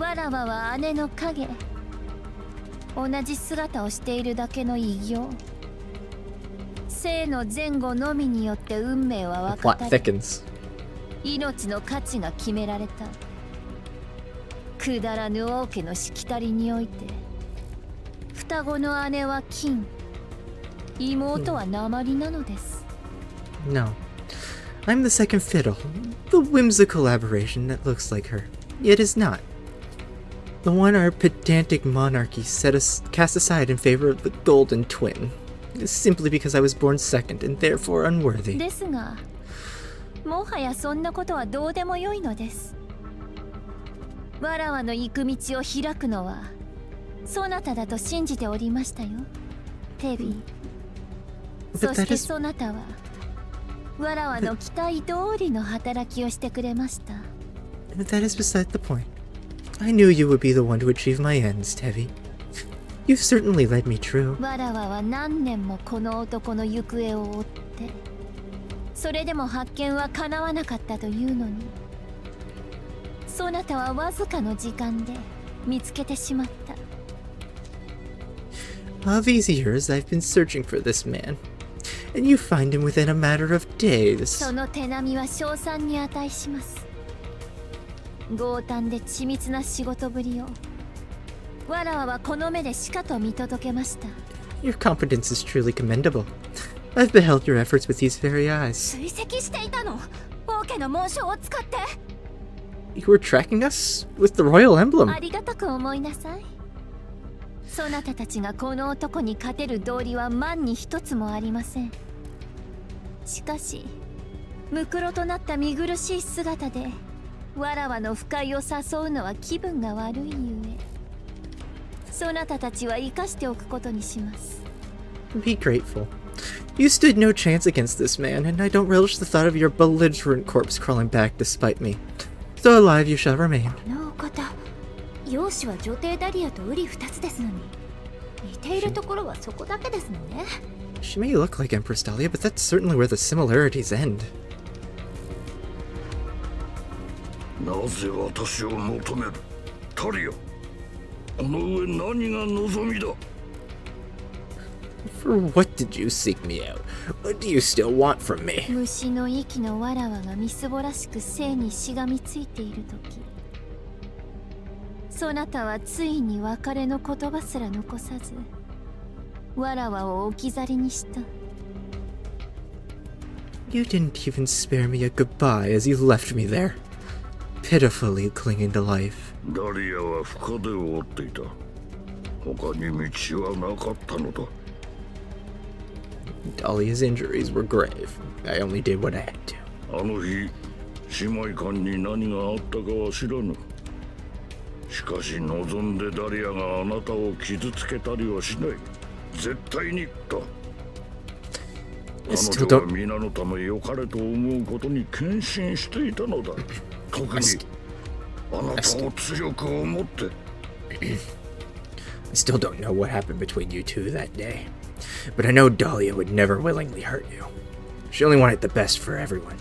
わらわは姉の影。同じ姿をしているだけの異形。生の前後のみによって運命は The 分か plot たり、 thickens. 命の価値が決められた。くだらぬ王家のしきたりにおいて、双子の姉は金、妹は鉛なのです。 No. I'm the second fiddle, the whimsical aberration that looks like her, yet is not. The one our pedantic monarchy cast aside in favor of the golden twin, simply because I was born second and therefore unworthy. ですが、もはやそんなことはどうでもよいのです。わらわの行く道を開くのはそなただと信じておりましたよ、テビー。 But そし that て is そなたはわらわの期待通りの働きをしてくれました。 but that is beside the point. I knew you would be the one to achieve my ends, Tevi. You've certainly led me true. わらわは何年もこの男の行方を追って、それでも発見は叶わなかったというのに、そなたはわずかの時間で見つけてしまった。 All these years I've been searching for this man, and you find him within a matter of days. その手並みは称賛に値します。強胆で緻密な仕事ぶりをわらわはこの目でしかと見届けました。 Your competence is truly commendable. I've beheld your efforts with these very eyes. 追跡していたの？王家の紋章を使って？ You were tracking us with the royal emblem. ありがたく思いなさい。そなたたちがこの男に勝てる道理は万に一つもありません。しかしムクロとなった見苦しい姿でわらわの不快を誘うのは気分が悪いゆえ、そなたたちは生かしておくことにします。 Be grateful. You stood no chance against this man, and I don't relish the thought of your belligerent corpse crawling back despite me. So alive you shall remain. このお方、容姿は女帝ダリアと瓜二つですのに、似ているところはそこだけですのね。 She may look like Empress Dahlia, but that's certainly where the similarities end. なぜ私を求めるタリア。この上何が望みだ。 For what did you seek me out? What do you still want from me? 虫の息のわらわがみすぼらしく生にしがみついている時、そなたはついに別れの言葉すら残さずわらわを置き去りにした。 You didn't even spare me a goodbye as you left me there, pitifully clinging to life. ダリアは深手を負っていた。他に道はなかったのだ。Dahlia's injuries were grave. I only did what I had to. あの日、姉妹間に何があったかは知らぬ。しかし望んでダリアがあなたを傷つけたりはしない。絶対にと。彼 still 女は don't. 皆のため良かれと思うことに献身していたのだ。特にあなたを強く思って。I still don't know what happened between you two that day, but I know Dahlia would never willingly hurt you. She only wanted the best for everyone,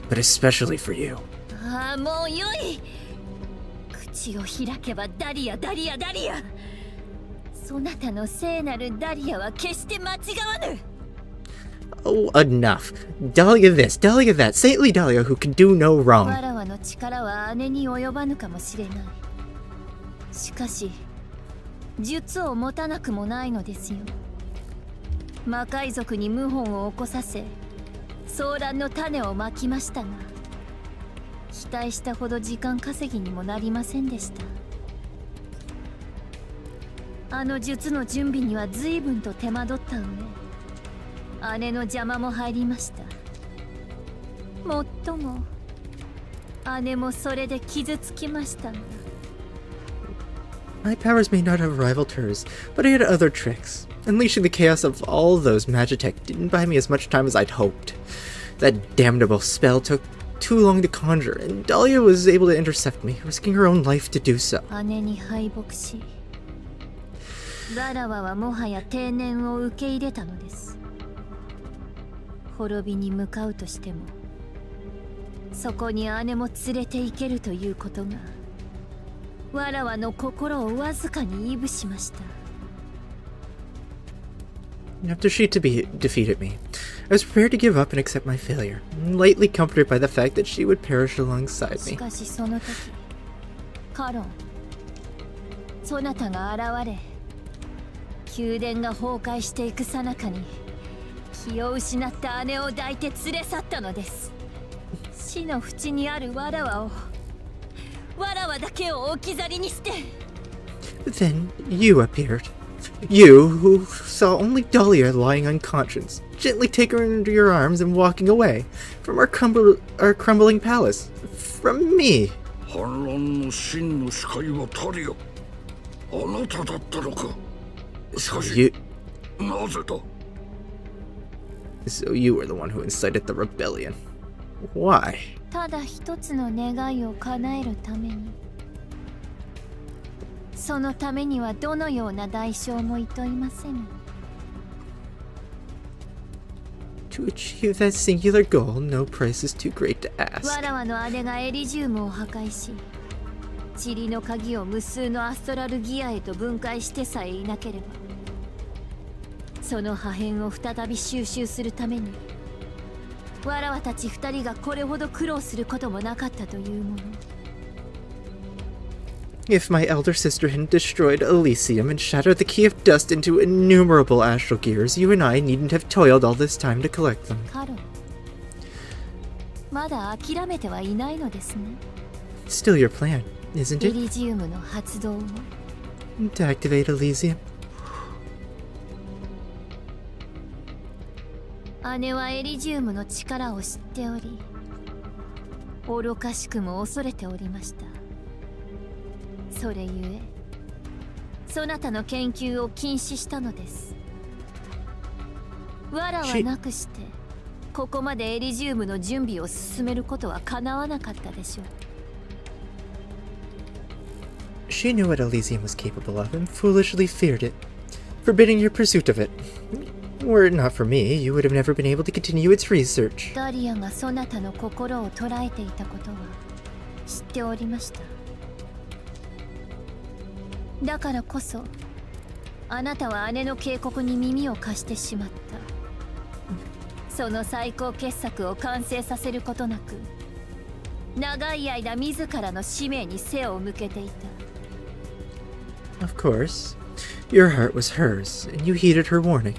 but especially for you. ああ、もうよい。口を開けばダリアダリアダリア。そなたの聖なるダリアは決して間違わぬ。 Oh, enough. Dahlia this, Dahlia that, saintly Dahlia who can do no わ wrong. らわの力は姉に及ばぬかもしれない。しかし術を持たなくもないのですよ。魔界族に謀反を起こさせ騒乱の種をまきましたが、期待したほど時間稼ぎにもなりませんでした。あの術の準備には随分と手間取った上、姉の邪魔も入りました。もっとも姉もそれで傷つきましたが。 My powers may not have rivaled hers, but I had other tricks. Unleashing the chaos of all those Magitech didn't buy me as much time as I'd hoped. That damnable spell took too long to conjure, and Dahlia was able to intercept me, risking her own life to do so. 姉に敗北し、わらわはもはや定年を受け入れたのです。滅びに向かうとしても、そこに姉も連れて行けるということが、わらわの心をわずかにいぶしました。 After she defeated me, I was prepared to give up and accept my failure, lightly comforted by the fact that she would perish alongside し me. かしその時、カロン、そなたが現れ、宮殿が崩壊していく最中に気を失った姉を抱いて連れ去ったのです。死の淵にあるわらわだけを置き去りにして。 Then you appeared. You, who saw only Dahlia lying unconscious, gently take her into your arms and walking away from our crumbling palace. From me. 反乱の真の司会はタリア。あなただったのか。しかし、なぜだ。 So you were the one who incited the rebellion. Why? ただ一つの願いを叶えるために。そのためにはどのような代償もいといませぬ。 To achieve that singular goal, no price is too great to ask. わらわの姉がエリジウムを破壊し、塵の鍵を無数のアストラルギアへと分解してさえいなければ、その破片を再び収集するために、わらわたち二人がこれほど苦労することもなかったというもの。 If my elder sister hadn't destroyed Elysium and shattered the key of dust into innumerable astral gears, you and I needn't have toiled all this time to collect them. カロン、まだ諦めてはいないのですね。 It's still your plan, isn't エ it? リジウムの発動を。 To activate Elysium? 姉はエリジウムの力を知っており、愚かしくも恐れておりました。それゆえ、そなたの研究を禁止したのです。わらはなくして、ここまでエリジウムの準備を進めることは叶わなかったでしょう。 She knew what Elysium was capable of and foolishly feared it, forbidding your pursuit of it. Were it not for me, you would have never been able to continue its research. ダリアがそなたの心を捉えていたことは知っておりました。だからこそ、あなたは姉の警告に耳を貸してしまった。その最高傑作を完成させることなく、長い間自らの使命に背を向けていた。 Of course, your heart was hers, and you heeded her warning.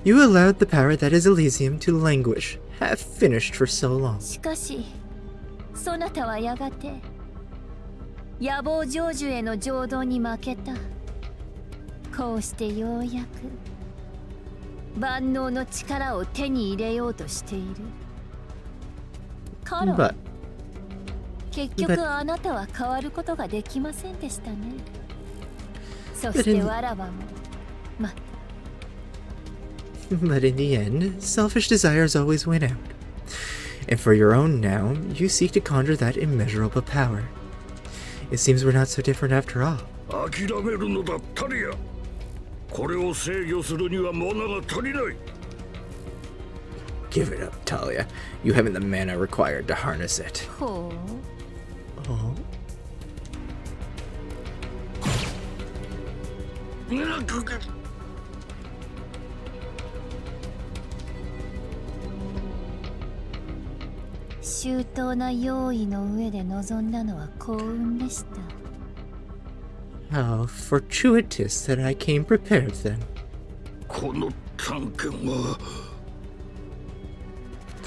You allowed the power that is Elysium to languish, half finished for so long. しかし、そなたはやがて野望成就への情動に負けた。こうしてようやく万能の力を手に入れようとしている。カロン、 But 結局あなたは変わることができませんでしたね。そしてわらわもまた。 But in the end, selfish desires always win out. And for your own now, you seek to conjure that immeasurable power. It seems we're not so different after all. 諦めるのだタリア。これを制御するには物が足りない。 Give it up, Talia. You haven't the mana required to harness it. ほう。Oh. 周到な用意の上で臨んだのは幸運でした。 How fortuitous that I came prepared then. この探検は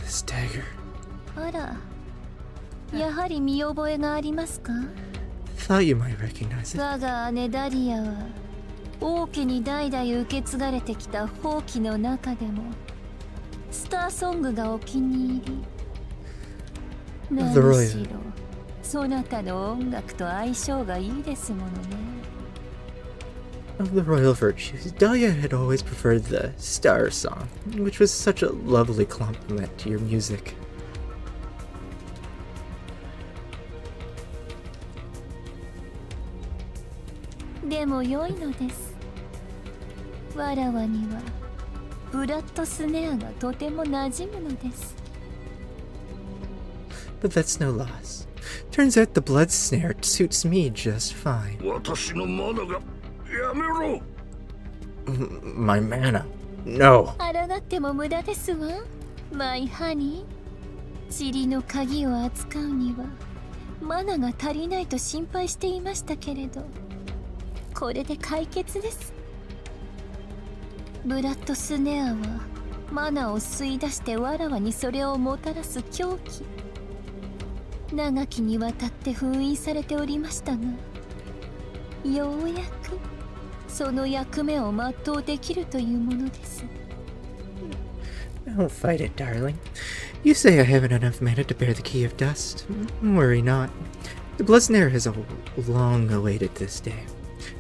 This dagger. あら、やはり見覚えがありますか？ Thought you might recognize it. 我が姉ダリアは王家に代々受け継がれてきた宝器の中でもスターソングがお気に入り。何 The Royal. しろそなたの音楽と相性がいいですものね。 Of the royal virtues, Dahlia had always preferred the Star Song, which was such a lovely compliment to your music. でも良いのです。わらわにはブラッドスネアがとても馴染むのです。 But that's no loss. Turns out the blood snare suits me just fine. 私のマナがやめろ。 My mana. No. 抗っても無駄ですわ、マイハニー。塵の鍵を扱うにはマナが足りないと心配していましたけれど、これで解決です。ブラッドスネアはマナを吸い出してわらわにそれをもたらす凶器。長きにわたって封印されておりましたが、ようやくその役目を全うできるというものです。 Don't fight it, darling. You say I haven't enough mana to bear the Key of Dust. Worry not. The blood snare has long awaited this day,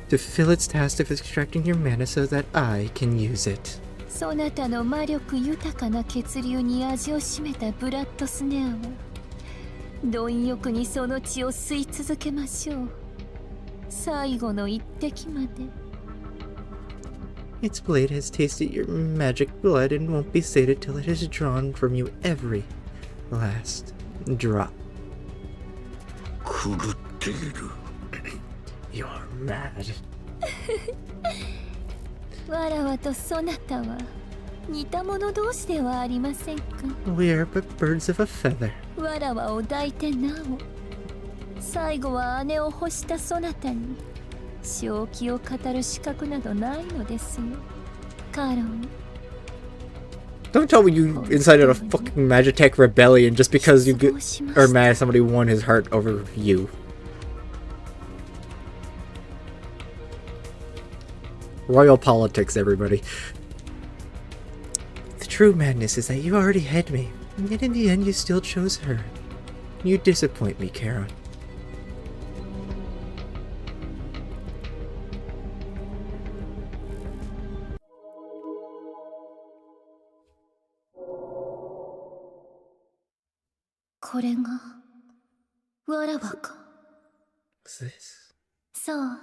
to fulfill its task of extracting your mana so that I can use it. そなたの魔力豊かな血流に味を占めたブラッドスネアは貪欲にその血を吸い続けましょう。最後の一滴まで。 Its blade has tasted your magic blood and won't be sated till it has drawn from you every last drop. 狂っている。 You're mad. わらわとそなたは似た者同士ではありませんか。 We are but birds of a feather. わらわを抱いてなお最後は姉を欲したそなたに正気を語る資格などないのですよ、カロン。 Don't tell me you incited a fucking Magitech rebellion just because you are mad somebody won his heart over you. Royal politics, everybody. The true madness is that you already had me, and yet in the end you still chose her. You disappoint me, Karen. これがわらわか。 What's this? そう、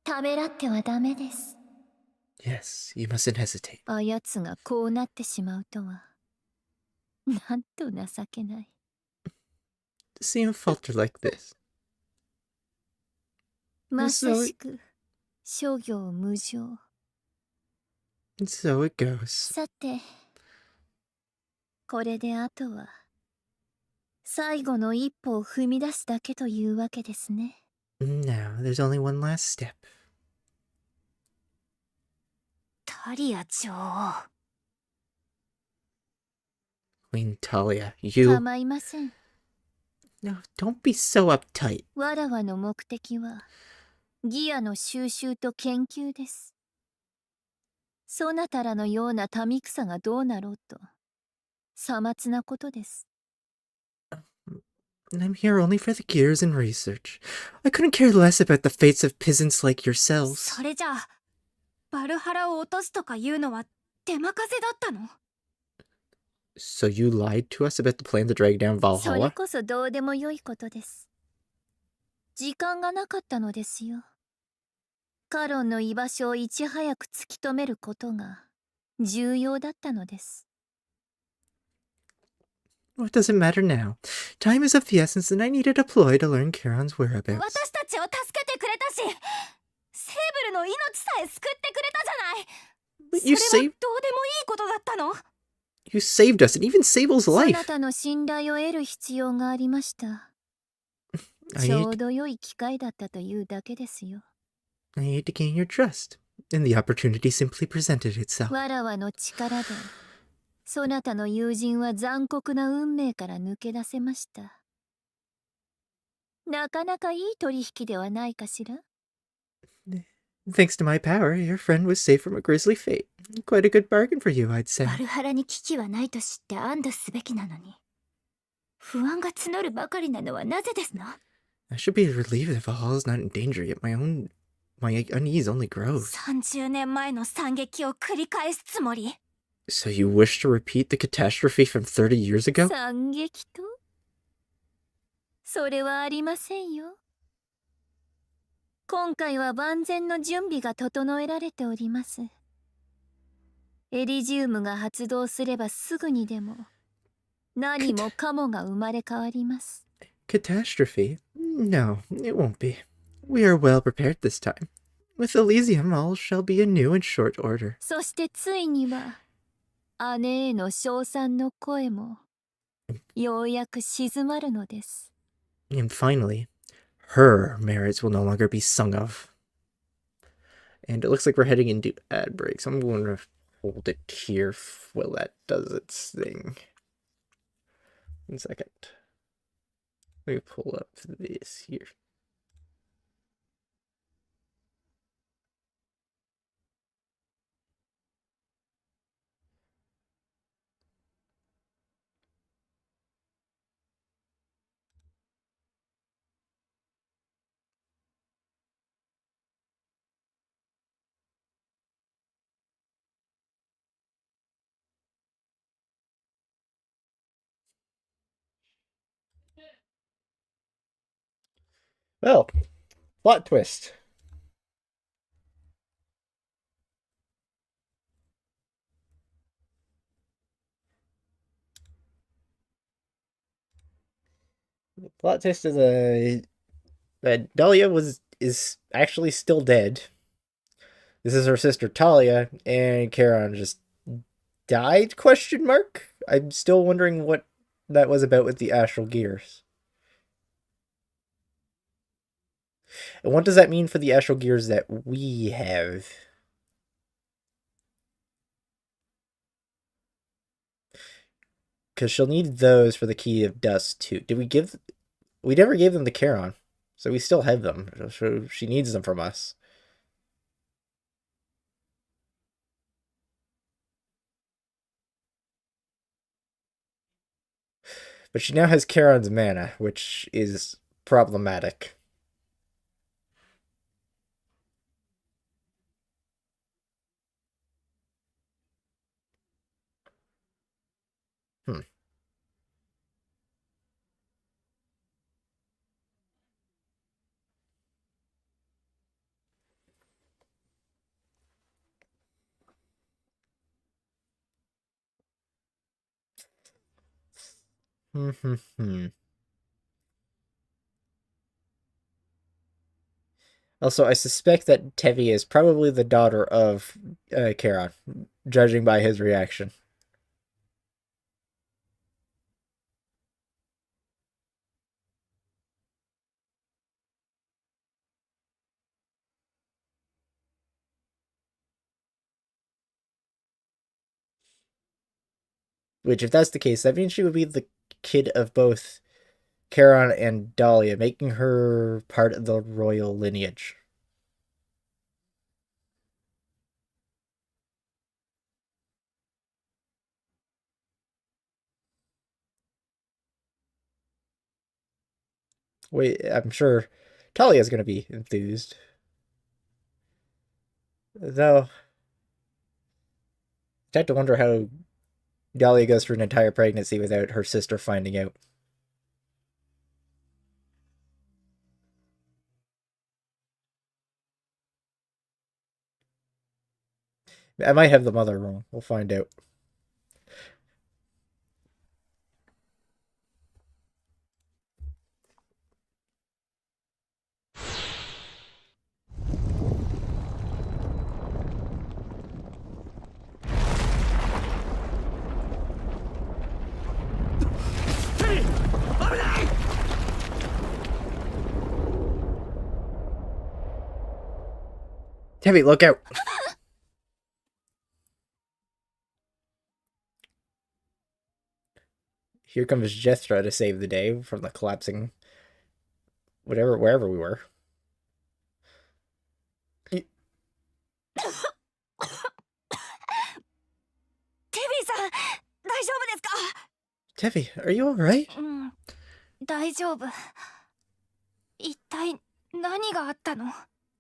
ためらってはダメです。 Yes, you mustn't hesitate. あやつがこうなってしまうとは、なんと情けない。 To see him falter like this. まさしく諸行無常。 And so it goes. さて、これであとは最後の一歩を踏み出すだけというわけですね。 Now, there's only one last step. タリア女王。 Queen Talia, you... 構いません。 No, don't be so uptight. わらわの目的はギアの収集と研究です。そなたらのような民草がどうなろうとさまつなことです。 I'm here only for the gears and research. I couldn't care less about the fates of peasants like yourselves. それじゃあバルハラを落とすとかいうのは手任せだったの？ So you lied to us about the plan to drag down それ Valhalla? こそどうでもよいことです。時間がなかったのですよ。カロンの居場所をいち早く突き止めることが重要だったのです。 What does it matter now? Time is of the essence and I needed a ploy to learn Charon's whereabouts. 私たちを助けてくれたしセーブルの命さえ救ってくれたじゃない。 But そ you れは saved どうでもいいことだったの？ you saved us and even Sable's そ life. なたの信頼を得る必要がありました。 I ちょ need うど良い機会だったというだけですよ。 I need to gain your trust, and the opportunity simply presented itself. わらわの力でそなたの友人は残酷な運命から抜け出せました。なかなかいい取引ではないかしら。 Thanks to my power, your friend was saved from a grisly fate. Quite a good bargain for you, I'd say. バルハラに危機はないと知って安堵すべきなのに、不安が募るばかりなのはなぜですの？ I should be relieved if all is not in danger, yet my unease only grows. 30年前の惨劇を繰り返すつもり？ So you wish to repeat the catastrophe from 30 years ago? 惨劇とそれはありませんよ。今回は万全の準備が整えられております。エリジウムが発動すればすぐにでも何もかもが生まれ変わります。 Catastrophe? No, it won't be. We are well prepared this time. With Elysium, all shall be anew in short order. そしてついには姉への称賛の声もようやく静まるのです。 And finally, her merits will no longer be sung of. And it looks like we're heading into ad breaks. I'm going to hold it here while that does its thing. 1 second. Let me pull up this here. Well, plot twist. The plot twist is that Dahlia is actually still dead. This is her sister Talia, and Charon just died? Question mark. I'm still wondering what that was about with the astral gears. And what does that mean for the astral gears that we have? Because she'll need those for the key of dust too. Did we give? We never gave them to Charon, so we still have them. So she needs them from us. But she now has Charon's mana, which is problematic. Hmm. Also, I suspect that Tevi is probably the daughter of Charon, judging by his reaction. Which, if that's the case, that means she would be the kid of both Charon and Dahlia, making her part of the royal lineage. Wait, I'm sure Talia's going to be enthused. Though, I have to wonder how Dahlia goes through an entire pregnancy without her sister finding out. I might have the mother wrong. We'll find out. Tevi, look out! Here comes Jethro to save the day from the collapsing wherever we were. テビーさん、大丈夫ですか？ Tevi, are you alright? うん、大丈夫。一体何があったの？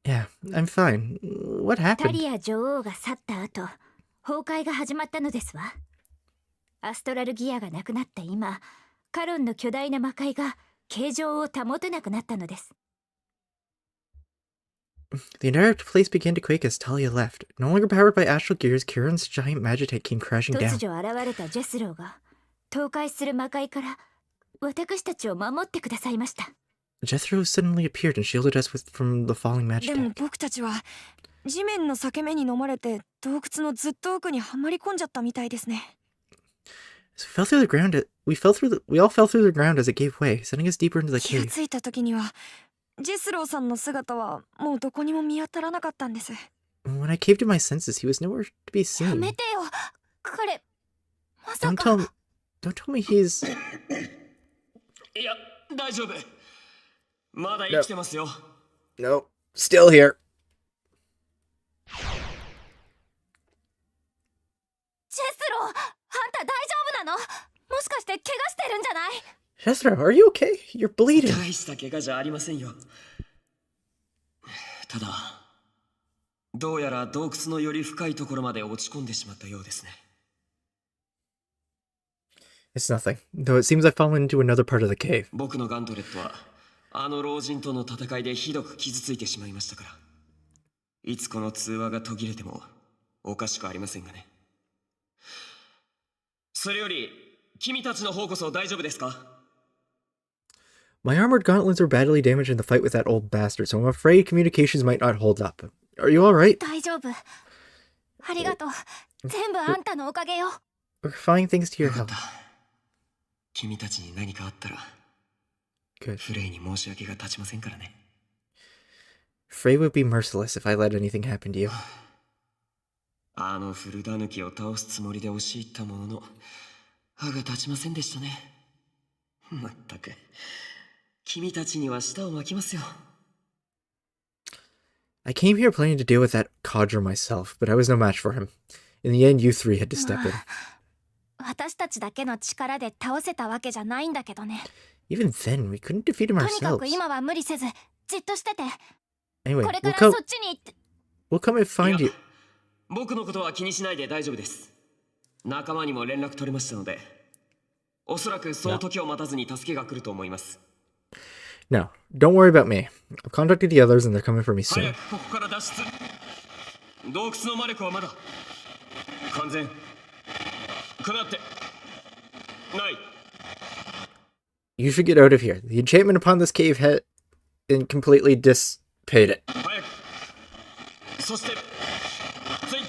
Yeah, I'm fine. What タ happened? リア女王が去った後、崩壊が始まったのですわ。アストラルギアがなくなった今、カロンの巨大な魔界が形状を保てなくなったのです。The entire place began to quake as Talia left. No longer powered by astral gears, Kieran's giant magitank came crashing 突 down. 如現れたジェスローが倒壊する魔界から私たちを守ってくださいました。 Jethro suddenly appeared and shielded us from the falling でも magitank. 僕たちは地面の裂け目に飲まれて洞窟のずっと奥にはまり込んじゃったみたいですね。 So we fell through the ground. We all fell through the ground as it gave way, sending us deeper into the 気が cave. ついた時にはジェスローさんの姿はもうどこにも見当たらなかったんです。 When I caved in my senses, he was nowhere to be や seen. めてよ、彼まさ Don't か。 tell me he's. いや大丈夫、まだ生きてますよ。 No, still here. ジェスロー、あんた大丈夫なの？もしかして怪我してるんじゃない？ Jethro, are you okay? You're bleeding. 大した怪我じゃありませんよ。ただどうやら洞窟のより深いところまで落ち込んでしまったようですね。 It's nothing. Though it seems I've fallen into another part of the cave. 僕のガントレットはあの老人との戦いでひどく傷ついてしまいましたから、いつこの通話が途切れてもおかしくありませんがね。それより君たちの方こそ大丈夫ですか？ My armored gauntlets were badly damaged in the fight with that old bastard, so I'm afraid communications might not hold up. Are you alright? 大丈夫。ありがとう。全部あんたのおかげよ。 We're fine thanks to your よかっ help. た。君たちに何かあったら Good. フレイに申し訳が立ちませんからね。 Frey would be merciless if I let anything happen to you. あの古狸を倒すつもりで押し入ったものの歯が立ちませんでしたね。まったく君たちには舌を巻きますよ。 I came here planning to deal with that codger myself, but I was no match for him. In the end, you three had to step in. 私たちだけの力で倒せたわけじゃないんだけどね。 Even then, we couldn't defeat him とにか ourselves. く今は無理せず、じっとしてて。 Anyway, これか we'll ら come, そっちに行って。 we'll come and find いや you. 僕のことは気にしないで大丈夫です。仲間にも連絡取れましたので、おそらくその時を待たずに助けが来ると思います。 No, don't worry about me. I've contacted the others and they're coming for me 早 soon. くここから脱出。洞窟の魔力はまだ完全かなってない。 You should get out of here. The enchantment upon this cave had been completely dissipated. 早く。そしてつい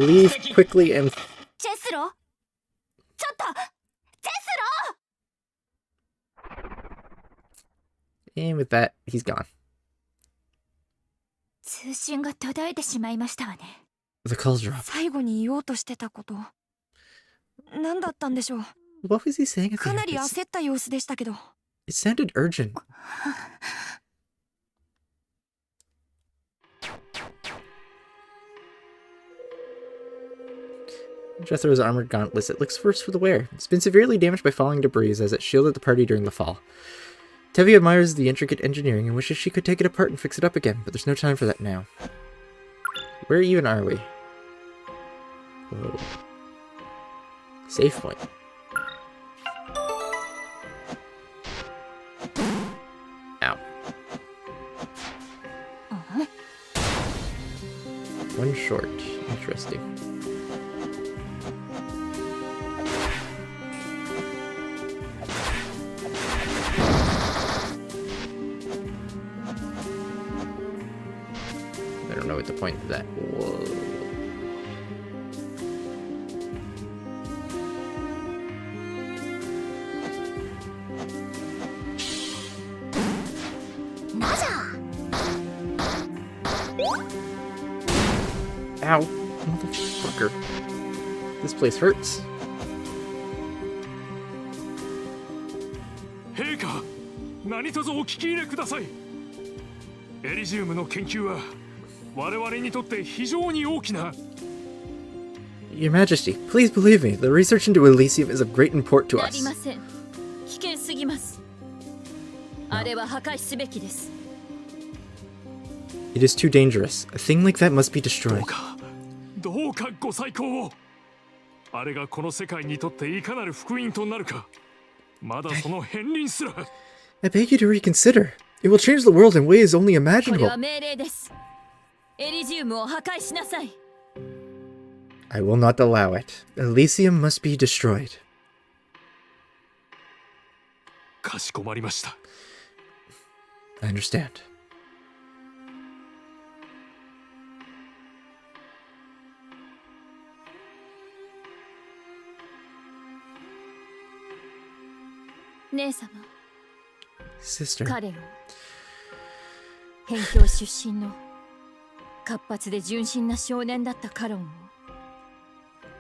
Leave quickly and ジェスロー、ちょっとジェスロー。 And with that, he's gone. 通信が途絶えてしまいましたわね。 The calls dropped. 最後に言おうとしてたこと、何だったんでしょう。 What was he saying at the かな end? り焦った様子でしたけど。 It sounded urgent. Jethro's armored gauntlets. It looks worse for the wear. It's been severely damaged by falling debris as it shielded the party during the fall. Tevi admires the intricate engineering and wishes she could take it apart and fix it up again, but there's no time for that now. Where even are we? Whoa. Safe point. Ow. One short. Interesting. I don't know what the point of that was. Ow. Motherfucker. This place hurts. 陛下、何卒お聞き入れください。エリジウムの研究は我々にとって非常に大きな。 Your Majesty, please believe me, the research into Elysium is of great import to なり us. ません。危険すぎます。あれは破壊すべきです。 It is too dangerous. A thing like that must be ど destroyed. うかご再考を。あれがこの世界にとっていかなる福音となるか。まだその片鱗すら。 I beg you to reconsider. It will change the world in ways only これ imaginable. は命令です。エリジウムを破壊しなさい。 I will not allow it. Elysium must be destroyed. かしこまりました。 I understand. 姉様、 Sister. 彼を辺境出身の活発で純真な少年だったカロンを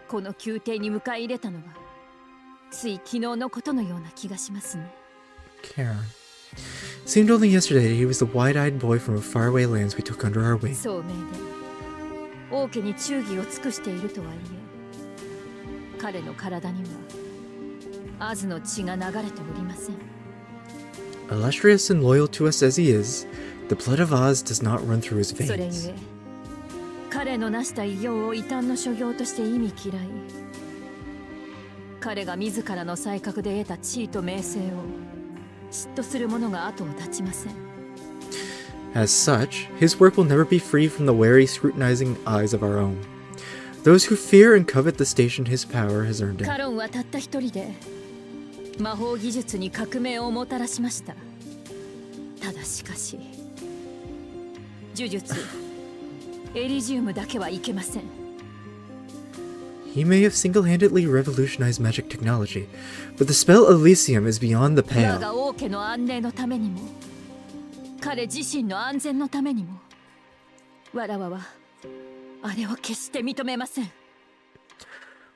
この宮廷に迎え入れたのはつい昨日のことのような気がしますね。 Karen. Seemed only yesterday he was the wide-eyed boy from faraway lands we took under our wing. 聡明で王家に忠義を尽くしているとはいえ彼の体にはアズの血が流れておりません。 Illustrious and loyal to us as he is, the blood of Oz does not run through his それゆ veins. え彼の成した偉業を異端の所業として意味嫌い、彼が自らの才覚で得た地位と名声を嫉妬する者が後を絶ちません。 As such, his work will never be free from the wary, scrutinizing eyes of our own. Those who fear and covet the station his power has earned カ him. ロンはたった一人で魔法技術に革命をもたらしました。ただしかし呪術エリジウムだけはいけません。 He may have single-handedly revolutionized magic technology, but the spell Elysium is beyond the 我 pale. が王家の安寧のためにも彼自身の安全のためにもわらわはあれを決して認めません。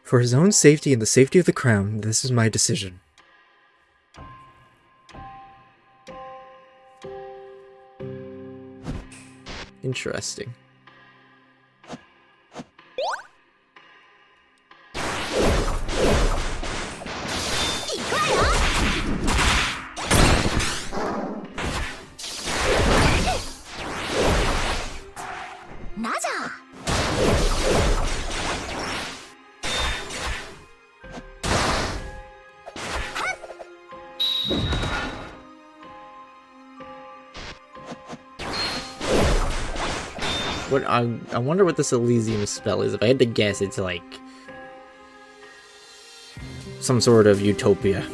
For his own safety and the safety of the crown, this is my decision. Interesting. What I wonder what this Elysium spell is. If I had to guess, it's like some sort of utopia.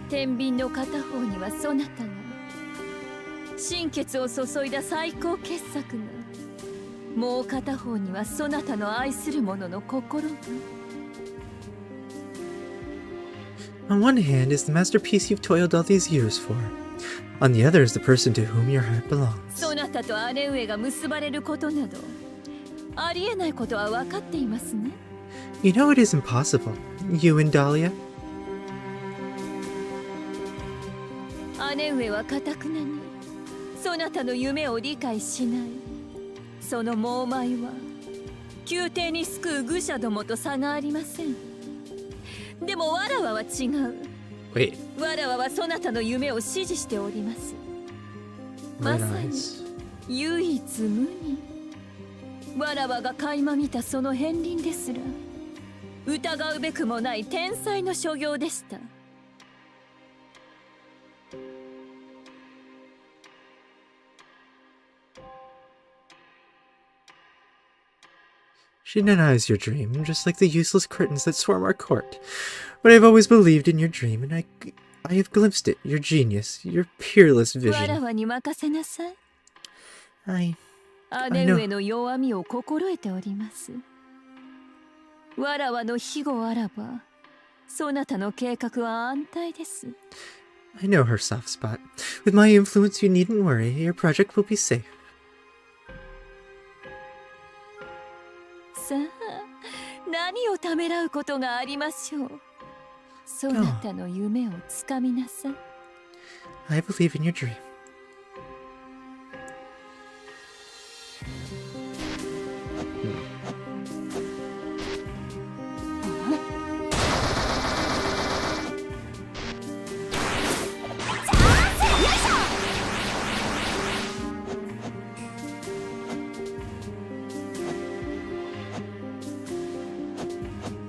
天秤の片方にはそなたが心血を注いだ最高傑作がもう片方にはそなたの愛する者の心が。 On one hand is the masterpiece you've toiled all these years for. On the other is the person to whom your heart belongs. そなたと姉上が結ばれることなどありえないことは分かっていますね。 You know it is impossible. You and Dahlia. 姉上は固くなにそなたの夢を理解しない。その猛舞は宮廷に救う愚者どもと差がありません。でもわらわは違う。 Wait, わらわはそなたの夢を支持しております。 red まさに eyes. 唯一無二。わらわが垣間見たその片鱗ですら疑うべくもない天才の所業でした。 She denies your dream, just like the useless curtains that swarm our court. But I've always believed in your dream, and I have glimpsed it, your genius, your peerless わら vision. わに任せなさい。 I 姉上の弱みを心得ております。わらわの庇護あらば、そなたの計画は安泰です。 know her soft spot. With my influence, you needn't worry. Your project will be safe. 何をためらうことがありましょう。そなたの夢をつかみなさい。 I believe in your dream.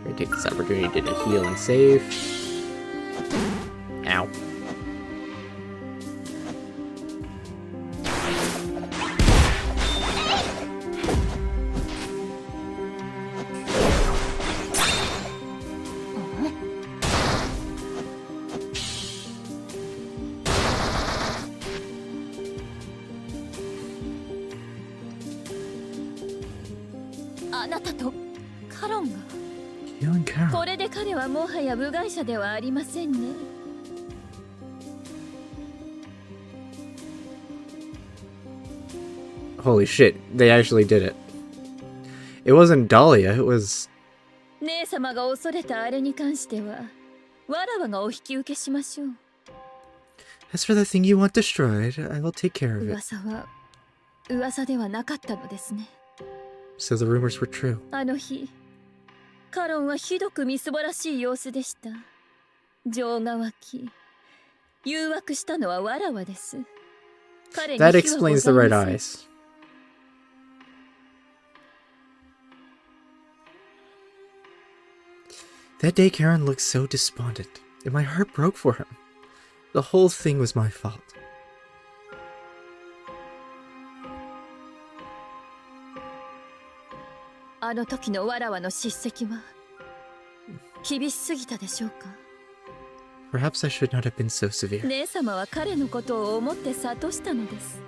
We're gonna take this opportunity to heal and save. Ow. You and Carol. これで彼はもはや部外者ではありませんね。 Holy shit, they actually did it. It wasn't Dahlia, it was... 姉様が恐れたあれに関してはわらわがお引き受けしましょう。 As for the thing you want destroyed, I will take care of it. 噂は噂ではなかったのですね。 So the rumors were true. あの日カロンはひどくみすぼらしい様子でした。情が湧き誘惑したのはわらわです。彼に That 非はご explains ざ the い red ません。 eyes. That day, Karen looked so despondent, and my heart broke for him. The whole thing was my fault. あの時のわらわの叱責は厳しすぎたでしょうか。 Perhaps I should not have been so severe. 姉様は彼のことを思って諭したのです。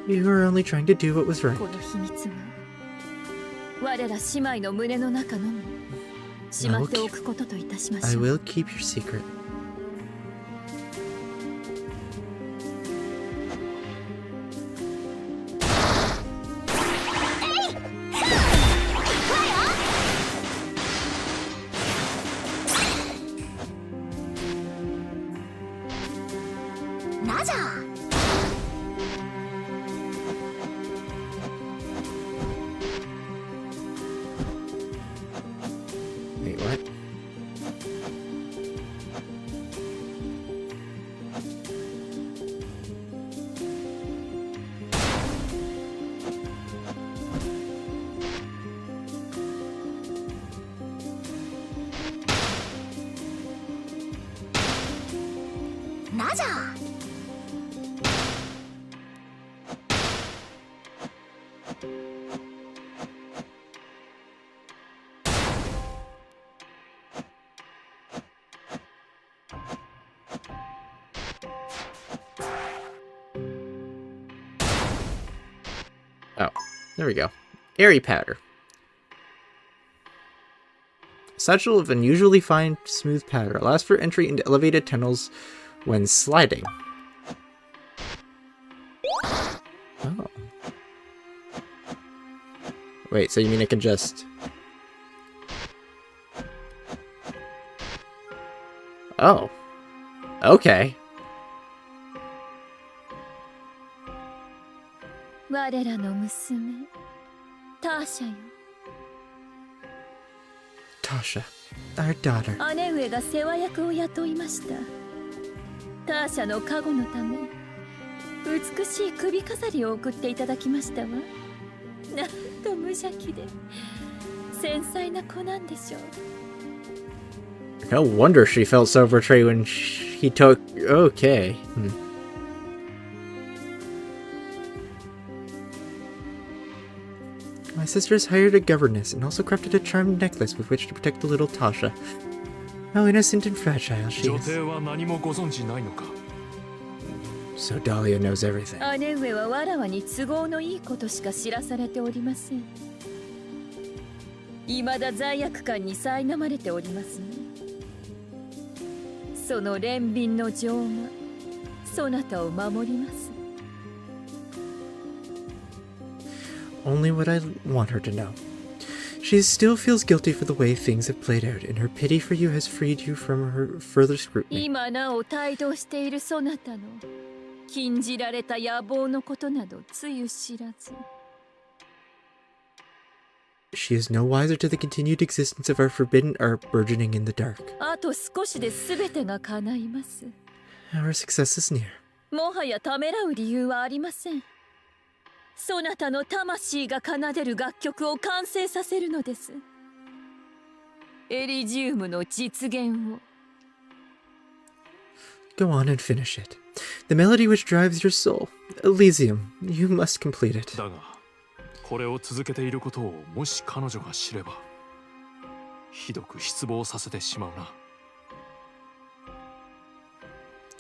You were only trying to do what was right. この秘密は我ら姉妹の胸の中のみしまっておくことといたしま I しょう。 will keep your secret. Wait, what? Oh, there we go. Airy powder. Satchel of unusually fine, smooth powder allows for entry into elevated tunnels when sliding. Oh. Wait, so you mean it can just... Oh. Okay. 我らの娘ターシャよ。 Tasha, our daughter. 姉上が世話役を雇いました。ターシャの加護のため美しい首飾りを送っていただきましたわ。なんと無邪気で繊細な子なんでしょう。 No wonder she felt so betrayed when he took... Okay. My sisters hired a governess and also crafted a charmed necklace with which to protect the little Tasha. How innocent and fragile she 女 is. 帝は何もご存知ないのか。 So Dahlia knows everything. 姉上はわらわに都合のいいことしか知らされておりません。未だ罪悪感に苛まれておりますね。その憐憫の情がそなたを守ります。 Only what I want her to know. She She still feels guilty for the way things have played out, and her pity for you has freed you from her further scrutiny. 今なお帯同しているそなたの禁じられた野望のことなどつゆ知らず。 She is no wiser to the continued existence of our forbidden art burgeoning in the dark. あと少しで全てが叶います。 Our success is near. もはやためらう理由はありません。そなたの魂が奏でる楽曲を完成させるのです。エリジウムの実現を。 Go on and finish it. The melody which drives your soul. Elysium, you must complete it. だがこれを続けていることをもし彼女が知ればひどく失望させてしまうな。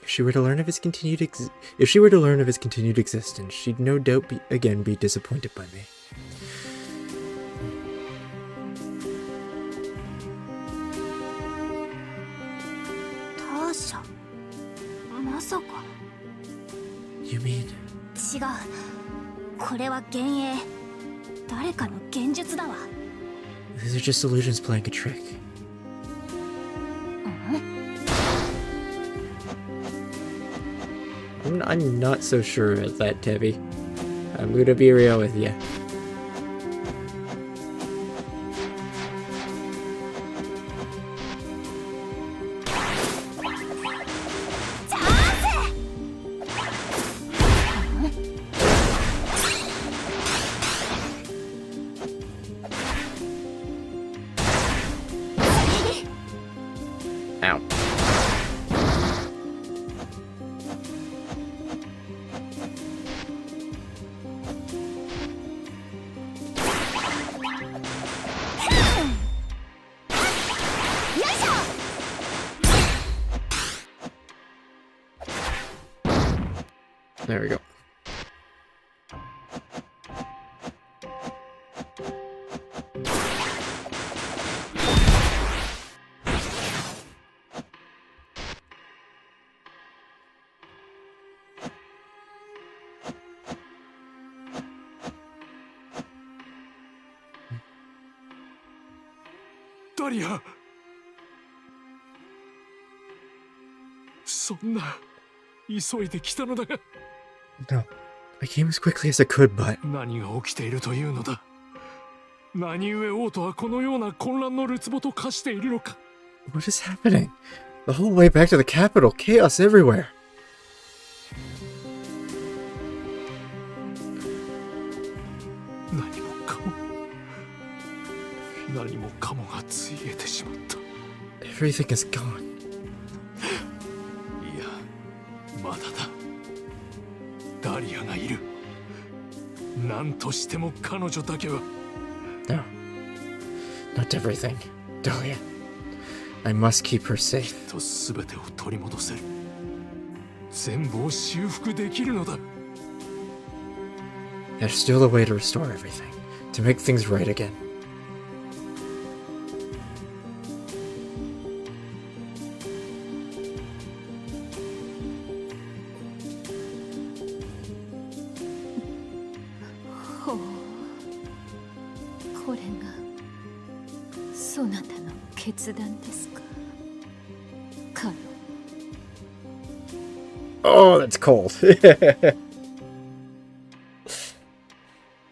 If she were to learn of his continued existence, she'd no doubt again be disappointed by me. ターシャ、まさか。 You mean? 違う。これは幻影。誰かの幻術だわ。 These are just illusions playing a trick. I'm not so sure of that, Tevi. I'm gonna be real with you. Ow. There we go.ダリア、そんな急いで来たのだが。 No. I came as quickly as I could, but... 何が起きているというのだ。何故王都はこのような混乱のるつぼと化しているのか。 What is happening? The whole way back to the capital, chaos everywhere. 何もかもがついえてしまった。 Everything is gone. いや、まだだ。ダリアがいる。何としても彼女だけは。 No. Not everything. Dahlia. I must keep her safe. と全てを取り戻せる。全部を修復できるのだ。 There's still a way to restore everything. To make things right again. Oh, that's cold.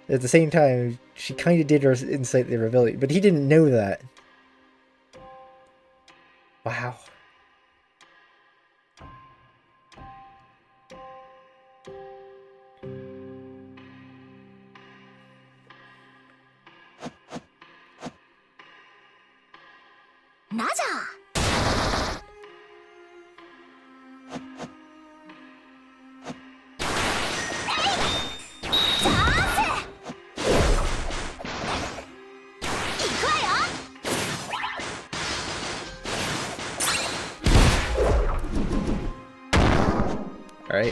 At the same time, she kind of did incite the rebellion, but he didn't know that. Wow.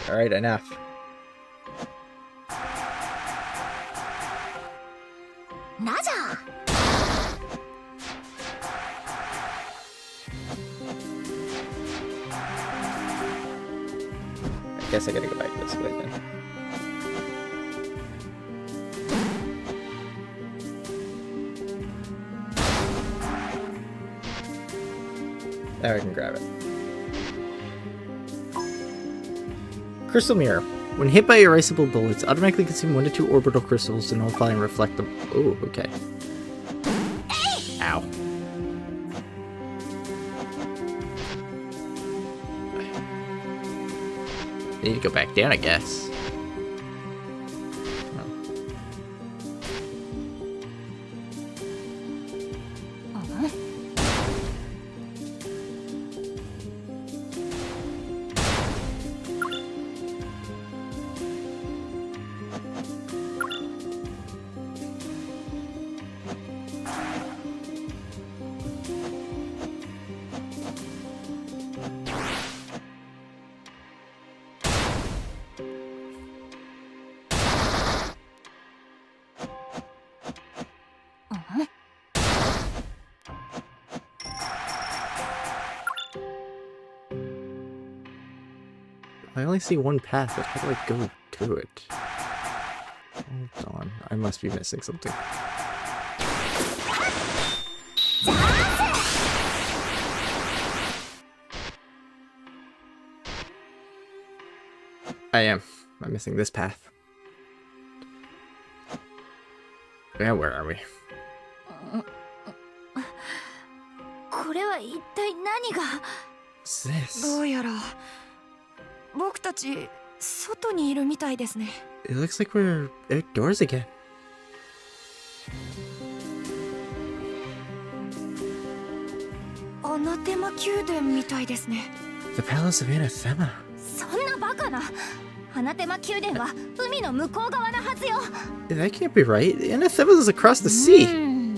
Alright, enough. I guess I gotta go back this way then. There, I can grab it. Crystal Mirror. When hit by erasable bullets, automatically consume 1 to 2 orbital crystals to nullify and reflect them. Oh, okay. Ow. Need to go back down, I guess. I only see one path, but how do I go to it? Hold on, I must be missing something. I am. I'm missing this path. Yeah, where are we? これは一体何が What's this? どうやら僕たち外にいるみたいですね。 It looks like we're outdoors again. アナテマ宮殿みたいですね。 The Palace of Anathema. そんなバカな。アナテマ宮殿は海の向こう側なはずよ。 That can't be right. Anathema is across the sea.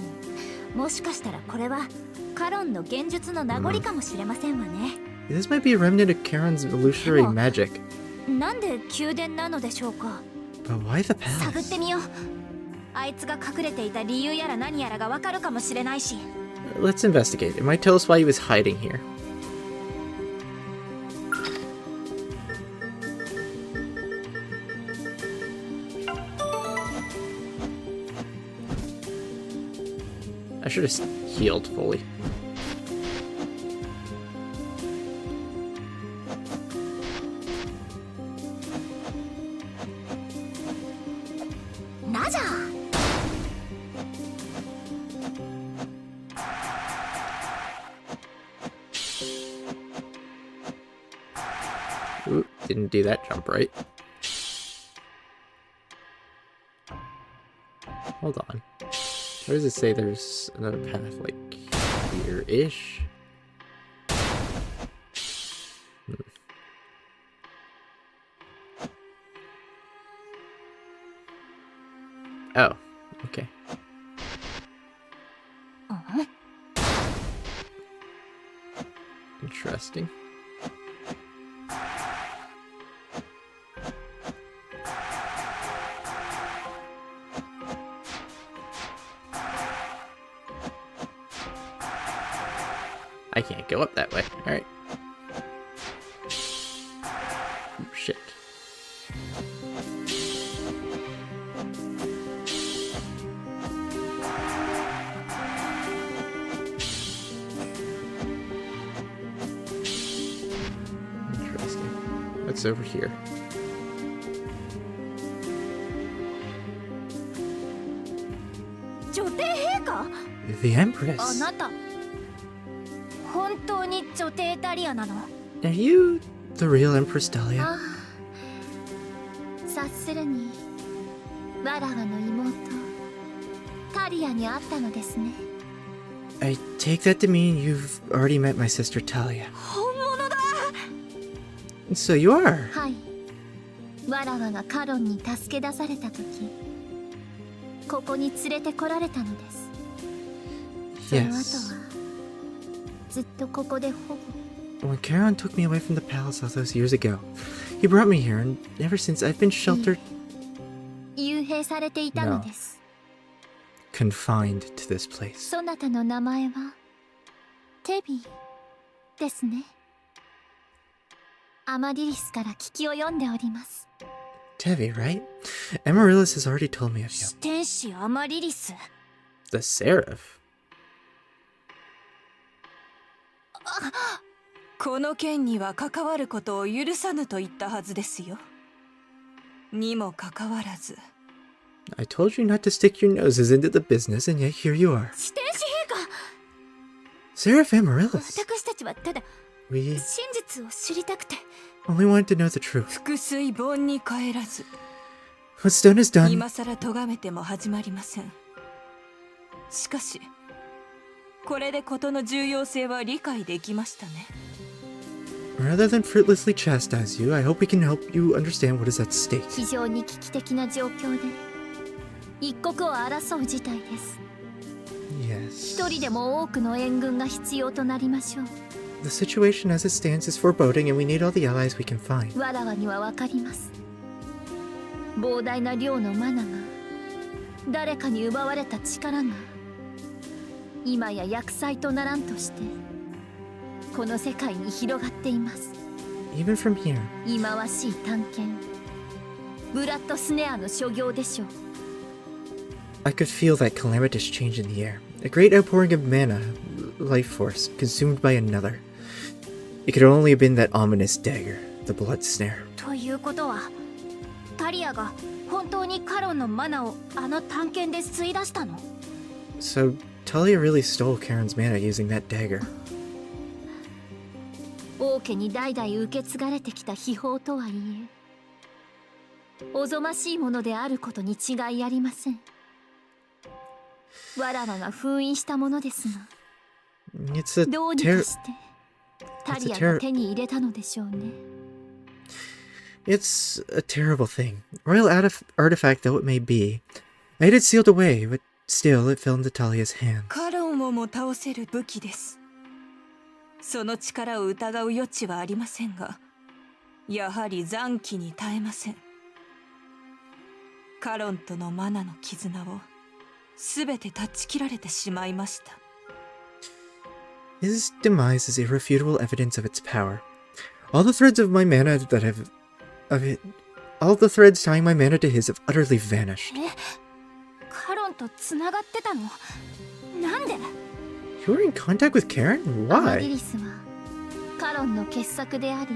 もしかしたらこれはカロンの幻術の名残かもしれませんわね。 This might be a remnant of Charon's illusory magic. なんで宮殿なのでしょうか。 But why the 探っ palace? てみよう。あいつが隠れていた理由やら何やらがわかるかもしれないし。 Let's investigate. It might tell us why he was hiding here. I should have healed fully. Ooh, didn't do that jump right. Hold on. Where does it say there's another path, like, here-ish? Oh, okay. Interesting. I can't go up that way. Alright. Oh, shit. Interesting. What's over here? The Empress. あなた本当に女帝ダリアなの？ Are you the real Empress Dahlia? ああ、察するにわらわの妹タリアに会ったのですね。 I take that to mean you've already met my sister Talia. 本物だ。 So you are. はい。わらわがカロンに助け出された時、ここに連れてこられたのです。その後 Yes. はずっとここで保護。 When Charon took me away from the palace all those years ago, he brought me here, and ever since I've been sheltered, 幽閉されていたのです。 confined to this place. そなたの名前はテビですね。アマディリスから聞きを読んでおります。 Tevi, right? Amaryllis has already told me of you. 四天使アマリリス。 The Seraph? あ、この件には関わることを許さぬと言ったはずですよ。にもかかわらず。I told you not to stick your noses into the business, and yet here you are. 四天使陛下 Seraph Amaryllis. 私たちはただ We 真実を知りたくて only wanted to know the truth. 腹水盆に帰らず、 What's done is done. 今さら咎めても始まりません。しかし、これで事の重要性は理解できましたね。Rather than fruitlessly chastise you, I hope we can help you understand what is at stake. 非常に危機的な状況で一国を争う事態です。 Yes. 一人でも多くの援軍が必要となりましょう。 The situation as it stands is foreboding, and we need all the allies we can find. わらわにはわかります。膨大な量のマナが誰かに奪われた力が今や厄災とならんとしてこの世界に広がっています。 Even from here, 忌まわしい探検ブラッドスネアの所業でしょう。 I could feel that calamitous change in the air. A great outpouring of mana, life force, consumed by another. It could only have been that ominous dagger, the blood snare. ということはタリアが本当にカロンのマナをあの探検で吸い出したの？ So, Talia really stole Karen's mana using that dagger. 王家に代々受け継がれてきた秘宝とはいえおぞましいものであることに違いありません。わらわが封印したものですが It's a どうにかしてタリアが手に入れたのでしょうね。 It's a terrible thing. Royal artifact though it may be, I had it sealed away, but still it fell into Talia's hands. カロンをも倒せる武器です。その力を疑う余地はありませんが、やはり残機に耐えません。カロンとのマナの絆をすべて断ち切られてしまいました。 His demise is irrefutable evidence of its power. All the threads of my mana that have all the threads tying my mana to his have utterly vanished. カロンとつながってたの？なんで？ You were in contact with Karen? アマリ Why? リスはカロンの傑作であり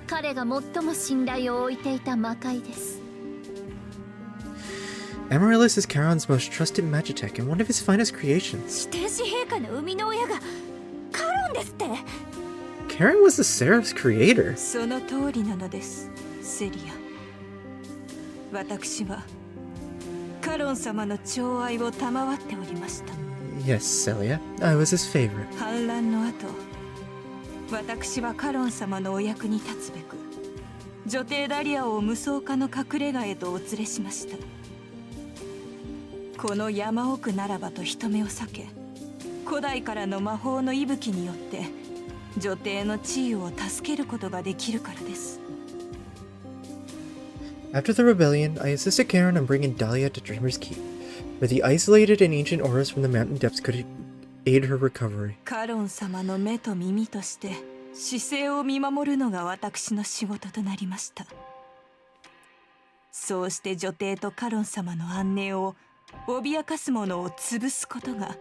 彼が最も信頼を置いていた魔界です。 Amaryllis is Charon's most trusted magitech and one of his finest creations. 四天使陛下の生みの親がカロンですって？ Karen was the Seraph's creator. その通りなのです、セリア。私はカロン様の寵愛を賜っておりました。 Yes, Celia. I was his favorite. 反乱の後、私はカロン様のお役に立つべく女帝ダリアを無双家の隠れ家へとお連れしました。この山奥ならばと人目を避け、古代からの魔法の息吹によって女帝の地位を助けることができるからです。 After the rebellion, I assisted Karen in bringing Dahlia to Dreamer's Keep, where the isolated and ancient auras from the mountain depths could aid her recovery. カロン様の目と耳として姿勢を見守るのが私の仕事となりました。そうして女帝とカロン様の安寧を脅かす者を潰すことが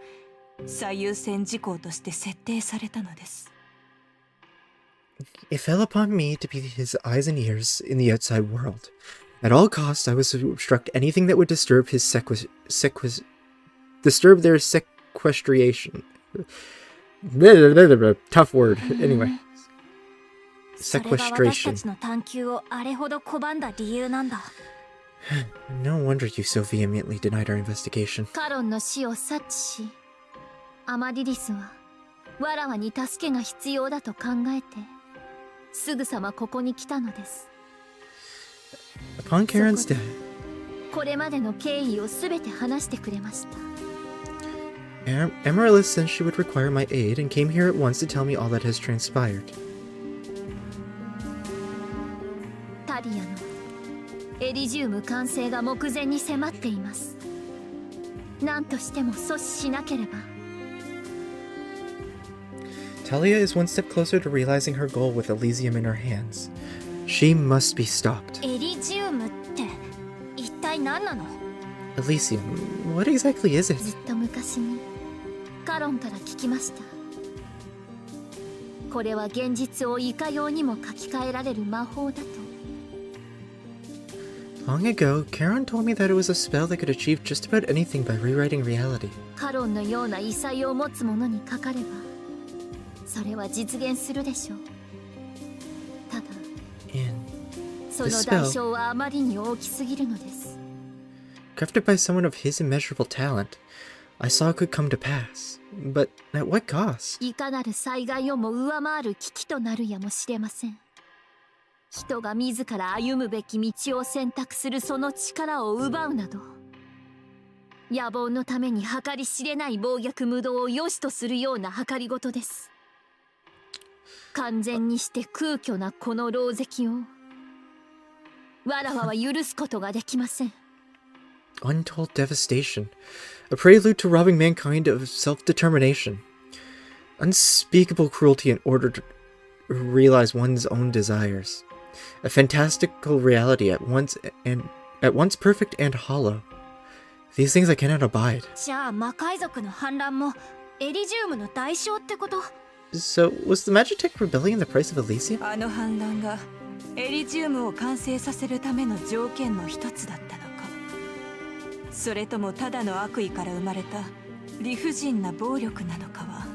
最優先事項として設定されたのです。 It fell upon me to be his eyes and ears in the outside world. At all costs, I was to obstruct anything that would disturb his disturb their sequestration. Tough word. Anyway. それが私た Sequestration. ちの探求をあれほど拒んだ理由なんだ。 No wonder you so vehemently denied our investigation. カロンの死を察知しアマリリスはわらわに助けが必要だと考えてすぐさまここに来たのです。 Upon Karen's death, これまでの経緯をすべて話してくれました。 Amaryllis said she would require my aid and came here at once to tell me all that has transpired. タリアのエリジウム完成が目前に迫っています。何としても阻止しなければ。 Talia is one step closer to realizing her goal with Elysium in her hands. She must be stopped. エリジウムって一体何なの？ Elysium, what exactly is it? ずっと昔にカロンから聞きました。これは現実をいかようにも書き換えられる魔法だと。 Long ago, Karen told me that it was a spell that could achieve just about anything by rewriting reality. カロンのような異彩を持つ者にかかればそれは実現するでしょう。ただ And その代償はあまりに大きすぎるのです。 crafted by someone of his immeasurable talent, I saw it could come to pass. But at what cost? いかなる災害をも上回る危機となるやもしれません。人が自ら歩むべき道を選択するその力を奪うなど、野望のために計り知れない暴虐無道を良しとするような計りごとです。完全にして空虚なこの狼藉をわらわは許すことができません。 Untold devastation. A prelude to robbing mankind of self-determination. Unspeakable cruelty in order to realize one's own desires. A fantastical reality at once perfect and hollow. These things I cannot abide. じゃあ魔界族の反乱もエリジウムの代償ってこと？ So, was the Magitech rebellion the price of Elysium? あの反乱がエリジウムを完成させるための条件の一つだったのか、それともただの悪意から生まれた理不尽な暴力なのかは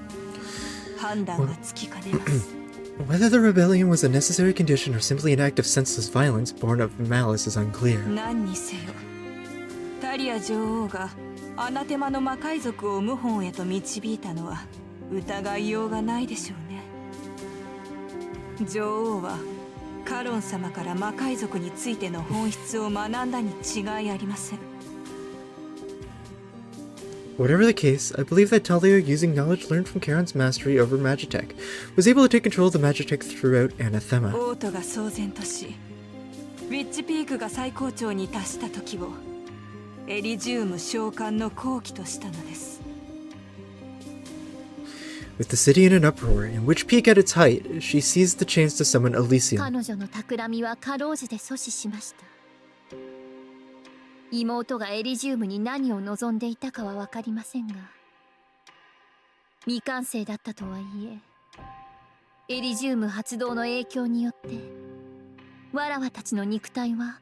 判断がつきかねます。 Whether the rebellion was a necessary condition or simply an act of senseless violence born of malice is unclear. 何にせよタリア女王がアナテマの魔界族を謀反へと導いたのは疑いようがないでしょうね。女王はカロン様から魔界族についての本質を学んだに違いありません。 Whatever the case, I believe that Talia, using knowledge learned from Karen's mastery over Magitech, was able to take control of the Magitech throughout Anathema. 王都が騒然としウィッチピークが最高潮に達した時をエリジウム召喚の好機としたのです。 With the city in an uproar, and Witch Peak at its height, she seized the chance to summon Elysium. 彼女の企みはかろうじて阻止しました。妹がエリジウムに何を望んでいたかは分かりませんが、未完成だったとはいえエリジウム発動の影響によってわらわたちの肉体は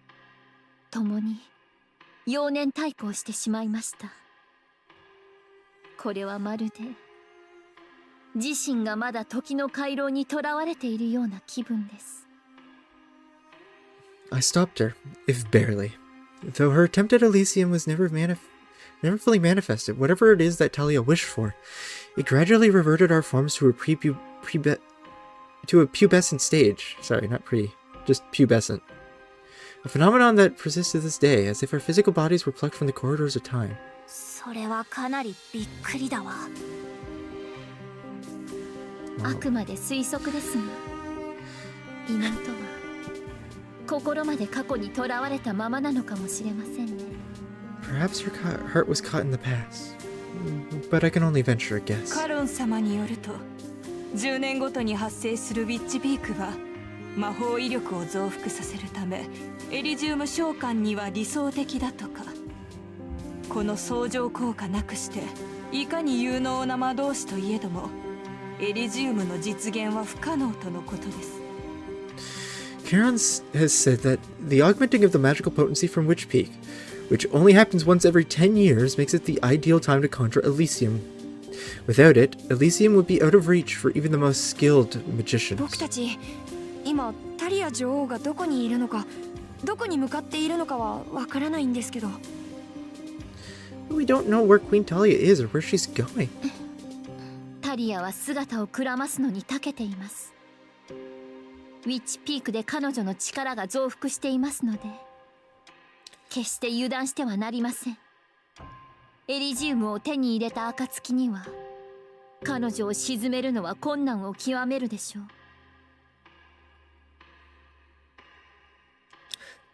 共に幼年対抗してしまいました。これはまるで自身がまだ時の回廊にとらわれているような気分です。 I stopped her, if barely. Though her attempt at Elysium was never fully manifested, whatever it is that Talia wished for, it gradually reverted our forms to a pubescent stage. Sorry, not just pubescent. A phenomenon that persists to this day, as if our physical bodies were plucked from the corridors of time. それはかなりびっくりだわ。あくまで推測ですが、妹は心まで過去にとらわれたままなのかもしれませんね。 Perhaps her heart was caught in the past, but I can only venture a guess. カロン様によると10年ごとに発生するウィッチピークは魔法威力を増幅させるためエリジウム召喚には理想的だとか。この相乗効果なくしていかに有能な魔導士といえどもエリジウムの実現は不可能とのことです。 Karen has said that the augmenting of the magical potency from Witch Peak, which only happens once every 10 years, makes it the ideal time to conjure Elysium. Without it, Elysium would be out of reach for even the most skilled magicians. 僕たち今タリア女王がどこにいるのか、どこに向かっているのかはわからないんですけど。We don't know where Queen Talia is or where she's going. タリアは姿をくらますのに長けています。ウィッチピークで彼女の力が増幅していますので、決して油断してはなりません。エリジウムを手に入れた暁には彼女を沈めるのは困難を極めるでしょう。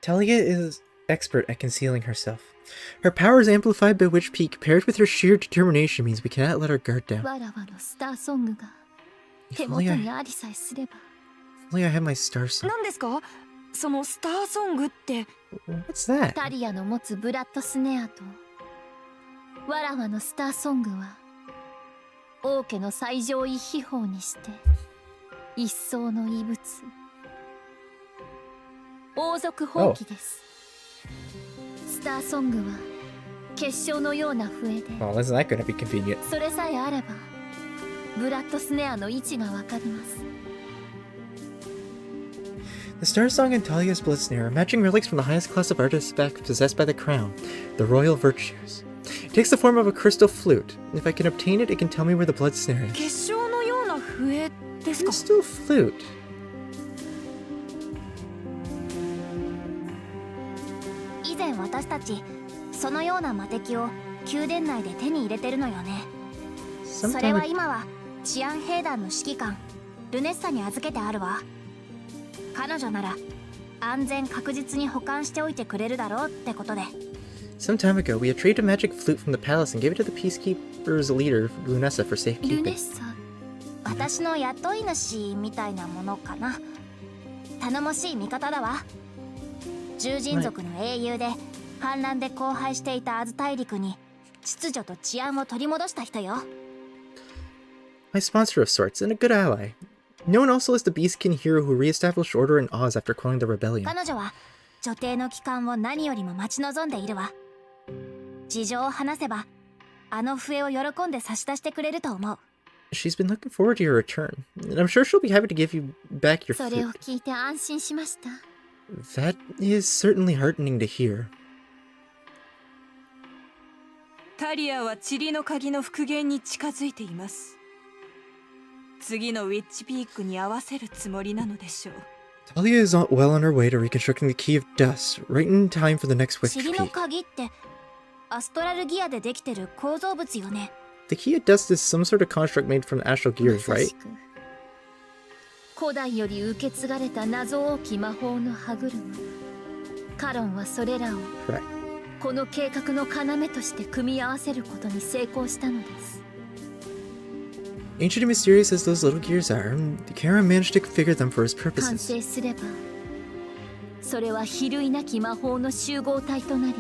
Talia is expert at concealing herself. Her powers amplified by Witch Peak paired with her sheer determination means we cannot let our guard down. わらわのスターソングが手元にありさえすれば。 If only I had my star song. 何ですか？そのスターソングって。 What's that? タリアの持つブラッドスネアとわらわのスターソングは王家の最上位秘宝にして一層の異物、王族放棄です。スターソングは結晶のような笛で、 Well, isn't that gonna be convenient? それさえあればブラッドスネアの位置がわかります。 The Star Song and Talia's Blood Snare are matching relics from the highest class of artifact possessed by the crown, the Royal Virtues. It takes the form of a crystal flute. If I can obtain it, it can tell me where the Blood Snare is. 結晶のような笛ですか。 Crystal flute. 以前私たちそのような魔敵を宮殿内で手に入れてるのよね。それ Sometime は今は治安兵団の指揮官ルネッサに預けてあるわ。彼女なら安全確実に保管しておいてくれるだろうってことで。 Some time ago, we retrieved a magic flute from the palace and gave it to the peacekeepers' leader, Lunessa, for ルネッ safekeeping. サ、私の雇い主みたいなものかな。頼もしい味方だわ。獣人族の英雄で反乱で荒廃していたアズ大陸に秩序と治安を取り戻した人よ。 My sponsor of sorts, and a good ally. Known also as the Beastkin hero who reestablished order in Oz after quelling the rebellion. 彼女は女帝の帰還を何よりも待ち望んでいるわ。事情を話せばあの笛を喜んで差し出してくれると思う。 She's been looking forward to your return, and I'm sure she'll be happy to give you back your それを flute. 聞いて安心しました。 That is certainly heartening to hear. タリアは塵の鍵の復元に近づいています。次のウィッチピークに合わせるつもりなのでしょう。 Talia is well on her way to reconstructing the Key of Dust, right in time for the next Witch 塵の Peak. 鍵ってアストラルギアでできてる構造物よね。 The Key of Dust is some sort of construct made from the astral gears, ま right? さしく古代より受け継がれた謎多き魔法の歯車。カロンはそれらを Correct. この計画の要として組み合わせることに成功したのです。 Ancient and mysterious as those little gears are, the Karen managed to configure them for his 完 purposes. 成すればそれは比類なき魔法の集合体となり、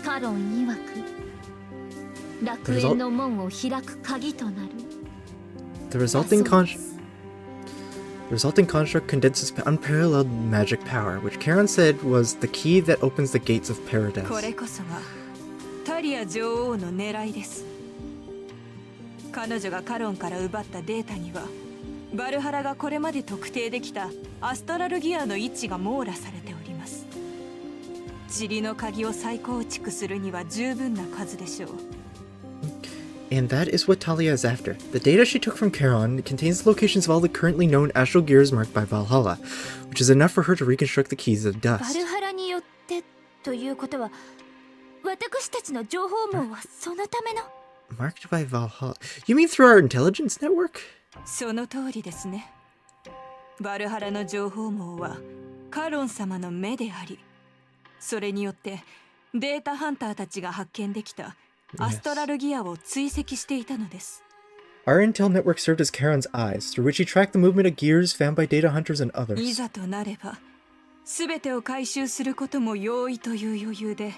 カロン曰く楽園の門を開く鍵となる。 The だ resulting そうです The resulting construct condenses unparalleled magic power, which Karen said was the key that opens the gates of こ paradise. れこそがタリア女王の狙いです。彼女がカロンから奪ったデータにはバルハラがこれまで特定できたアストラルギアの位置が網羅されております。塵の鍵を再構築するには十分な数でしょう。 And that is what Talia is after. The data she took from Charon contains the locations of all the currently known astral gears marked by Valhalla, which is enough for her to reconstruct the keys of バ dust. ルハラによってということは、私たちの情報網はそのための。 Marked by Valhalla? You mean through our intelligence network? その通りですね。バルハラの情報網はカロン様の目であり、それによってデータハンターたちが発見できたアストラルギアを追跡していたのです。 Our intel network served as Charon's eyes, through which he tracked the movement of gears found by data hunters and い others. ざとなれば全てを回収することも容易という余裕で、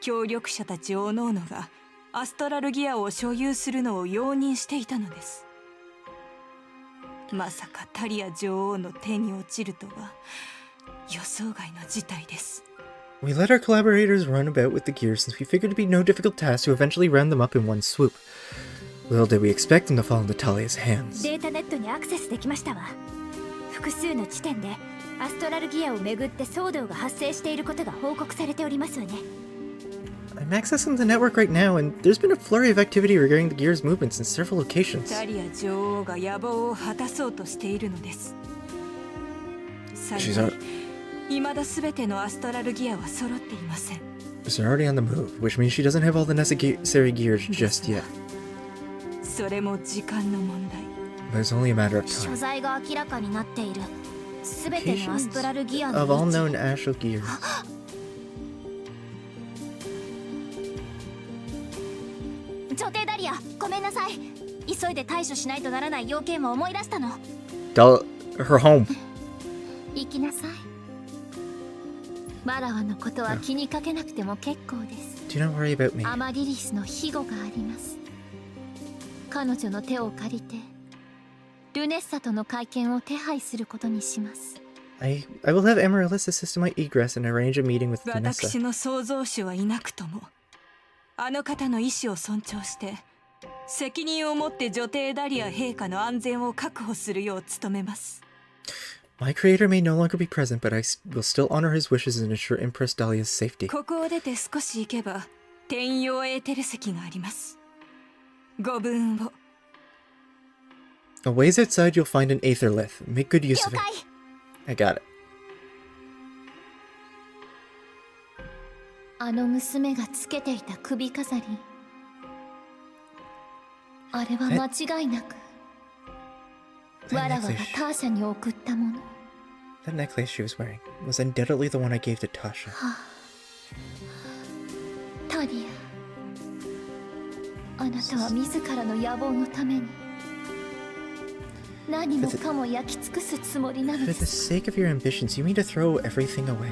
協力者たち各々がアストラルギアを所有するのを容認していたのです。まさかタリア女王の手に落ちるとは予想外の事態です。 We let our collaborators run about with the gears since we figured it'd be no difficult task to eventually round them up in one swoop. Little did we expect them to fall into Talia's hands. データネットにアクセスできましたわ。複数の地点でアストラルギアをめぐって騒動が発生していることが報告されておりますわね。 I'm accessing the network right now, and there's been a flurry of activity regarding the gears' movements in several locations. タリア女王が野望を果たそうとしているのです。幸い、未だ全てのアストラルギアは揃っていません。 She's already on the move, which means she doesn't have all the necessary gears just yet. それも時間の問題。 But it's only a matter of 所 time. 在が明らかになっているすべてのアストラルギア Of all の位 known 置。 astral gears. 女帝ダリア、ごめんなさい。急いで対処しないとならない要件を思い出したの。Her home. 行きなさい。マラワのことは気にかけなくても結構です。 Do not worry about me. アマリリスの庇護があります。彼女の手を借りてルネッサとの会見を手配することにします。I will have Amaryllis assist in my egress and arrange a meeting with 私 Vanessa. の創造主はいなくともあの方の意思を尊重して責任を持って女帝ダリア陛下の安全を確保するよう努めます。 My creator may no longer be present, but I will still honor his wishes and ensure Empress Dahlia's safety. ここを出て少し行けば天陽エーテル石があります。ご分を。 A ways outside, you'll find an Aether Lith. Make good use of it. 了解。 I got it. あの娘がつけていた首飾り、あれは間違いなくわらわがターシャに送ったもの。 That necklace she was wearing was undoubtedly the one I gave to Tasha. タリア、あなたは自らの野望のために何もかも焼き尽くすつもりなの For で the す。 sake of your ambitions, you mean to throw everything away?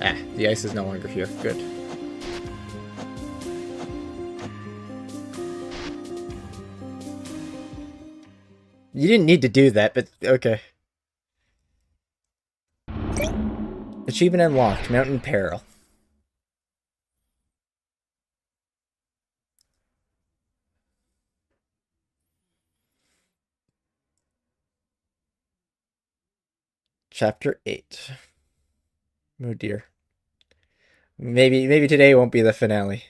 Ah, the ice is no longer here. Good. You didn't need to do that, but okay. Achievement unlocked. Mountain Peril. Chapter 8. Oh dear. Maybe today won't be the finale.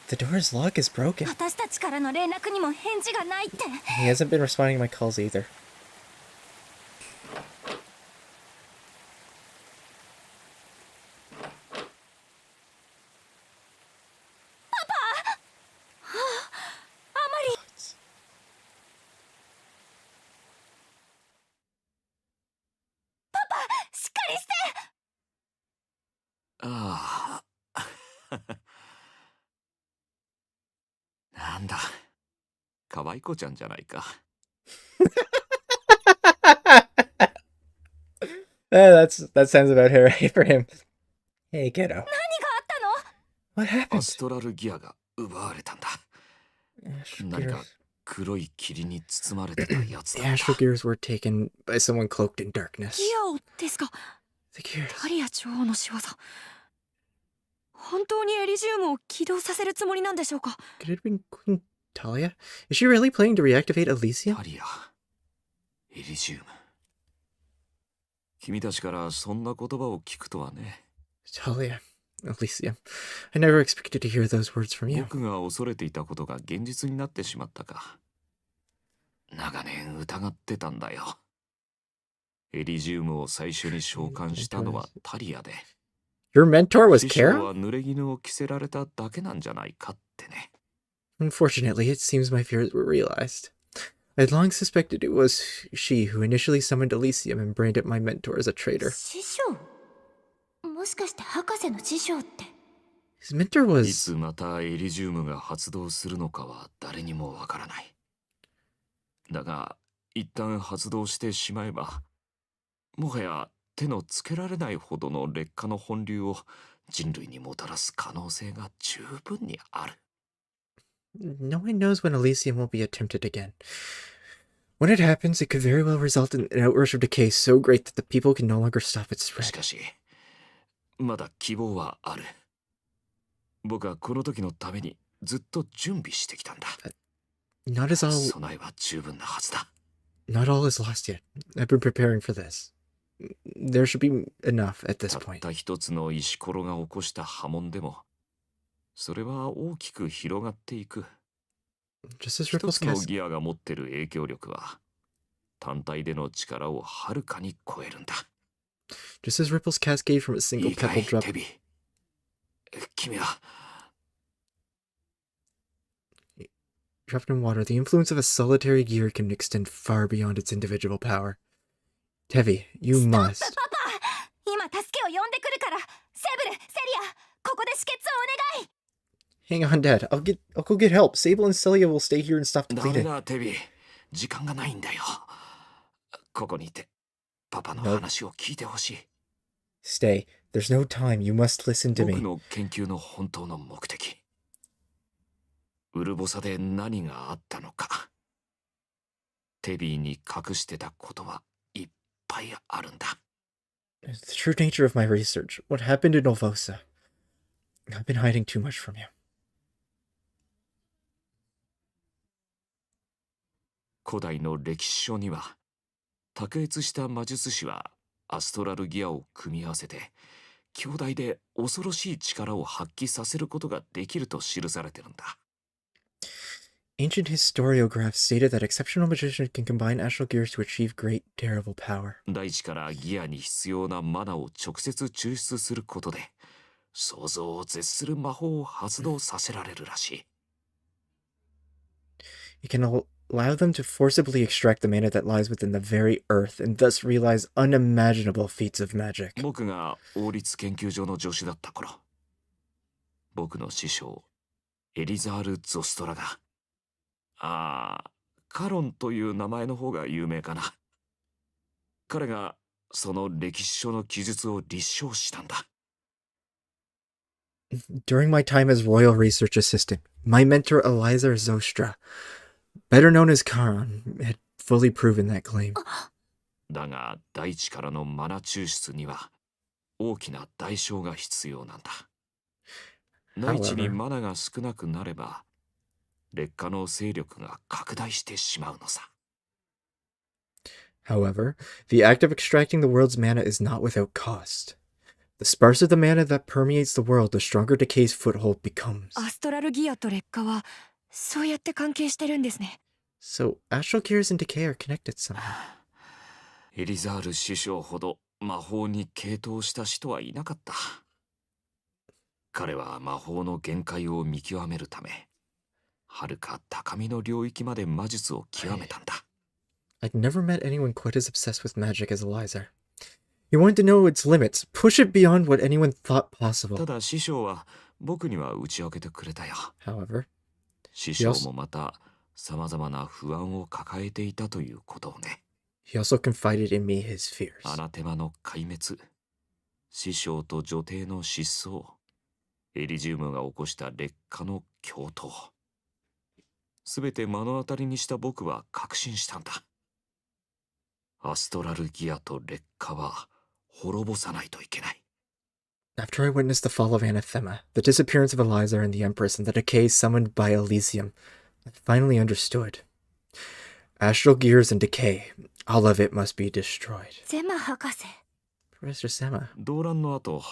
The door's lock is broken. 私たちからの連絡にも返事がないって。 He hasn't been responding to my calls either. Ah. ああ。なんだ。可愛い子ちゃんじゃないか。That sounds about right for him. Hey, kiddo. 何があったの？ What ア happened? ストラルギアが奪われたんだ。 Astral 何 gears. か黒い霧に包まれてたやつ The だった。 astral gears were taken by someone cloaked in darkness. ギアをですか？ The gears. タリア女王の仕業。本当にエリジウムを起動させるつもりなんでしょうか？ Could it have been Queen Talia? Is she really planning to reactivate Elysium? タリア、エリジウム。君たちからそんな言葉を聞くとはね。 Talia, Elysium. I never expected to hear those words from you. 僕が恐れていたことが現実になってしまったか。長年疑ってたんだよ。エリジウムを最初に召喚したのはタリアで。 Your mentor was 師匠 Kara? は濡れ衣を着せられただけなんじゃないかってね。 Unfortunately, it seems my fears were realized. I'd long suspected it was she who initially summoned Elysium and branded my mentor as a traitor. 師匠？もしかして博士の師匠って？ His mentor い was... つまたエリジウムが発動するのかは誰にもわからない。だが、一旦発動してしまえば、もはや手のつけられないほどの劣化の本流を人類にもたらす可能性が十分にある。No one knows when Elysium will be attempted again. When it happens, it could very well result in an outrush of decay so great that the people can no longer stop its し spread. かし、まだ希望はある。僕はこの時のためにずっと準備してきたんだ。 Not all備えは十分なはずだ。 is lost yet. I've been preparing for this. There should be enough at this たっ point. た一つの石ころが起こした波紋でも、それは大きく広がっていく。Just as 一 Ripple's つの cas- ギアが持ってる影響力は単体での力をはるかに超えるんだ。 just as Ripple's cascade from a い single いか pebble い drop テビ、君は dropped in water, the influence of a solitary gear can extend far beyond its individual power. Tevi, you must. パパ、今助けを呼んでくるから。セブル、セリア、ここで止血をお願い。 Hang on, Dad. I'll go get help. Sable and Celia will stay here and stop the ダメ bleeding. だテビ、時間がないんだよ。ここにいてパパの Nope. 話を聞いてほしい。 Stay. There's no time. You must listen to 僕 me. の研究の本当の目的、ウルボサで何があったのか、テビーに隠してたことはいっぱいあるんだ。 The true nature of my research. What happened in Olvosa. I've been hiding too much from you. 古代の歴史書には、卓越した魔術師はアストラルギアを組み合わせて兄弟で恐ろしい力を発揮させることができると記されてるんだ。 Ancient historiographs stated that exceptional magicians can combine astral gears to achieve great, terrible power. 大地からギアに必要なマナを直接抽出することで想像を絶する魔法を発動させられるらしい。 It can allow them to forcibly extract the mana that lies within the very earth and thus realize unimaginable feats of magic. 僕が王立研究所の助手だった頃、僕の師匠エリザール・ゾストラが、カロンという名前の方が有名かな。彼がその歴史書の記述を立証したんだ。 During my time as royal research assistant, my mentor Eliza Zostra, better known as Charon, had fully proven that claim. だが大地からのマナ抽出には大きな代償が必要なんだ。内地にマナが少なくなれば劣化の勢力が拡大してしまうのさ。 However, the act of extracting the world's mana is not without cost. The sparser the mana that permeates the world, the stronger decay's foothold becomes. アストラルギアと劣化はそうやって関係してるんですね。 So, astral gears and decay are connected somehow. エリザール師匠ほど魔法に傾倒した人はいなかった。彼は魔法の限界を見極めるため、はるか高みの領域まで魔術を極めたんだ。 I'd never met anyone quite as obsessed with magic as Eliza. He wanted to know its limits, push it beyond what anyone thought た possible. だ師匠は僕には打ち明けてくれたよ。 However, 師匠もまた様々な不安を抱えていたということをね。 he also confided in me his fears. アナテマの壊滅、師匠と女帝の失踪、エリジウムが起こした劣化の共闘。すべて目の当たりにした僕は確信したんだ。アストラルギアと劣化は滅ぼさないといけない。 After I witnessed the fall of Anathema, the disappearance of Eliza and the Empress, and the decay summoned by Elysium, I finally understood. Astral gears and decay, all of it must be destroyed. ゼマ博士。 Professor Sema, 動乱の後、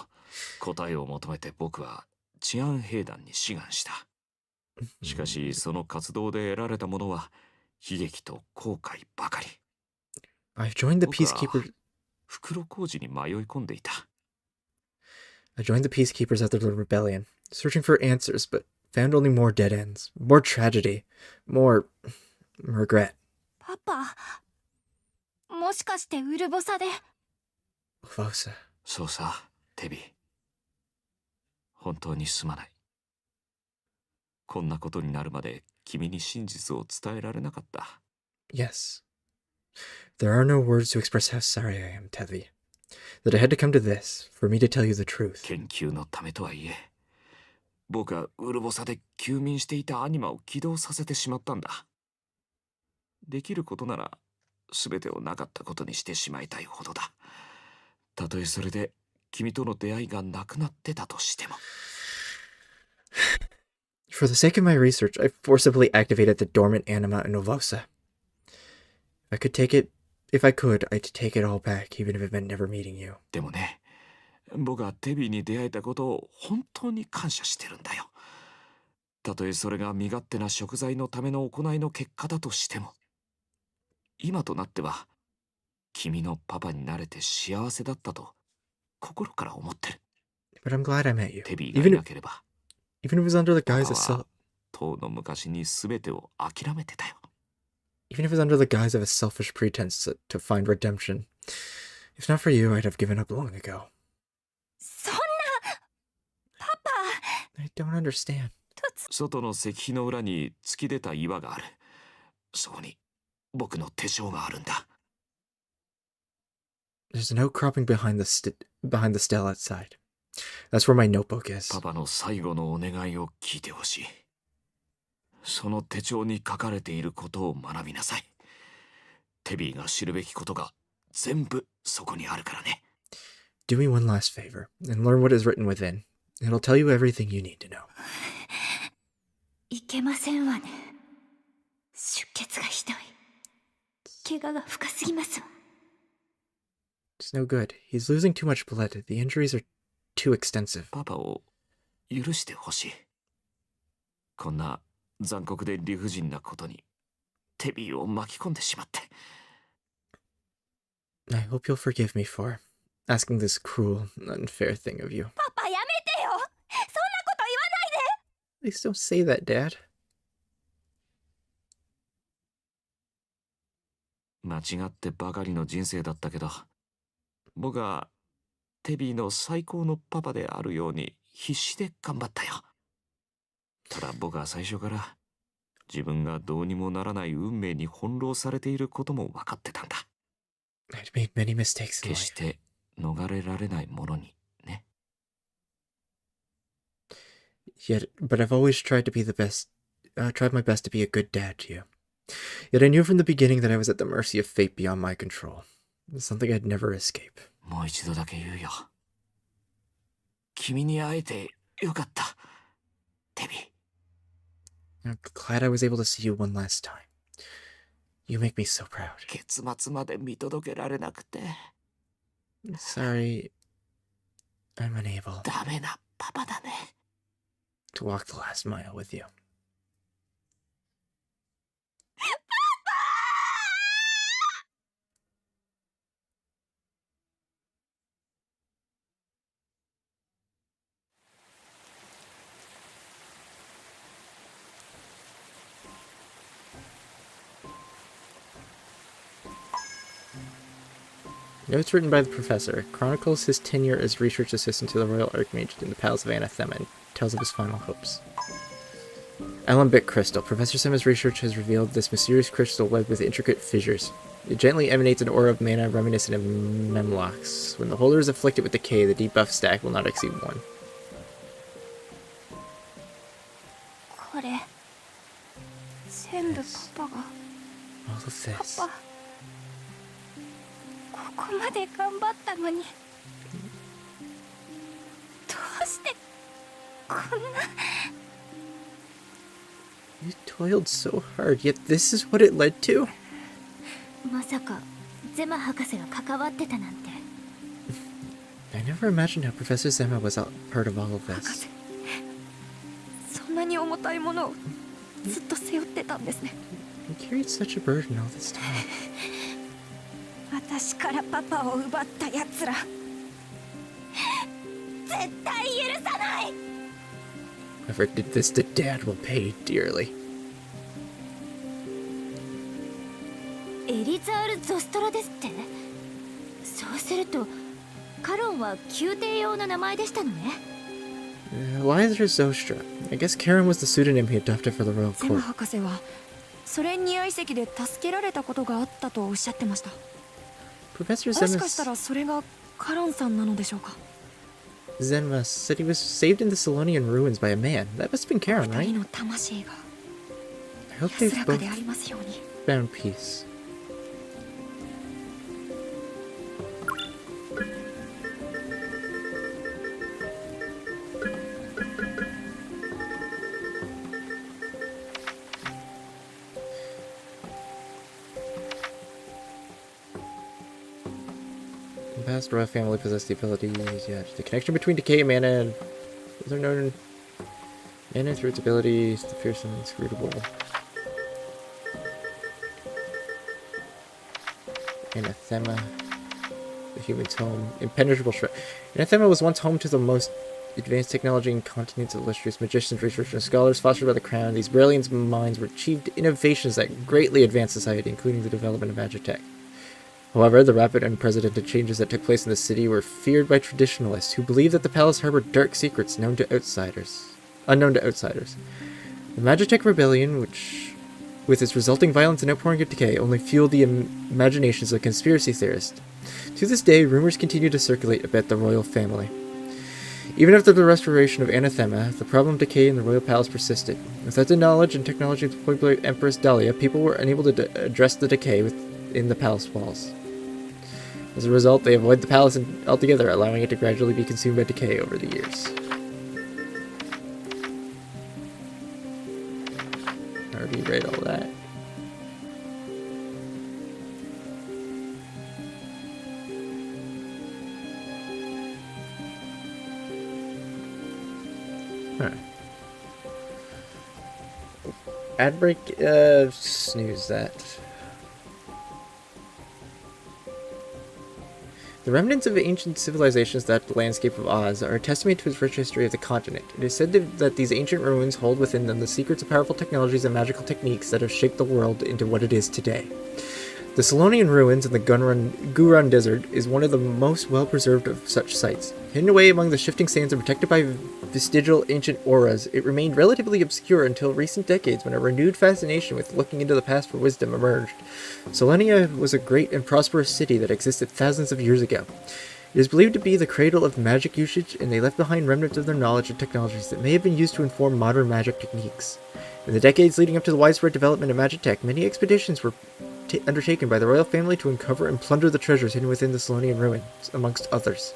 答えを求めて僕は治安兵団に志願した。しかしその活動で得られたものは悲劇と後悔ばかり。 I've joined the 僕は peacekeepers. 袋小路に迷い込んでいた。 I joined the peacekeepers after the rebellion, searching for answers, but found only more dead ends, more tragedy, more regret. パパ、もしかしてウルボサで。 Vosa, そうさ、テビ。本当にすまない。こんなことになるまで君に真実を伝えられなかった。 yes. There are no words to express how sorry I am, Tevi. That I had to come to this, for me to tell you the truth. 研究のためとはいえ、僕はウルボサで休眠していたアニマを起動させてしまったんだ。できることなら全てをなかったことにしてしまいたいほどだ。たとえそれで君との出会いがなくなってたとしても。 For the sake of my research, I forcibly activated the dormant anima in Novosa. If I could, I'd take it all back, even if it meant never meeting you. でもね、僕はテビーに出会えたことを本当に感謝してるんだよ。たとえそれが身勝手な贖罪のための行いの結果だとしても、今となっては君のパパになれて幸せだったと心から思ってる。 But I'm glad I met you. テビーがい Even なければ if it was under the パ guise パ of は当の昔に全てを諦めてたよ。 even if it was under the guise of a selfish pretense to find redemption. If not for you, I'd have given up long ago. そんなパパ I don't understand. 外の石碑の裏に突き出た岩がある。そこに僕の手帳があるんだ。 There's a note cropping behind the stele outside. That's where my notebook is. パパの最後のお願いを聞いてほしい。その手帳に書かれていることを学びなさい。テビーが知るべきことが全部そこにあるからね。 Do me one last favor and learn what is written within. It'll tell you everything you need to know. いけませんわね。出血がひどい。怪我が深すぎますわ。 It's no good. He's losing too much blood. The injuries are too extensive. パパを許してほしい。こんな残酷で理不尽なことにテビーを巻き込んでしまって。 I hope you'll forgive me for asking this cruel, unfair thing of you. パパやめてよ。そんなこと言わないで。 Please don't say that, Dad. 間違ってばかりの人生だったけど、僕はテビーの最高のパパであるように必死で頑張ったよ。ただ僕は最初から自分がどうにもならない運命に翻弄されていることも分かってたんだ。 I'd made many mistakes in 決し life. て逃れられないものにね。 But I've always tried to be the best. Tried my best to be a good dad to you. Yet I knew from the beginning that I was at the mercy of fate beyond my control. Something I'd never escape. もう一度だけ言うよ。君に会えてよかった、テビー。 I'm glad I was able to see you one last time. You make me so proud. 結末まで見届けられなくて Sorry, I'm unable ダメなパパだね。 to walk the last mile with you. Notes written by the professor chronicles his tenure as research assistant to the Royal Archmage in the Palace of Anathema and tells of his final hopes. Alembic Crystal. Professor Sema's research has revealed this mysterious crystal webbed with intricate fissures. It gently emanates an aura of mana reminiscent of Memlocks. When the holder is afflicted with decay, the debuff stack will not exceed 1. これ全部パパが All of this. パパここまで頑張ったのにどうしてこんな You toiled so hard, yet this is what it led to? まさかゼマ博士が関わってたなんて。 I never imagined how Professor Zema was part of all of 博 this. 士そんなに重たいものをずっと背負ってたんですね。 You carried such a burden all this time. 私からパパを奪ったやつら絶対許さない。 Whoever did this to Dad will pay dearly. エリザール・ゾストラですって。そうするとカロンは宮廷用の名前でしたのね。Lizer Zostra. I guess Karen was the pseudonym he adopted for the royal ゼマ court. 博士はソレンニア遺跡で助けられたことがあったとおっしゃってました。 Professor もしかしたら Zema それがカロンさんなのでしょうか。 said he was saved in the Solonian ruins by a man. That must have been Karen, 二 right? 人の魂が I hope 安 they've らか both でありますように。 found peace. The past royal family possessed the abilities, yeah. The connection between decay, mana, and those are known And through its abilities, the fearsome and inscrutable. Anathema. The human's home. Impenetrable shroud. Anathema was once home to the most advanced technology in continents of illustrious magicians, researchers, and scholars fostered by the crown. These brilliant minds were achieved innovations that greatly advanced society, including the development of magic tech. However, the rapid and unprecedented changes that took place in the city were feared by traditionalists, who believed that the palace harbored dark secrets unknown to outsiders. The Magitech Rebellion, which, with its resulting violence and outpouring of decay, only fueled the imaginations of conspiracy theorists. To this day, rumors continue to circulate about the royal family. Even after the restoration of Anathema, the problem of decay in the royal palace persisted. Without the knowledge and technology employed by Empress Dahlia, people were unable to address the decay within the palace walls. As a result, they avoid the palace altogether, allowing it to gradually be consumed by decay over the years. I already read all that. Ad break, snooze that. The remnants of ancient civilizations that the landscape of Oz are a testament to its rich history of the continent. It is said that these ancient ruins hold within them the secrets of powerful technologies and magical techniques that have shaped the world into what it is today. The Solonian ruins in the Gurun Desert is one of the most well-preserved of such sites. Hidden away among the shifting sands and protected by vestigial ancient auras, it remained relatively obscure until recent decades when a renewed fascination with looking into the past for wisdom emerged. Solonia was a great and prosperous city that existed thousands of years ago. It is believed to be the cradle of magic usage, and they left behind remnants of their knowledge and technologies that may have been used to inform modern magic techniques. In the decades leading up to the widespread development of magic tech, many expeditions were undertaken by the royal family to uncover and plunder the treasures hidden within the Solonian ruins, amongst others.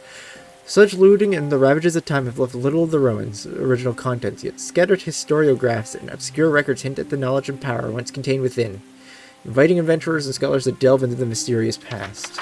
Such looting and the ravages of time have left little of the ruins' original contents, yet scattered historiographs and obscure records hint at the knowledge and power once contained within, inviting adventurers and scholars to delve into the mysterious past.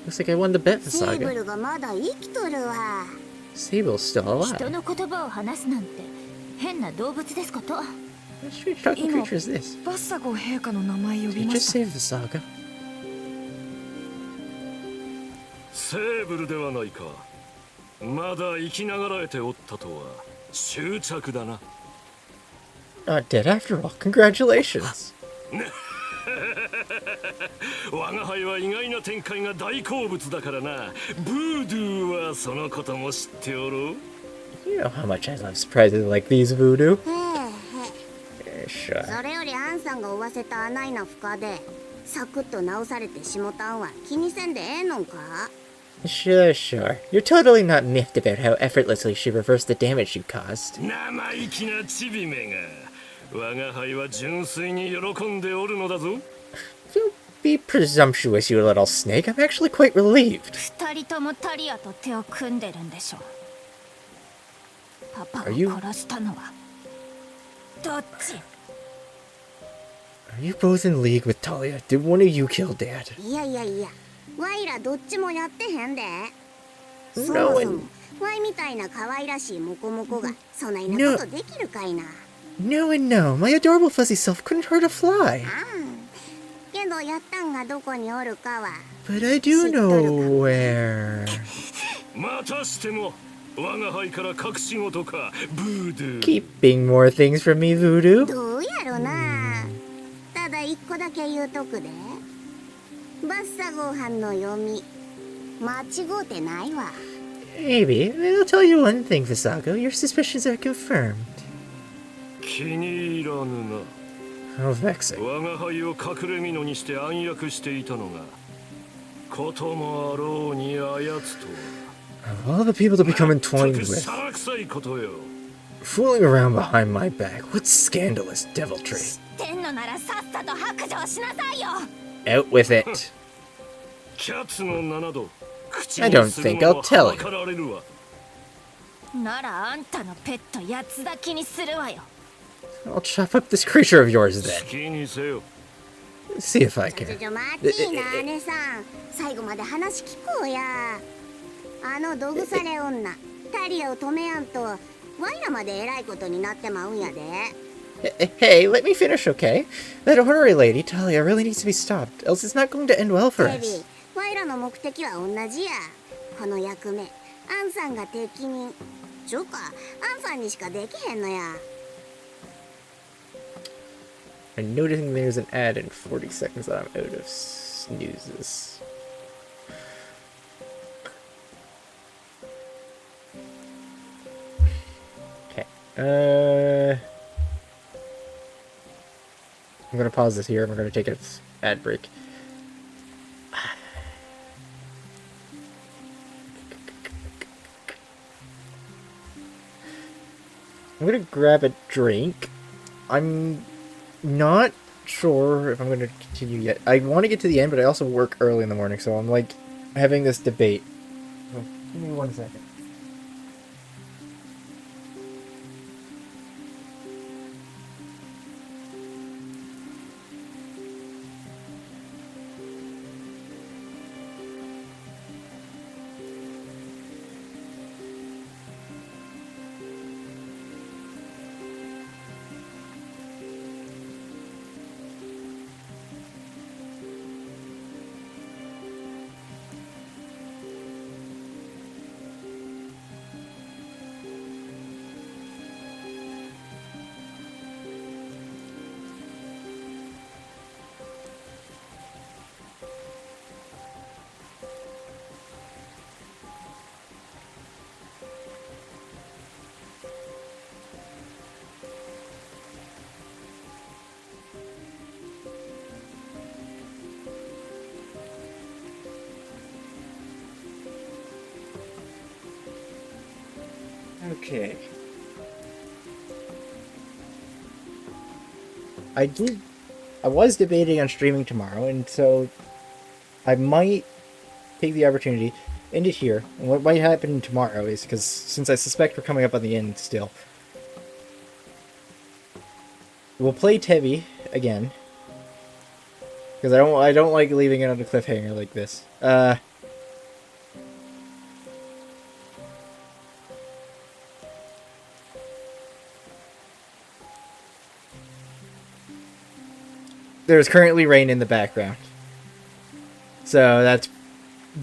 Looks like I won the bet, Saga. Sable's still alive. 人の言葉を話すなんて変な動物ですこと。 What strange talking creature is this? バッサゴ陛下の名前呼 Did び you ま just した。 save the saga? セーブルではないか。まだ生きながらえておったとは執着だな。 Not dead after all. Congratulations. 我が輩は意外な展開が大好物だからな。ブードゥーはそのことも知っておろう。 You know how much I love surprises like these, Voodoo. それよりアンさんが負わせたあないな負荷でサクッと直されてしもたんは気にせんでええのんか。 Sure. You're totally not miffed about how effortlessly she reversed the damage you caused. 生意気なチビめが。我が輩は純粋に喜んでおるのだぞ。 Don't be presumptuous, you little snake. I'm actually quite relieved. 二人ともタリアと手を組んでるんでしょ。パパを Are you- 殺したのはどっち？ Are you both in league with Talia? Did one of you kill Dad? いやワイらどっちもやってへんで。 No そもそも one- ワイみたいな可愛らしいモコモコがそないなことできるかいな。 No and no. My adorable fuzzy self couldn't hurt a fly. けどやったんがどこにおるかは。 But I do know where. またしても我が輩から隠し事か。ブードゥー。 Keeping more things from me, Voodoo? どうやろな。ただ一個だけ言うとくで。バッサゴー藩の読み間違うてないわ。 Maybe. I'll tell you one thing, Visago. Your suspicions are confirmed. 気に入らぬな。 How vexing. 我が輩を隠れ蓑にして暗躍していたのがこともあろうにあやつとは。Of all the people to become entwined with, さらくさいことよ。 fooling around behind my back, what scandalous deviltry. てんのならさっさと白状しなさいよ。 Out with it. キャツの名など口 I に don't する think の I'll は tell は you. かられるわ。ならあんたのペット八つ咲きにするわよ。 I'll chop up this creature of yours 好 then. きにせよ。 See if I ちょ can. ちょ待っていな姉さん、最後まで話聞こうや。あのどぐされ女タリアを止めやんとワイらまでえらいことになってまうんやで。 Hey, let me finish, okay? That ornery lady, Talia, really needs to be stopped, else it's not going to end well for テビ us. ワイらの目的は同じや。この役目アンさんが適任ちょかアンさんにしかできへんのや。 I'm noticing there's an ad in 40 seconds that I'm out of snoozes. Okay. I'm gonna pause this here and we're gonna take an ad break. I'm gonna grab a drink. I'm not sure if I'm going to continue yet. I want to get to the end, but I also work early in the morning, so I'm like having this debate. Oh, give me 1 second. Okay. I was debating on streaming tomorrow, and so I might take the opportunity, end it here. And what might happen tomorrow is, because since I suspect we're coming up on the end still, we'll play TEVI again. Because I don't like leaving it on a cliffhanger like this. There's currently rain in the background. So that's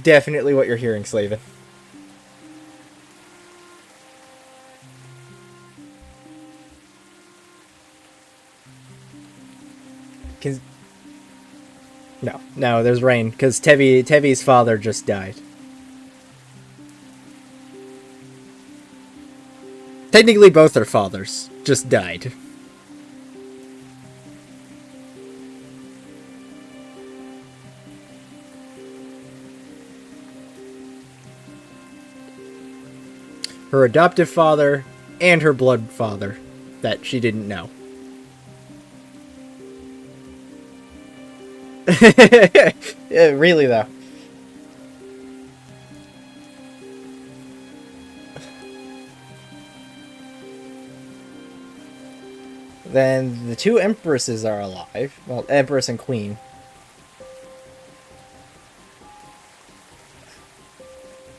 definitely what you're hearing, Slavin. No, there's rain, because Tevi's father just died. Technically both their fathers just died. Her adoptive father and her blood father that she didn't know. Yeah, really though. Then the two empresses are alive. Well, Empress and Queen.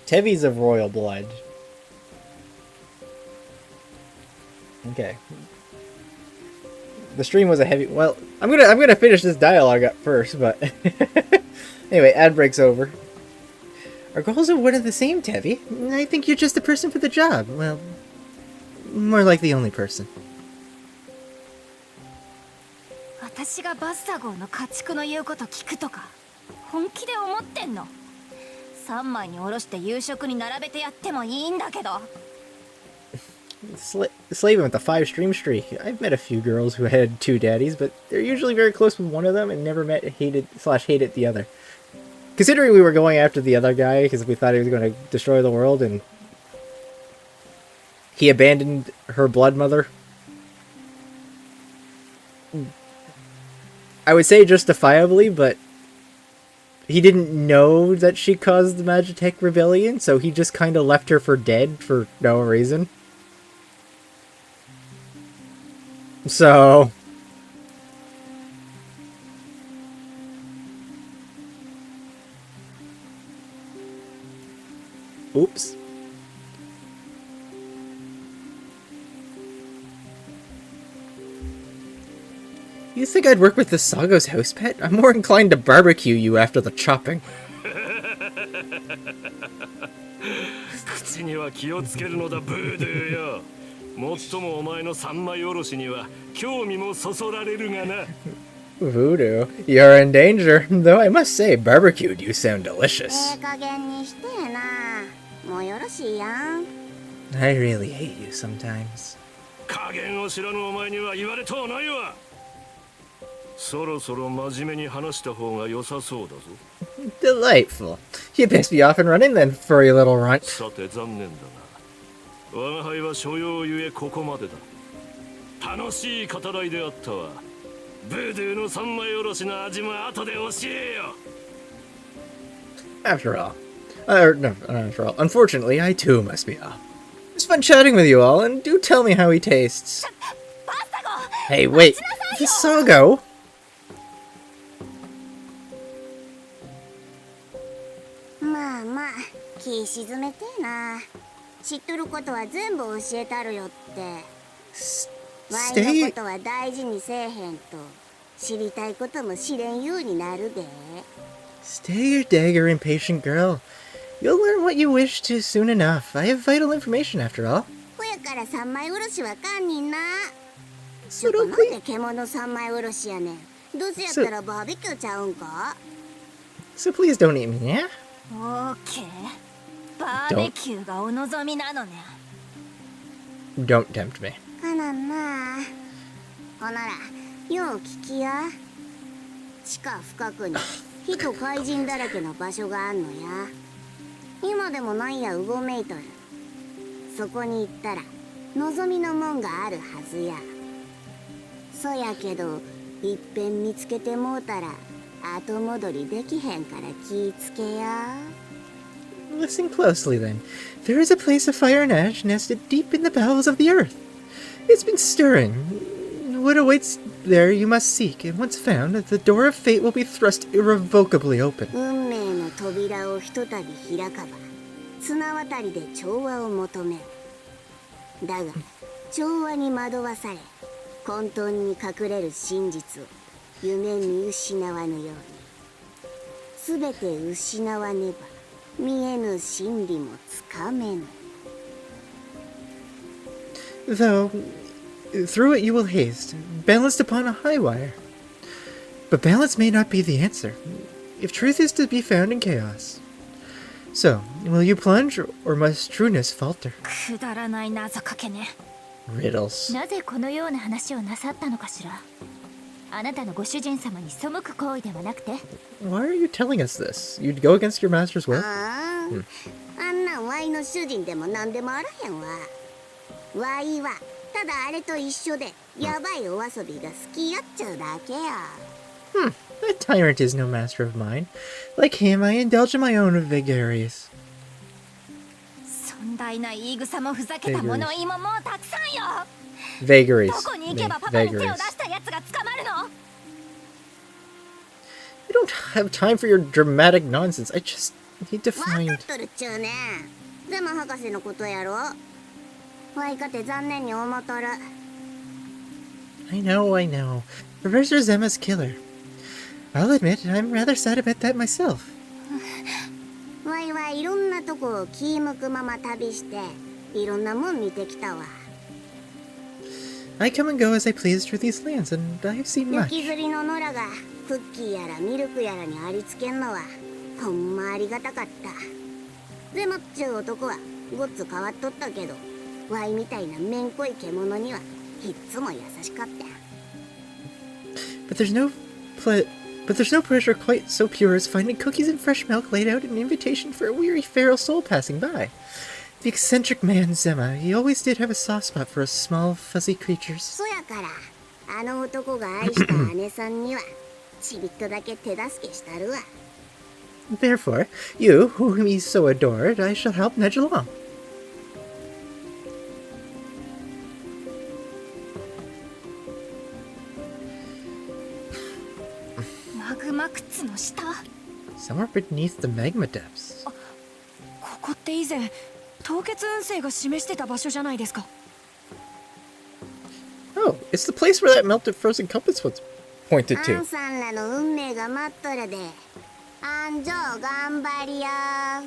Tevi's of royal blood. Okay. The stream was a heavy. Well, I'm gonna finish this dialogue up first, but anyway, ad break's over. Our goals are one and the same, Tevi. I think you're just the person for the job. Well, more like the only person. 私がバッサ号の家畜の言うこと聞くとか本気で思ってんの。3枚におろして夕食に並べてやってもいいんだけど。Slaving with a 5 stream streak. I've met a few girls who had 2 daddies, but they're usually very close with one of them and never met hated the other. Considering we were going after the other guy because we thought he was going to destroy the world, and he abandoned her blood mother. I would say justifiably, but he didn't know that she caused the Magitech rebellion, so he just kind of left her for dead for no reason. So... Oops. You think I'd work with the Sago's house pet? I'm more inclined to barbecue you after the chopping. 口には気をつけるのだブードゥーよ。もっともお前の三枚おろしには興味もそそられるがな。 Voodoo, you're in danger. Though I must say, barbecued you sound delicious. 加減にしてえな。もうよろしいやん。 I really hate you sometimes. 加減を知らぬお前には言われとうないわ。そろそろ真面目に話した方が良さそうだぞ。 Delightful. You pissed me off and run in then, furry little runt. さて残念だが、我が輩は所用ゆえここまでだ。楽しい語らいであったわ。ブードゥーの三枚おろしの味も後で教えよ。 After all. No, not after all. Unfortunately, I too must be off. It's fun chatting with you all, and do tell me how he tastes. Hey, wait. This Sago? まあまあ、気沈めてえな。知っとることは全部教えたるよって。ワイのことは大事にせえへんと、知りたいことも知れんようになるで。 Stay your dagger, impatient girl. You'll learn what you wish to soon enough. I have vital information after all. ほやから三枚おろしはかんにんな。そなんで獣三枚おろしやねん。どうせやったらバーベキューちゃうんか？ So please don't eat me, yeah? オーケー。バーベキューがお望みなのね。 Don't tempt me. かなんな。ほなら、よう聞きや。地下深くに人怪人だらけの場所があんのや。今でもなんやうごめいとる。そこに行ったら望みの門があるはずや。そやけどいっぺん見つけてもうたら後戻りできへんから気ぃつけや。 Listen closely then. There is a place of fire and ash nested deep in the bowels of the earth. It's been stirring. What awaits there you must seek, and once found, the door of fate will be thrust irrevocably open. 運命の扉をひとたび開かば綱渡りで調和を求める。だが調和に惑わされ混沌に隠れる真実を夢見失わぬように。すべて失わねば見えぬ真理もつかめぬ。 Though, through it you will haste, balanced upon a high wire. But balance may not be the answer, if truth is to be found in chaos. So, will you plunge, or must trueness falter? くだらない謎かけね。 Riddles. なぜこのような話をなさったのかしら。あなたのご主人様に背く行為ではなくて。 Why are you telling us this? You'd go against your master's will? ああ、あんなんワイの主人でも何でもあらへんわ。ワイはただあれと一緒でやばいお遊びが好きやっちゃうだけや。That tyrant is no master of mine. Like him, I indulge in my own vagaries. 尊大な言い草もふざけた物言いももうたくさんよ。 Vagaries. どこに行けばパパに手を出 Vagaries. したやつが捕まるの？ I don't have time for your dramatic nonsense. I just need to わか find... っとるっちゅうね。ゼマ博士のことやろ。ワイかて残念に思っとる。I know. Professor Zema's killer. I'll admit, I'm rather sad about that myself. ワイはいろんなとこを気向くまま旅していろんなもん見てきたわ。 I come and go as I please through these lands, and I've seen much. 雪吊りの野良がクッキーやらミルクやらにありつけんのはほんまありがたかった。ゼマっちゅう男はごっつ変わっとったけど、ワイみたいなめんこい獣にはいっつも優しかった。 But there's no But there's no pleasure quite so pure as finding cookies and fresh milk laid out in an invitation for a weary feral soul passing by. The eccentric man Zema, he always did have a soft spot for us small, fuzzy creatures. そやからあの男が愛した姉さんにはちびっとだけ手助けしたるわ。 Therefore, you, whom he so adored, I shall help nudge along. マグマ窟の下。 Somewhere beneath the magma depths. ここって以前凍結運勢が示してた場所じゃないですか。 Oh, it's the place where that melted frozen compass was pointed ア to. ンさんらの運命が待っとるで。アンジョ頑張りや。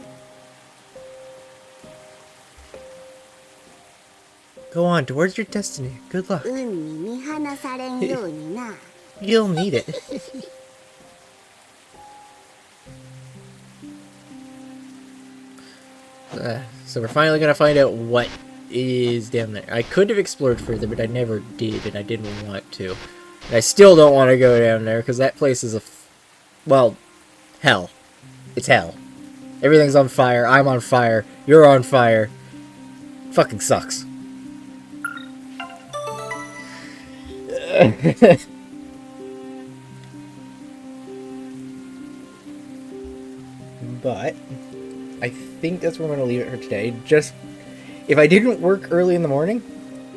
Go on, towards your destiny. Good luck. 運に見放されんようにな。 You'll need it. So we're finally gonna find out what is down there. I could have explored further, but I never did, and I didn't want to. And I still don't want to go down there, because that place is well, hell. It's hell. Everything's on fire, I'm on fire, you're on fire. Fucking sucks. But I think that's where I'm going to leave it for today. Just, if I didn't work early in the morning,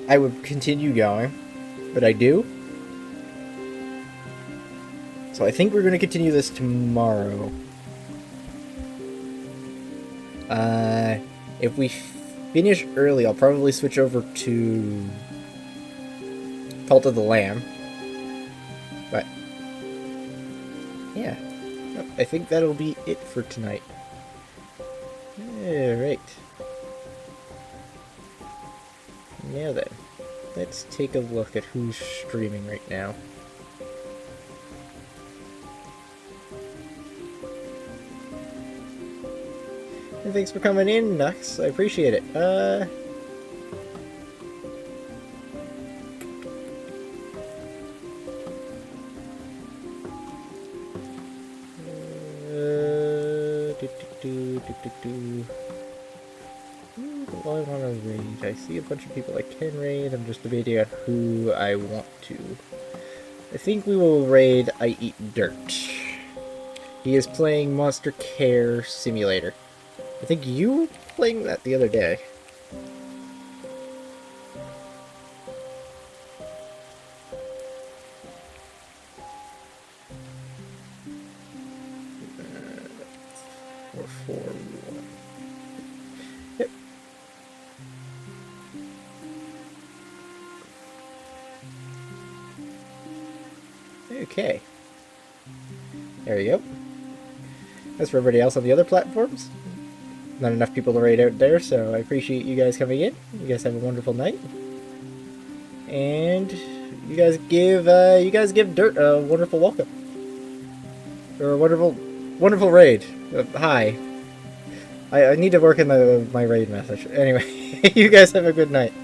I would continue going, but I do. So I think we're going to continue this tomorrow. If we finish early, I'll probably switch over to Cult of the Lamb. But, yeah. I think that'll be it for tonight. Alright. Now then, let's take a look at who's streaming right now. And thanks for coming in, Nux. I appreciate it. Who do I want to raid? I see a bunch of people I can raid. I'm just debating on who I want to. I think we will raid I Eat Dirt. He is playing Monster Care Simulator. I think you were playing that the other day. Or 4-1. Yep. Okay. There you go. As for everybody else on the other platforms, not enough people to raid out there, so I appreciate you guys coming in. You guys have a wonderful night. And you guys give Dirt a wonderful welcome. Or a wonderful raid. Hi. I need to work in my raid message. Anyway, you guys have a good night.